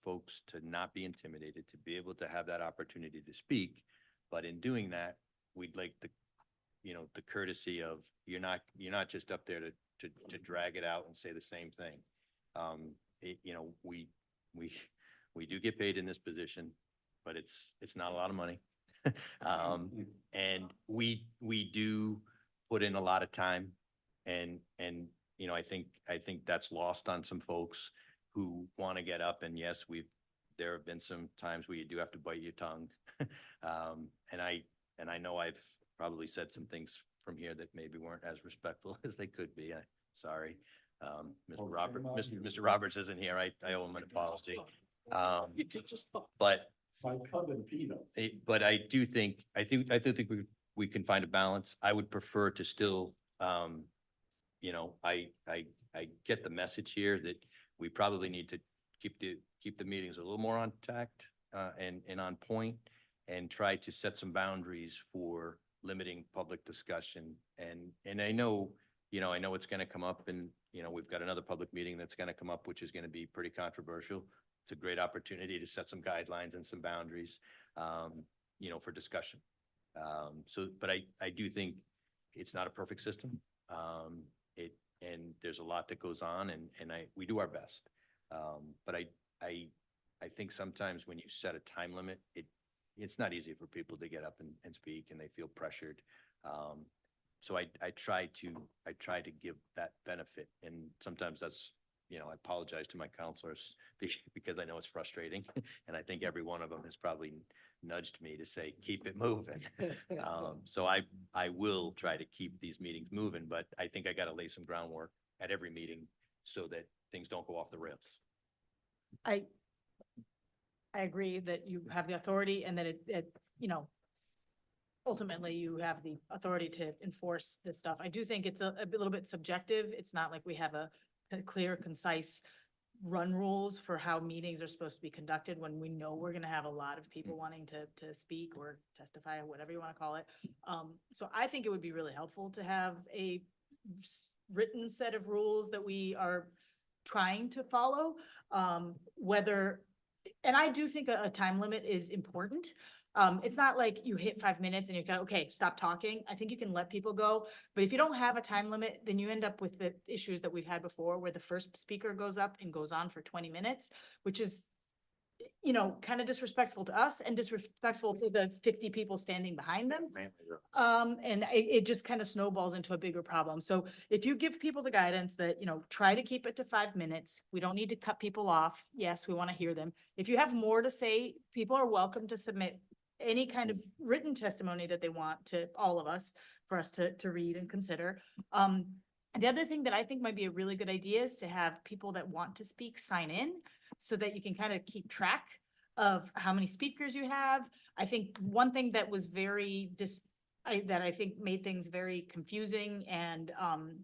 folks to not be intimidated, to be able to have that opportunity to speak. But in doing that, we'd like the, you know, the courtesy of, you're not just up there to drag it out and say the same thing. You know, we do get paid in this position, but it's not a lot of money. And we do put in a lot of time, and, you know, I think that's lost on some folks who want to get up, and yes, there have been some times where you do have to bite your tongue. And I know I've probably said some things from here that maybe weren't as respectful as they could be. Sorry. Mr. Roberts isn't here. I owe him an apology. But I do think we can find a balance. I would prefer to still, you know, I get the message here that we probably need to keep the meetings a little more on tact, and on point, and try to set some boundaries for limiting public discussion. And I know, you know, it's going to come up, and, you know, we've got another public meeting that's going to come up, which is going to be pretty controversial. It's a great opportunity to set some guidelines and some boundaries, you know, for discussion. But I do think it's not a perfect system. And there's a lot that goes on, and we do our best. But I think sometimes when you set a time limit, it's not easy for people to get up and speak, and they feel pressured. So I try to give that benefit, and sometimes that's, you know, I apologize to my counselors because I know it's frustrating. And I think every one of them has probably nudged me to say, keep it moving. So I will try to keep these meetings moving, but I think I got to lay some groundwork at every meeting so that things don't go off the rails. I agree that you have the authority, and that it, you know, ultimately you have the authority to enforce this stuff. I do think it's a little bit subjective. It's not like we have a clear, concise run rules for how meetings are supposed to be conducted when we know we're gonna have a lot of people wanting to speak or testify, or whatever you want to call it. So I think it would be really helpful to have a written set of rules that we are trying to follow. And I do think a time limit is important. It's not like you hit 5 minutes and you go, okay, stop talking. I think you can let people go. But if you don't have a time limit, then you end up with the issues that we've had before, where the first speaker goes up and goes on for 20 minutes, which is, you know, kind of disrespectful to us and disrespectful to the 50 people standing behind them. And it just kind of snowballs into a bigger problem. So if you give people the guidance that, you know, try to keep it to 5 minutes, we don't need to cut people off. Yes, we want to hear them. If you have more to say, people are welcome to submit any kind of written testimony that they want to all of us, for us to read and consider. The other thing that I think might be a really good idea is to have people that want to speak sign in, so that you can kind of keep track of how many speakers you have. I think one thing that was that I think made things very confusing and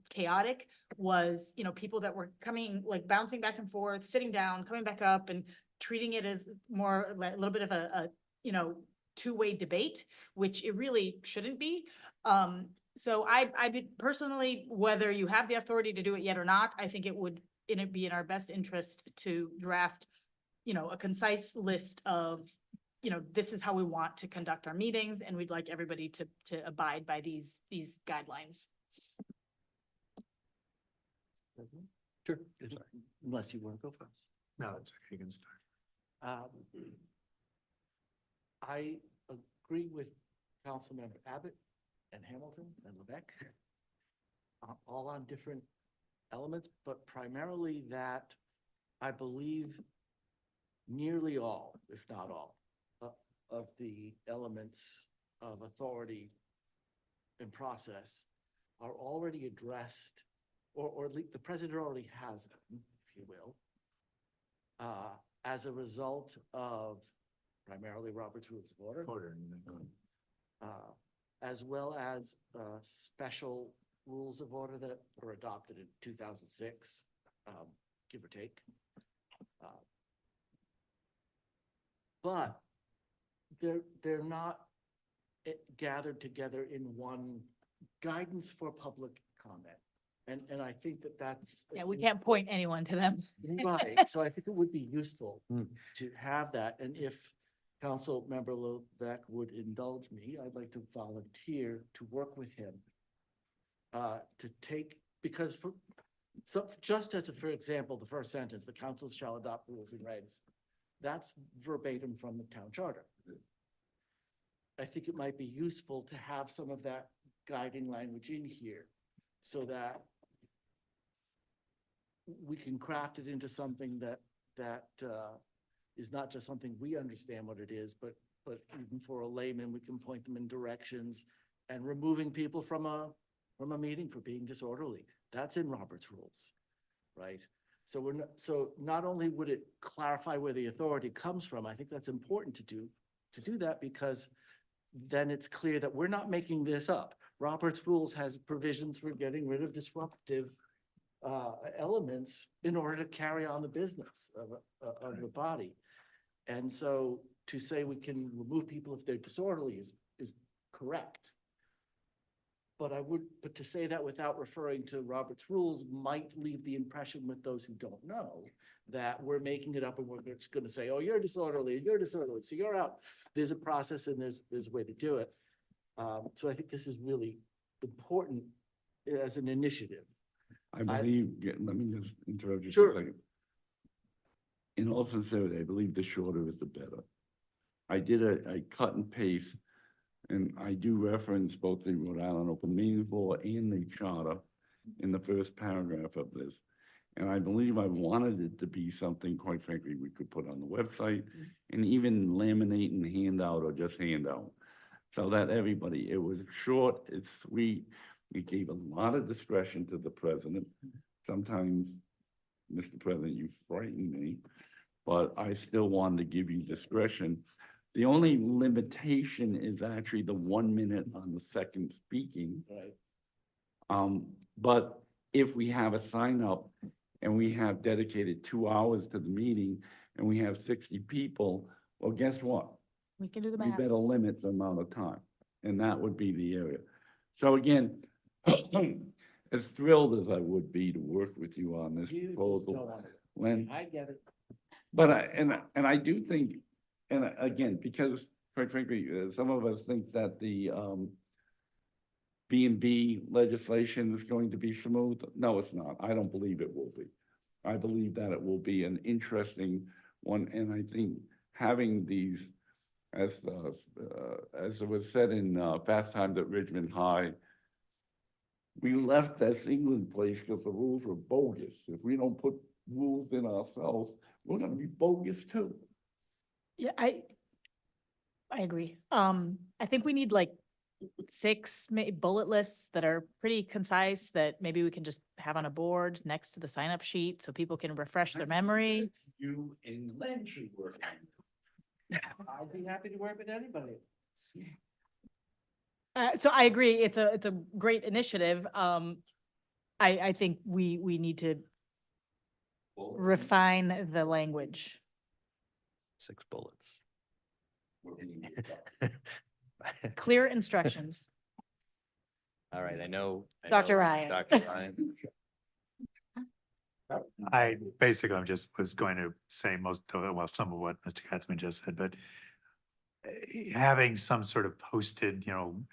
chaotic was, you know, people that were coming, like bouncing back and forth, sitting down, coming back up, and treating it as more like a little bit of a you know, two-way debate, which it really shouldn't be. So I personally, whether you have the authority to do it yet or not, I think it would be in our best interest to draft, you know, a concise list of, you know, this is how we want to conduct our meetings, and we'd like everybody to abide by these guidelines. Sure. Unless you want to go first. No, it's okay, you can start. I agree with Councilmember Abbott and Hamilton and Levesque, all on different elements, but primarily that I believe nearly all, if not all, of the elements of authority and process are already addressed, or at least the president already has them, if you will, as a result of primarily Robert's Rules of Order. As well as special rules of order that were adopted in 2006, give or take. But they're not gathered together in one guidance for public comment. And I think that that's. Yeah, we can't point anyone to them. Right, so I think it would be useful to have that, and if Council Member Levesque would indulge me, I'd like to volunteer to work with him to take, because just as, for example, the first sentence, the council shall adopt rules and regs, that's verbatim from the town charter. I think it might be useful to have some of that guiding language in here so that we can craft it into something that is not just something we understand what it is, but even for a layman, we can point them in directions, and removing people from a meeting for being disorderly. That's in Robert's rules, right? So not only would it clarify where the authority comes from, I think that's important to do that, because then it's clear that we're not making this up. Robert's rules has provisions for getting rid of disruptive elements in order to carry on the business of the body. And so to say we can remove people if they're disorderly is correct. But to say that without referring to Robert's rules might leave the impression with those who don't know that we're making it up and we're just going to say, oh, you're disorderly, so you're out. There's a process and there's a way to do it. So I think this is really important as an initiative. I believe, let me just interrupt you for Sure. a second. In all sincerity, I believe the shorter is the better. I did a cut and paste, and I do reference both the Rhode Island Open Meetings Law and the charter in the first paragraph of this. And I believe I wanted it to be something, quite frankly, we could put on the website and even laminate and hand out, or just hand out. So that everybody, it was short, it's sweet. We gave a lot of discretion to the president. Sometimes, Mr. President, you frighten me, but I still wanted to give you discretion. The only limitation is actually the 1 minute on the second speaking. Right. But if we have a sign up and we have dedicated 2 hours to the meeting and we have 60 people, well, guess what? We can do the We math. better limit the amount of time, and that would be the area. So again, as thrilled as I would be to work with you on this You just proposal, don't want it. when, I get it. but I do think, and again, because quite frankly, some of us think that the B&B legislation is going to be smooth. No, it's not. I don't believe it will be. I believe that it will be an interesting one, and I think having these, as it was said in Fast Times at Richmond High, we left that England place because the rules were bogus. If we don't put rules in ourselves, we're gonna be bogus too. Yeah, I agree. I think we need like 6 bullet lists that are pretty concise that maybe we can just have on a board next to the sign up sheet so people can refresh their memory. You and Len should work on it. I'd be happy to work with anybody. So I agree. It's a great initiative. I think we need to refine the language. 6 bullets. Clear instructions. All right, I know. Dr. Ryan. Dr. Ryan. I basically, I'm just was going to say some of what Mr. Katzman just said, but having some sort of posted,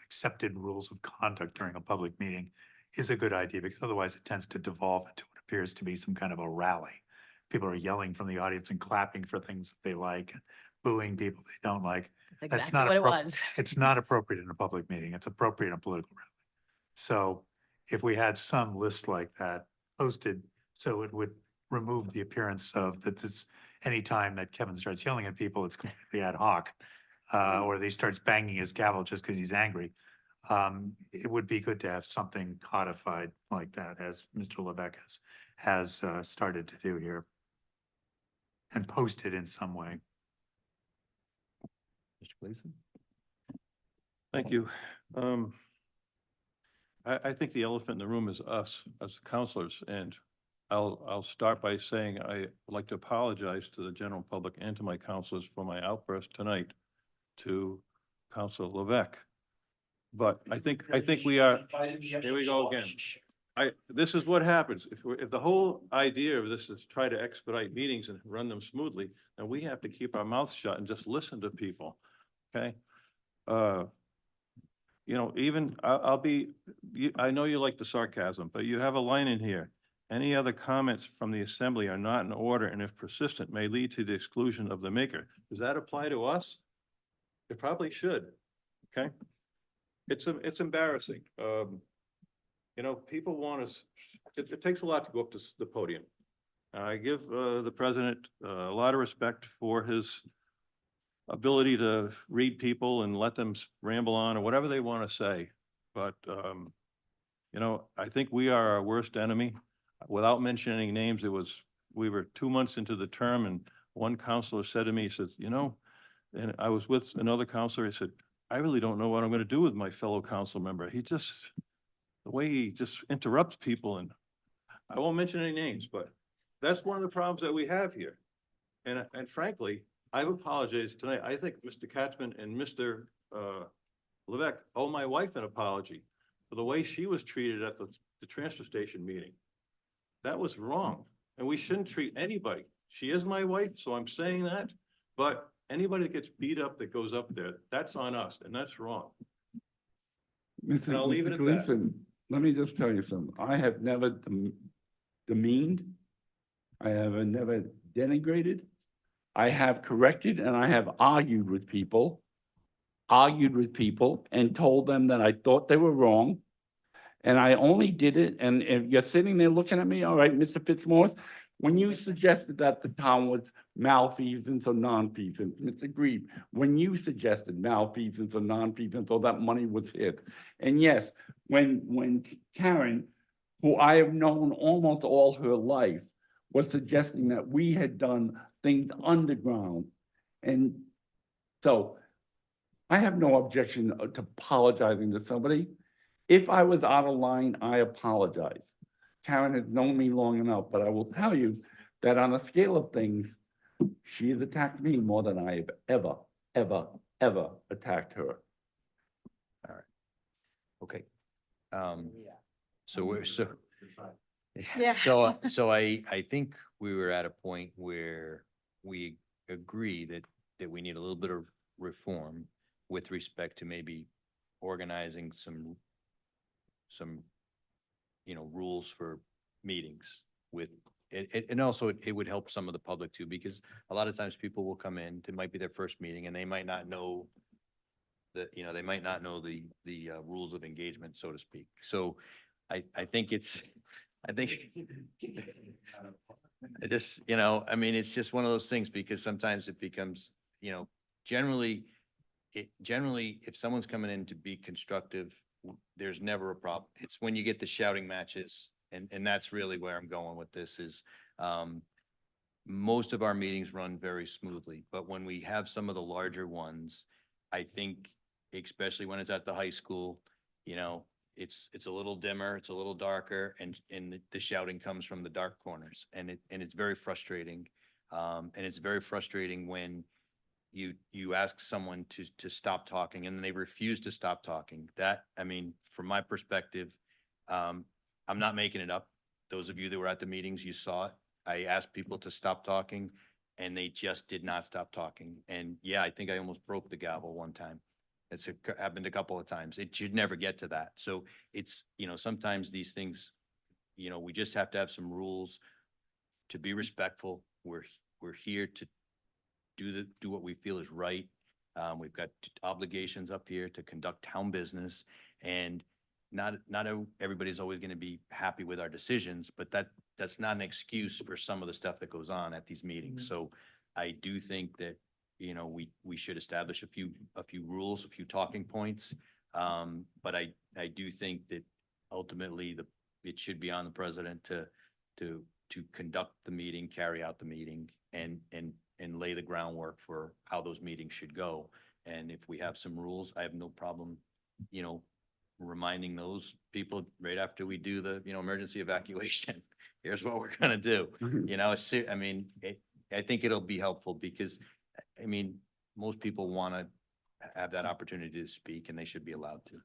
accepted rules of conduct during a public meeting is a good idea, because otherwise it tends to devolve into what appears to be some kind of a rally. People are yelling from the audience and clapping for things that they like, and booing people they don't like. That's exactly what it was. It's not appropriate in a public meeting. It's appropriate in a political rally. So if we had some list like that posted, so it would remove the appearance of that this, anytime that Kevin starts yelling at people, it's completely ad hoc. Or he starts banging his gavel just because he's angry. It would be good to have something codified like that, as Mr. Levesque has started to do here, and posted in some way. Mr. Gleason? Thank you. I think the elephant in the room is us as counselors, and I'll start by saying I would like to apologize to the general public and to my counselors for my outburst tonight to Counselor Levesque. But I think we are, here we go again. This is what happens. If the whole idea of this is try to expedite meetings and run them smoothly, then we have to keep our mouths shut and just listen to people, okay? You know, even, I know you like the sarcasm, but you have a line in here. Any other comments from the assembly are not in order and if persistent may lead to the exclusion of the maker. Does that apply to us? It probably should, okay? It's embarrassing. You know, people want us, it takes a lot to go up to the podium. I give the president a lot of respect for his ability to read people and let them ramble on or whatever they want to say. But, you know, I think we are our worst enemy. Without mentioning names, we were 2 months into the term and one counselor said to me, he says, you know, and I was with another counselor, he said, I really don't know what I'm going to do with my fellow council member. The way he just interrupts people, and I won't mention any names, but that's one of the problems that we have here. And frankly, I've apologized tonight. I think Mr. Katzman and Mr. Levesque owe my wife an apology for the way she was treated at the transfer station meeting. That was wrong, and we shouldn't treat anybody. She is my wife, so I'm saying that, but anybody that gets beat up that goes up there, that's on us, and that's wrong. Mr. And I'll leave it Mr. at that. Gleason, let me just tell you something. I have never demeaned. I have never denigrated. I have corrected and I have argued with people and told them that I thought they were wrong. And I only did it, and if you're sitting there looking at me, all right, Mr. Fitzmaurice, when you suggested that the town was malfeasance or nonfeasance, Mr. Grieve, when you suggested malfeasance or nonfeasance, or that money was hid. And yes, when Karen, who I have known almost all her life, was suggesting that we had done things underground. And so I have no objection to apologizing to somebody. If I was out of line, I apologize. Karen has known me long enough, but I will tell you that on a scale of things, she has attacked me more than I have ever attacked her. Okay. So Yeah. So I think we were at a point where we agree that we need a little bit of reform with respect to maybe organizing some, you know, rules for meetings with it. And also it would help some of the public too, because a lot of times people will come in, it might be their first meeting and they might not know they might not know the rules of engagement, so to speak. So I think I just, you know, I mean, it's just one of those things because sometimes it becomes, you know, generally, if someone's coming in to be constructive, there's never a problem. It's when you get the shouting matches, and that's really where I'm going with this is, most of our meetings run very smoothly, but when we have some of the larger ones, I think, especially when it's at the high school, you know, it's a little dimmer, it's a little darker, and the shouting comes from the dark corners, and it's very frustrating. And it's very frustrating when you ask someone to stop talking and they refuse to stop talking. That, I mean, from my perspective, I'm not making it up. Those of you that were at the meetings, you saw it. I asked people to stop talking and they just did not stop talking. And yeah, I think I almost broke the gavel one time. It's happened a couple of times. It should never get to that. So it's, you know, sometimes these things, you know, we just have to have some rules to be respectful. We're here to do what we feel is right. We've got obligations up here to conduct town business, and not everybody's always going to be happy with our decisions, but that's not an excuse for some of the stuff that goes on at these meetings. So I do think that, you know, we should establish a few rules, a few talking points. But I do think that ultimately it should be on the president to conduct the meeting, carry out the meeting, and lay the groundwork for how those meetings should go. And if we have some rules, I have no problem, you know, reminding those people right after we do the, you know, emergency evacuation. Here's what we're gonna do. You know, I mean, I think it'll be helpful because, I mean, most people want to have that opportunity to speak and they should be allowed to.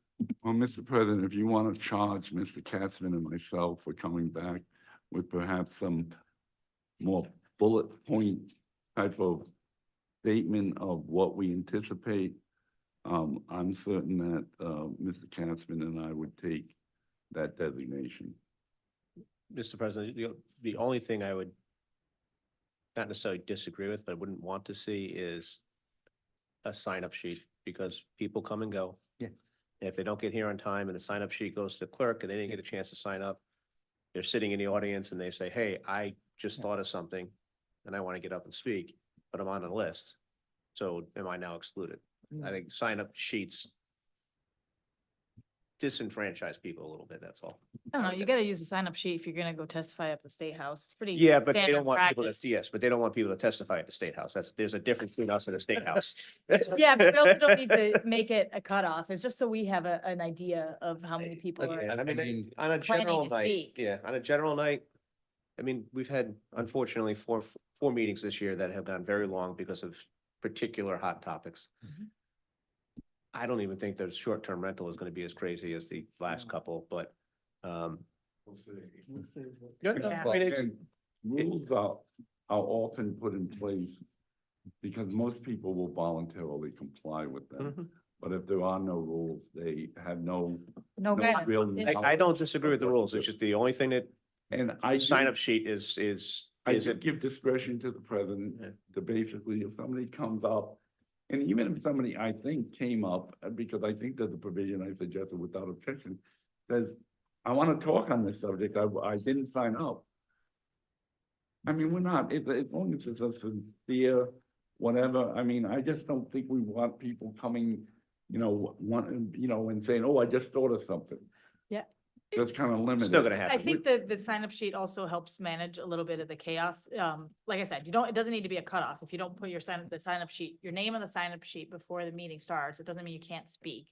Well, Mr. President, if you want to charge Mr. Katzman and myself for coming back with perhaps some more bullet point type of statement of what we anticipate, I'm certain that Mr. Katzman and I would take that designation. Mr. President, the only thing I would not necessarily disagree with, but I wouldn't want to see is a sign-up sheet, because people come and go. Yeah. If they don't get here on time and the sign-up sheet goes to the clerk and they didn't get a chance to sign up, they're sitting in the audience and they say, hey, I just thought of something and I want to get up and speak, but I'm on the list. So am I now excluded? I think sign-up sheets disenfranchise people a little bit, that's all. I don't know, you gotta use a sign-up sheet if you're gonna go testify at the State House. It's pretty. Yeah, but they standard don't want people to, practice. yes, but they don't want people to testify at the State House. There's a difference between us and the State House. Yeah, but we also don't need to make it a cutoff. It's just so we have an idea of how many people Yeah, are. I mean, on a planning general to night, speak. yeah, on a general night, I mean, we've had unfortunately four meetings this year that have gone very long because of particular hot topics. Mhm. I don't even think the short-term rental is gonna be as crazy as the last couple, but, We'll see. yeah, Yeah. I mean, it's, And rules are often put in place because most people will voluntarily comply with them. Mhm. But if there are no rules, they have no No guidance. real. I don't disagree with the rules. It's just the only thing that And I. sign-up sheet is I it. should give discretion to the president to basically, if somebody comes up, and even if somebody, I think, came up, because I think that the provision I suggested without objection says, I want to talk on this subject, I didn't sign up. I mean, we're not, as long as it's a sincere, whatever, I mean, I just don't think we want people coming, and saying, oh, I just thought of something. Yeah. That's kind of limited. Still gonna I happen. think the sign-up sheet also helps manage a little bit of the chaos. Like I said, it doesn't need to be a cutoff. If you don't put the sign-up sheet, your name on the sign-up sheet before the meeting starts, it doesn't mean you can't speak.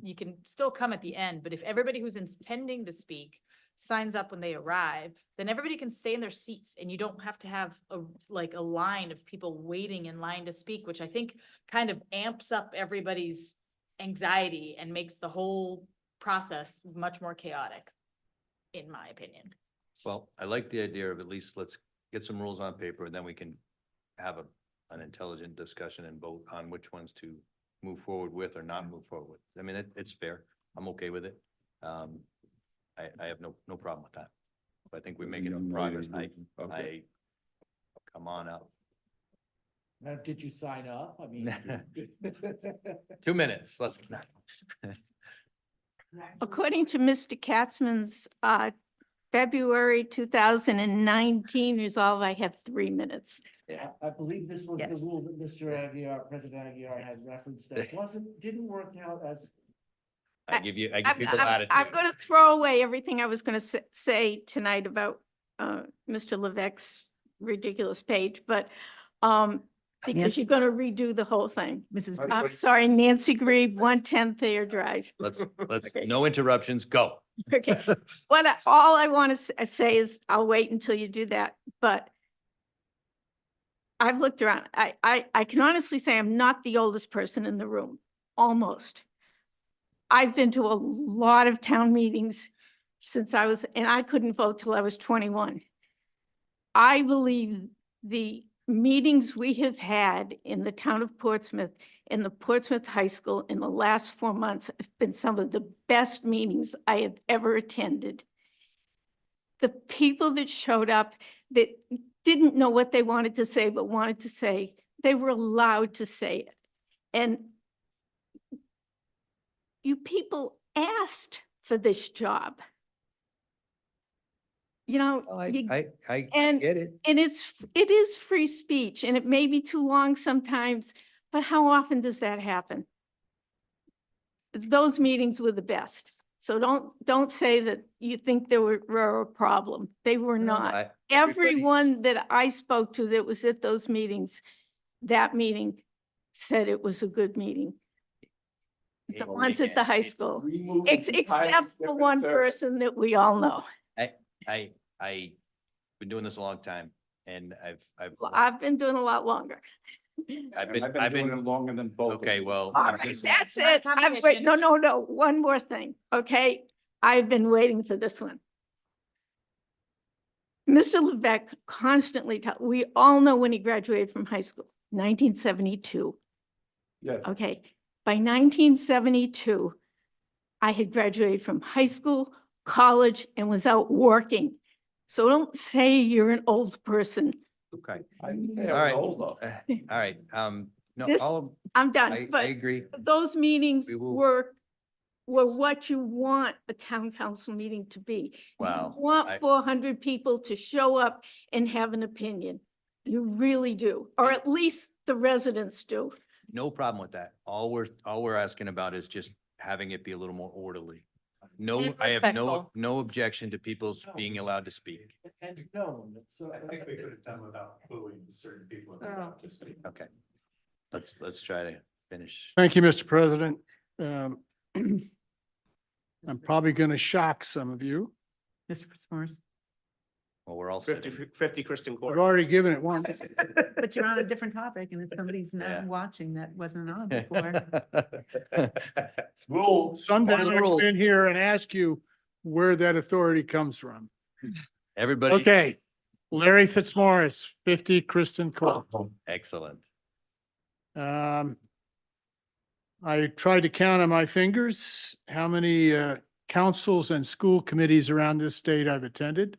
You can still come at the end, but if everybody who's intending to speak signs up when they arrive, then everybody can stay in their seats and you don't have to have a line of people waiting in line to speak, which I think kind of amps up everybody's anxiety and makes the whole process much more chaotic, in my opinion. Well, I like the idea of at least let's get some rules on paper and then we can have an intelligent discussion and vote on which ones to move forward with or not move forward with. I mean, it's fair. I'm okay with it. I have no problem with that. But I think we're making Young progress. lady. Okay. Come on up. Now, did you sign up? I mean. 2 minutes, let's. According to Mr. Katzman's February 2019 resolve, I have 3 minutes. I believe this was Yes. the rule that Mr. Aguirre, President Aguirre had referenced that didn't work out as. I give people I'm attitude. going to throw away everything I was going to say tonight about Mr. Levesque's ridiculous page, but because you're going to redo the whole thing. Mrs. I'm sorry, Nancy Grebe, 110 Thayer Drive. Let's, Okay. no interruptions, go. Okay, all I want to say is I'll wait until you do that, but I've looked around. I can honestly say I'm not the oldest person in the room, almost. I've been to a lot of town meetings since and I couldn't vote till I was 21. I believe the meetings we have had in the town of Portsmouth, in the Portsmouth High School in the last 4 months have been some of the best meetings I have ever attended. The people that showed up that didn't know what they wanted to say, but wanted to say, they were allowed to say it. And you people asked for this job. You know, you- I and- get it. and it is free speech and it may be too long sometimes, but how often does that happen? Those meetings were the best. So don't say that you think they were a problem. They were not. Everybody's- Everyone that I spoke to that was at those meetings, that meeting said it was a good meeting. The Well, ones at the high again, school, Remove the except for one person that we all know. I've been doing this a long time and I've been doing a lot longer. I've Doing been, it longer than both. of okay, you. well. All I'm right, just- that's it. Wait, no, one more thing, okay? I've been waiting for this one. Mr. Levesque constantly we all know when he graduated from high school, 1972. Yes. Okay, by 1972, I had graduated from high school, college, and was out working. So don't say you're an old person. Okay, I didn't say all I was right, old, all though. right, no, This- I'm I done, but agree. those meetings We will- were what you want a town council meeting to be. You Wow, want I- 400 people to show up and have an opinion. You really do, or at least the residents do. No problem with that. All we're asking about is just having it be a little more orderly. No, And I have respectful. no objection to people being allowed to speak. And no, so. I think we could have done without booing certain people. if they Oh. want to speak. Okay. Let's try to finish. Thank you, Mr. President. I'm probably going to shock some of you. Mr. Fitzmaurice, Well, we're all 50, sitting. 50 Kristen I've Court. already given it once. but you're on a different topic and if somebody's Yeah. not watching that wasn't on before. Well, someday Follow the I'll rules. come in here and ask you where that authority comes from. Everybody. Okay, Larry Fitzmaurice, 50 Kristen Court. Excellent. I tried to count on my fingers how many councils and school committees around this state I've attended.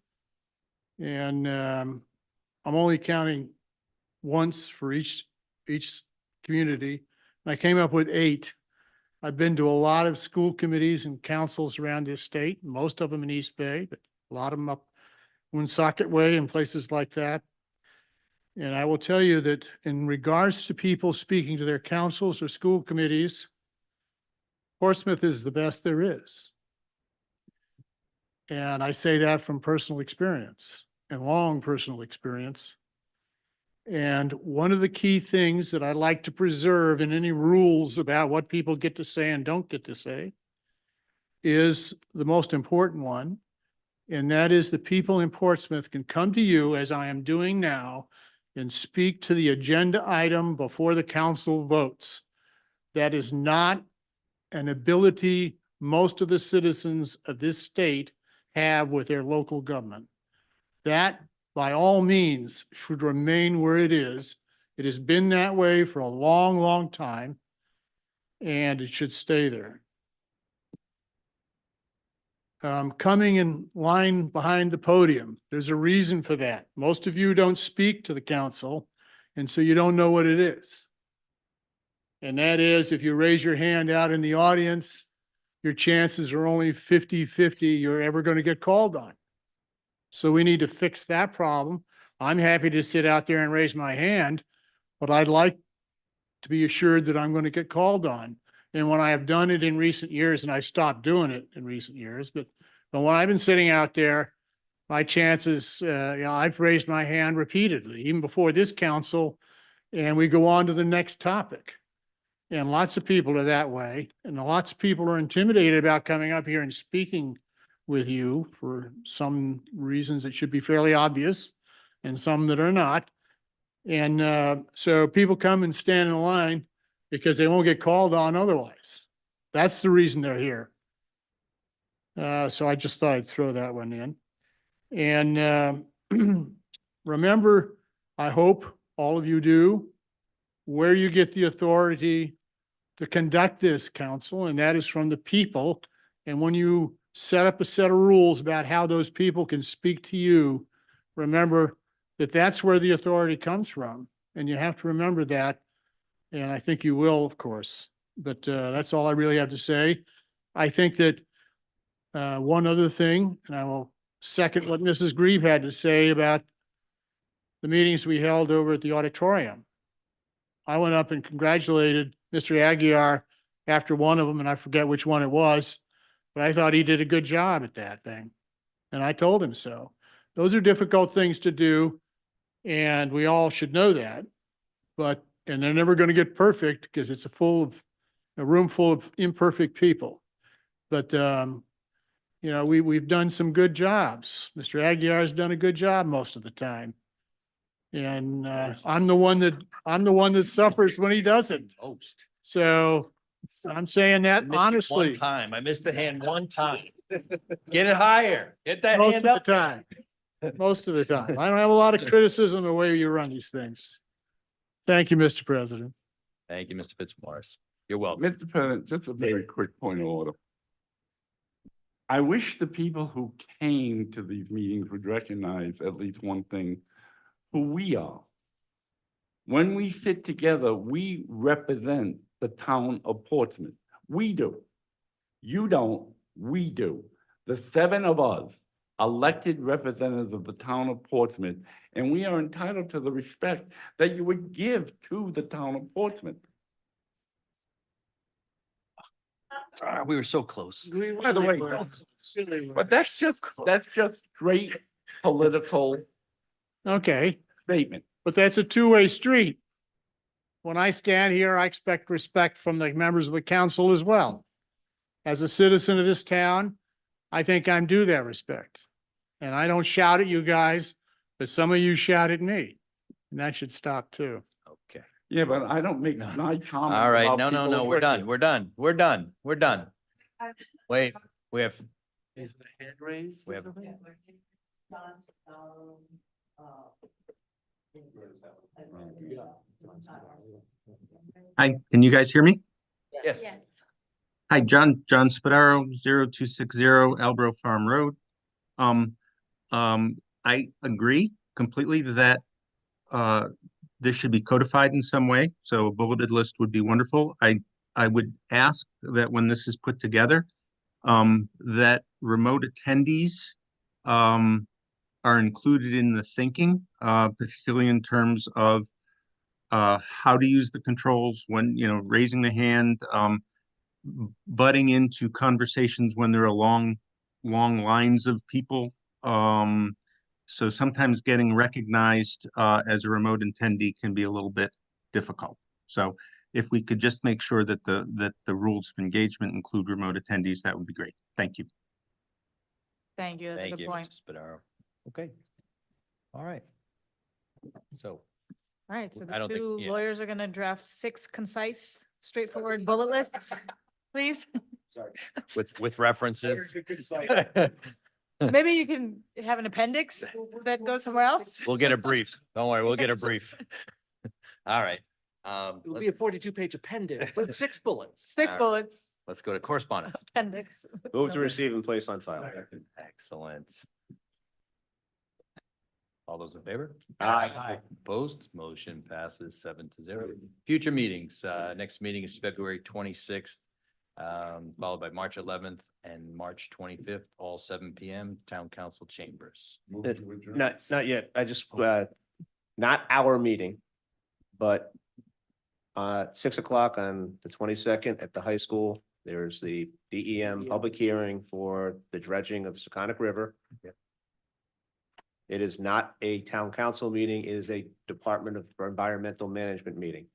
And I'm only counting once for each community. And I came up with 8. I've been to a lot of school committees and councils around this state, most of them in East Bay, but a lot of them up Woonsocket Way and places like that. And I will tell you that in regards to people speaking to their councils or school committees, Portsmouth is the best there is. And I say that from personal experience and long personal experience. And one of the key things that I like to preserve in any rules about what people get to say and don't get to say is the most important one. And that is the people in Portsmouth can come to you, as I am doing now, and speak to the agenda item before the council votes. That is not an ability most of the citizens of this state have with their local government. That, by all means, should remain where it is. It has been that way for a long, long time, and it should stay there. Coming in line behind the podium, there's a reason for that. Most of you don't speak to the council, and so you don't know what it is. And that is, if you raise your hand out in the audience, your chances are only 50-50 you're ever going to get called on. So we need to fix that problem. I'm happy to sit out there and raise my hand, but I'd like to be assured that I'm going to get called on. And when I have done it in recent years, and I stopped doing it in recent years, but when I've been sitting out there, my chances, I've raised my hand repeatedly, even before this council, and we go on to the next topic. And lots of people are that way, and lots of people are intimidated about coming up here and speaking with you for some reasons that should be fairly obvious and some that are not. And so people come and stand in line because they won't get called on otherwise. That's the reason they're here. So I just thought I'd throw that one in. And remember, I hope all of you do, where you get the authority to conduct this council, and that is from the people. And when you set up a set of rules about how those people can speak to you, remember that that's where the authority comes from. And you have to remember that. And I think you will, of course, but that's all I really have to say. I think that one other thing, and I will second what Mrs. Grieve had to say about the meetings we held over at the auditorium. I went up and congratulated Mr. Aguirre after one of them, and I forget which one it was, but I thought he did a good job at that thing. And I told him so. Those are difficult things to do, and we all should know that. But and they're never going to get perfect because it's a room full of imperfect people. But, you know, we've done some good jobs. Mr. Aguiar's done a good job most of the time. And, I'm the one that suffers when he doesn't. So I'm saying that honestly. Time. I missed the hand one time. Get it higher. Get that Most hand of up. the time. Most of the time. I don't have a lot of criticism of the way you run these things. Thank you, Mr. President. Thank you, Mr. Fitzmaurice. You're welcome. Mr. President, just a very quick point of order. I wish the people who came to these meetings would recognize at least one thing, who we are. When we sit together, we represent the town of Portsmouth. We do. You don't, we do. The 7 of us, elected representatives of the town of Portsmouth, and we are entitled to the respect that you would give to the town of Portsmouth. We were so close. By the way, but that's just straight political Okay, statement. but that's a two-way street. When I stand here, I expect respect from the members of the council as well. As a citizen of this town, I think I'm due that respect. And I don't shout at you guys, but some of you shout at me. And that should stop too. Okay. Yeah, but I don't make snide comments. All right. about No, people we're working. done. We're done. We're done. We're done. Wait, we have, Is the hand raised? we have, Hi, can you guys hear me? yes. Hi, John Spadaro, 0260 Albro Farm Road. I agree completely that this should be codified in some way, so a bulleted list would be wonderful. I would ask that when this is put together, that remote attendees are included in the thinking, particularly in terms of how to use the controls when, raising the hand, butting into conversations when there are long lines of people. So sometimes getting recognized as a remote attendee can be a little bit difficult. So if we could just make sure that the rules of engagement include remote attendees, that would be great. Thank you. Thank you. That's a Thank good you, point. Mr. Spadaro. Okay. All right. So, All right, so I the don't think- two yeah. lawyers are gonna draft 6 concise, straightforward bullet lists, please. with references. Maybe you can have an appendix that goes somewhere else. We'll get a brief. Don't worry, we'll get a brief. All right. It'll be a 42-page appendix with 6 bullets. 6 All right. bullets, Let's go to correspondence. appendix. Move to receive and place on file. Excellent. All those in favor? Aye. Opposed? Motion passes 7-0. Future meetings, next meeting is February 26th, followed by March 11th and March 25th, all 7 PM, Town Council Chambers. Not yet. I just, not our meeting, but 6 o'clock on the 22nd at the high school, there's the DEM public hearing for the dredging of Seconic River. It is not a town council meeting, it is a Department of Environmental Management meeting.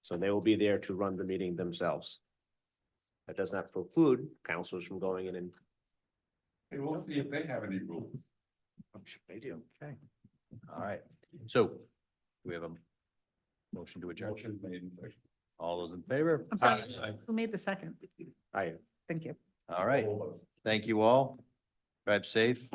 So they will be there to run the meeting themselves. That does not preclude councilors from going in and. Hey, we'll see if they have any rules. I'm sure they do. Okay. All right. So we have a motion to adjourn. Motion made and seconded. All those in favor? I'm sorry, who made the second? I Thank you. All right. Thank you all. Drive safe.